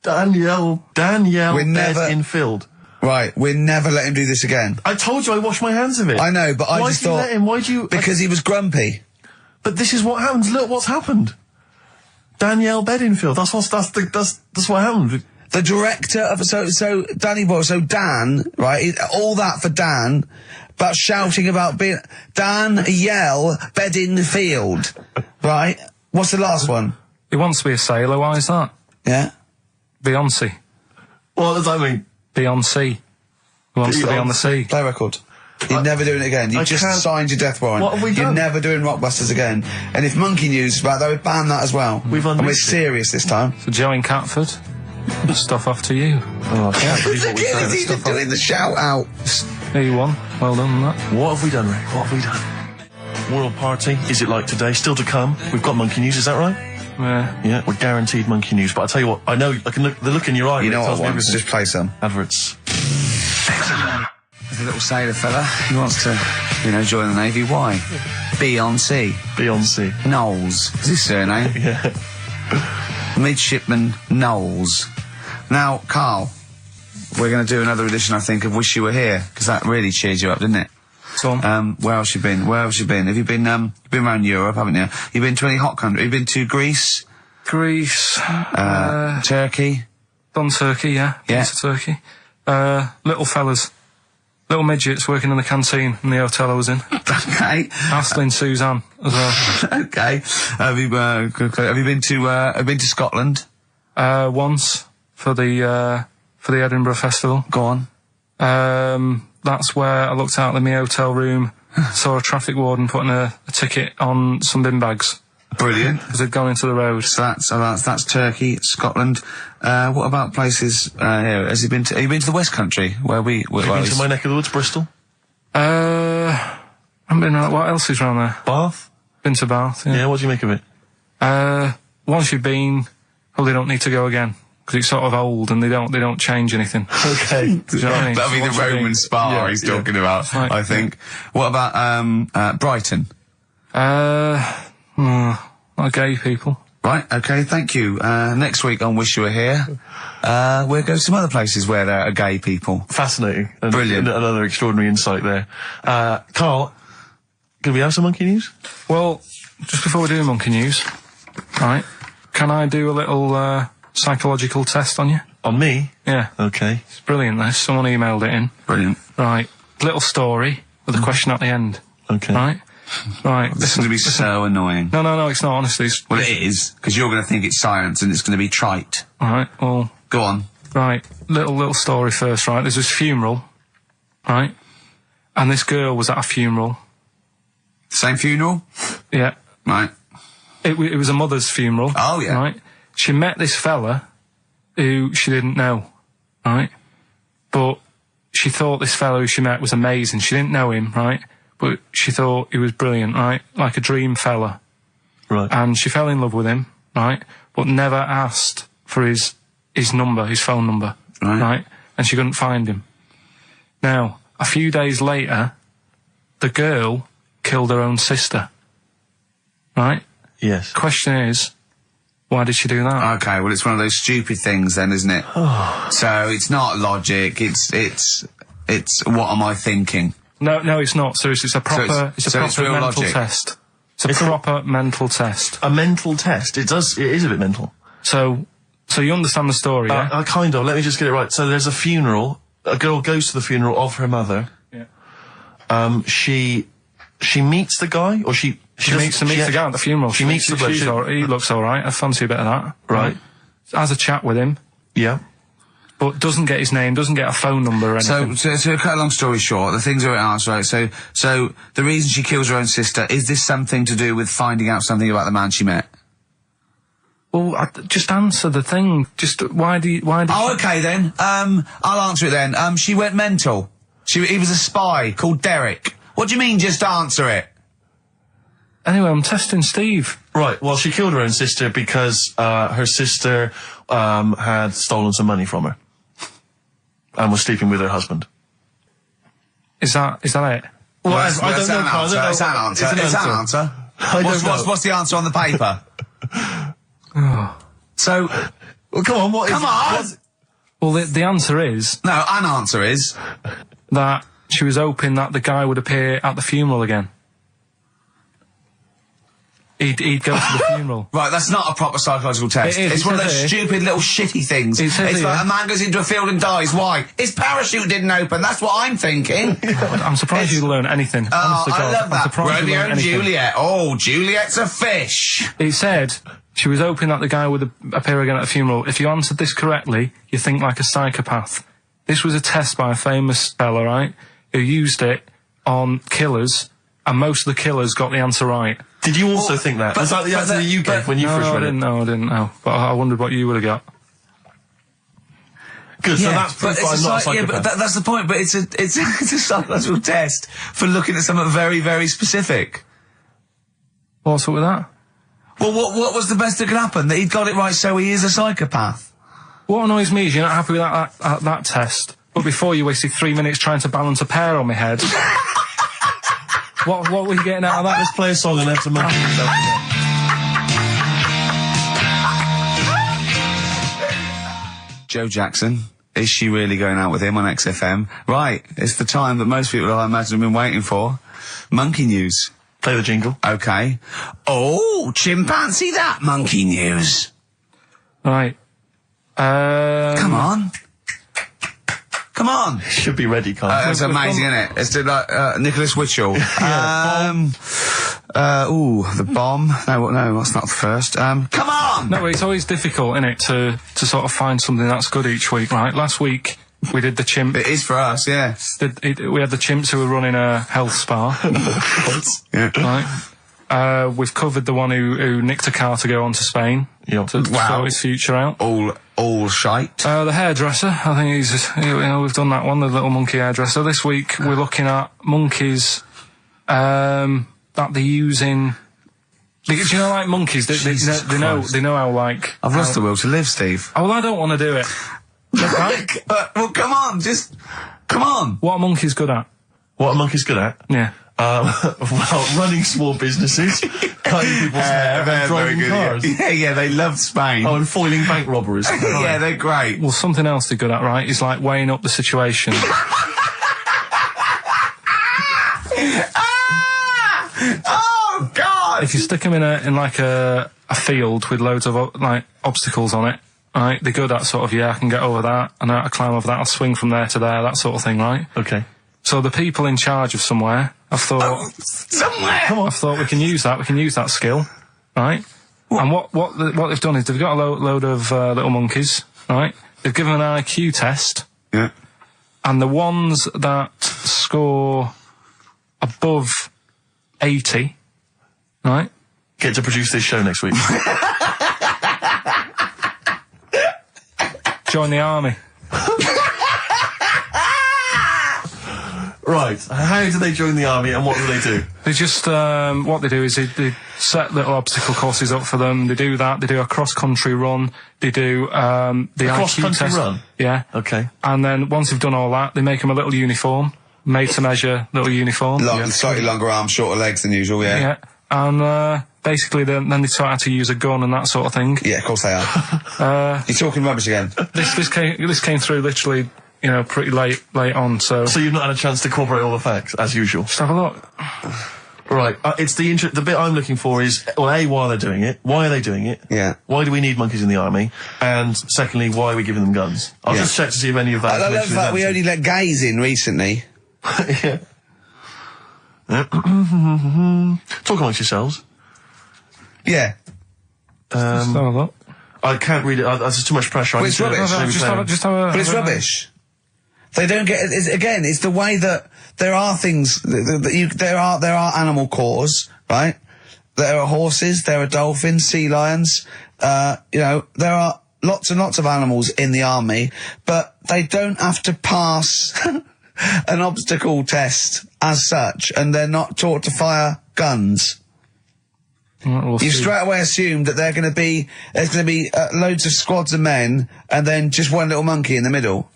Danielle Bedingfield. Right, we'll never let him do this again. I told you I washed my hands of it. I know, but I just thought... Why'd you let him? Why'd you... Because he was grumpy. But this is what happens. Look what's happened. Danielle Bedingfield. That's what happened. The director of so Danny Boyle, so Dan, right? All that for Dan, but shouting about being Dan Yell Bedingfield, right? What's the last one? He wants to be a sailor. Why is that? Yeah. Beyonce. What does that mean? Beyonce. He wants to be on the sea. Play record. You're never doing it again. You just signed your death warrant. What have we done? You're never doing Rockbusters again. And if Monkey News about that, we'd ban that as well. And we're serious this time. So Joe in Catford, stuff off to you. Oh, I can't believe what we've done. He's even doing the shout out. There you won. Well done on that. What have we done, Rick? What have we done? World Party, is it like today? Still to come. We've got Monkey News, is that right? Yeah, we're guaranteed Monkey News. But I tell you what, I know, I can look, the look in your eye. You know what tells I me want? everything. Just play some. Adverts. There's a little sailor fella. He wants to, join the Navy. Why? Beyonce. Knowles. Is his surname? Yeah. Midshipman Knowles. Now, Carl, we're going to do another edition, I think, of Wish You Were Here, because that really cheered you up, didn't it? So, where else you been? Have you been around Europe, haven't you? You've been to any hot country? You've been to Greece? Turkey? Done Turkey, yeah. Been to Turkey. Little fellas. Little midgets working in the canteen in the hotel I was in. Okay. Astley and Suzanne as well. Okay. Have you been to Scotland? Once for the Edinburgh Festival. Go on. That's where I looked out in my hotel room, saw a traffic warden putting a ticket on some bin bags. Brilliant. Because they'd gone into the road. So that's Turkey, Scotland. What about places here? Have you been to the West Country where we? Have you been to my neck of the woods, Bristol? I haven't been around. What else is around there? Bath. Been to Bath. Yeah. What do you make of it? Once you've been, probably don't need to go again. Because it's sort of old and they don't change anything. Okay. Do you know what I mean? That'll be the Roman spa he's talking about, Right. I think. What about Brighton? Not gay people. Right, okay, thank you. Next week on Wish You Were Here, we'll go to some other places where there are gay people. Fascinating. And Brilliant. Another extraordinary insight there. Carl, can we have some Monkey News? Well, just before we do Monkey News, right, can I do a little psychological test on you? On me? Yeah. Okay. It's brilliant, this. Someone emailed it in. Brilliant. Right. Little story with a question at the end. Okay. Right. This is going to be so annoying. No, it's not, honestly. Well, it is, because you're going to think it's science and it's going to be trite. Alright, well... Go on. Right, little story first, right? There's this funeral, right? And this girl was at a funeral. Same funeral? Yeah. Right. It was a mother's funeral. Oh, yeah. Right? She met this fella who she didn't know, right? But she thought this fella who she met was amazing. She didn't know him, right? But she thought he was brilliant, right? Like a dream fella. Right. And she fell in love with him, right? But never asked for his number, his phone number, right? And she couldn't find him. Now, a few days later, the girl killed her own sister, right? Yes. Question is, why did she do that? Okay, well, it's one of those stupid things then, isn't it? So it's not logic, it's what am I thinking? No, it's not. Seriously, it's a proper, it's mental logic. test. It's a proper mental test. A mental test? It is a bit mental. So So you understand the story, yeah? Kind of. Let me just get it right. So there's a funeral. A girl goes to the funeral of her mother. Yeah. She meets the guy, or she meets the guy at the funeral. She meets the bloke. He looks all right. I fancy a bit of that. Right. Has a chat with him. Yeah. But doesn't get his name, doesn't get a phone number or anything. So to cut a long story short, the things are answered, right? So the reason she kills her own sister, is this something to do with finding out something about the man she met? Well, just answer the thing. Just, why do you... Okay then. I'll answer it then. She went mental. He was a spy called Derek. What do you mean, just answer it? Anyway, I'm testing Steve. Right, well, she killed her own sister because her sister had stolen some money from her and was sleeping with her husband. Is that it? Well, I don't know. It's an answer. It's an answer. What's the answer on the paper? So... Well, come on, Come on! Well, the answer is... No, an answer is... that she was hoping that the guy would appear at the funeral again. He'd go to the funeral. Right, that's not a proper psychological test. It's one of those stupid little shitty things. It's like a man goes into a field and dies. Why? His parachute didn't open. That's what I'm thinking. I'm surprised you learn anything. Oh, I love that. Romeo and Juliet. Oh, Juliet's a fish. It said she was hoping that the guy would appear again at a funeral. If you answered this correctly, you think like a psychopath. This was a test by a famous fella, right, who used it on killers, and most of the killers got the answer right. Did you also think that? Was that the answer that you gave when you first read it? No, I didn't know. But I wondered what you would have got. Good, so that's proof that I'm not a psychopath. Yeah, but that's the point, but it's a psychological test for looking at something very, very specific. What's up with that? Well, what was the best that could happen? That he'd got it right, so he is a psychopath. What annoys me is you're not happy with that test, but before you wasted 3 minutes trying to balance a pear on my head. What were you getting out of that? Let's play a song and have some money. Joe Jackson, is she really going out with him on XFM? Right, it's the time that most people, I imagine, have been waiting for. Monkey news. Play the jingle. Okay. Oh, chimpanzee that monkey news. Right. Come on. Come on. Should be ready, Carl. That's amazing, isn't it? It's like Nicholas Witchell. The bomb. No, that's not the first. Come on! No, it's always difficult, isn't it, to sort of find something that's good each week, right? Last week, we did the chimp. It is for us, yeah. We had the chimps who were running a health spa. Yeah. Right. We've covered the one who nicked a car to go on to Spain. Yep. To sort his future out. All shite. The hairdresser, I think we've done that one, the little monkey hairdresser. This week we're looking at monkeys that they're using. Do you know, like monkeys? They know how like. I've lost the will to live, Steve. Oh, well, I don't want to do it. Right? Well, come on, come on. What are monkeys good at? What are monkeys good at? Yeah. Well, running small businesses, cutting people's hair, and driving cars. Yeah, they love Spain. Oh, and foiling bank robberies. Yeah, they're great. Well, something else they're good at, right, is like weighing up the situation. Oh, God! If you stick them in like a field with loads of like obstacles on it, right, they're good at sort of, I can get over that, and I climb over that, I'll swing from there to there, that sort of thing, right? Okay. So the people in charge of somewhere, I've thought... somewhere! Come on. I've thought we can use that skill, right? And what they've done is they've got a load of little monkeys, right? They've given them an IQ test. Yeah. And the ones that score above 80, right? Get to produce this show next week. Join the army. Right. How do they join the army and what do they do? They just, what they do is they set little obstacle courses up for them. They do that. They do a cross-country run. They do, the IQ test. Run? Yeah. Okay. And then once they've done all that, they make them a little uniform. Made to measure little uniform. Slightly longer arms, shorter legs than usual, yeah. Yeah. And, basically then they taught how to use a gun and that sort of thing. Yeah, of course they are. You're talking rubbish again. This came through literally, pretty late on, so... So you've not had a chance to incorporate all the facts, as usual? Just have a look. Right, it's the bit I'm looking for is, well, A, why they're doing it, why are they doing it? Yeah. Why do we need monkeys in the army? And secondly, why are we giving them guns? I'll just check to see if any of that I love the fact we only let gays in recently. Yeah. Talk amongst yourselves. Yeah. I can't read it. There's too much pressure. Well, it's rubbish. But it's rubbish. They don't get. It's the way that there are things. There are animal cores, right? There are horses. There are dolphins, sea lions. You know, there are lots and lots of animals in the army, but they don't have to pass an obstacle test as such, and they're not taught to fire guns. You've straight away assumed that there's going to be loads of squads of men and then just one little monkey in the middle.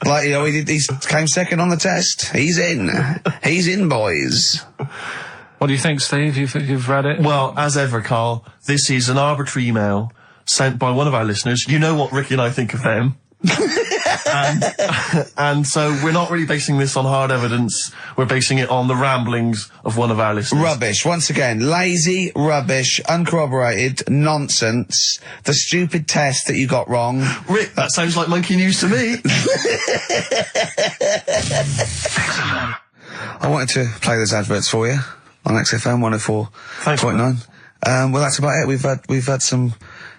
Like, you know, he came second on the test. He's in, boys. What do you think, Steve? You've read it? Well, as ever, Carl, this is an arbitrary email sent by one of our listeners. You know what Ricky and I think of them. and so we're not really basing this on hard evidence. We're basing it on the ramblings of one of our listeners. Rubbish. Once again, lazy, rubbish, uncorroborated, nonsense. The stupid test that you got wrong. Rick, that sounds like monkey news to me. I wanted to play those adverts for you on XFM 104.9. Well, that's about it. We've had some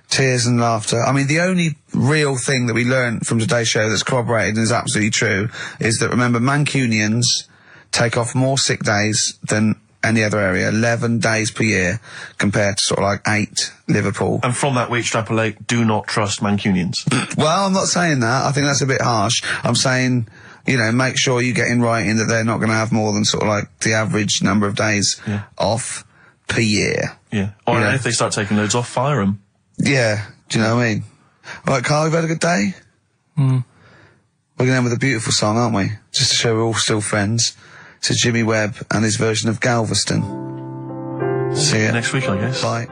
tears and laughter. I mean, the only real thing that we learned from today's show that's corroborated and is absolutely true is that, remember, Mancunians take off more sick days than any other area, 11 days per year, compared to sort of like 8 Liverpool. And from that we extrapolate, do not trust Mancunians. Well, I'm not saying that. I think that's a bit harsh. I'm saying, you know, make sure you get in writing that they're not going to have more than sort of like the average number of days off per year. Yeah. Or if they start taking loads off, fire them. Yeah, do you know what I mean? All right, Carl, we've had a good day? We're going to end with a beautiful song, aren't we? Just to show we're all still friends. It's Jimmy Webb and his version of Galveston. See you next week, I guess. Bye.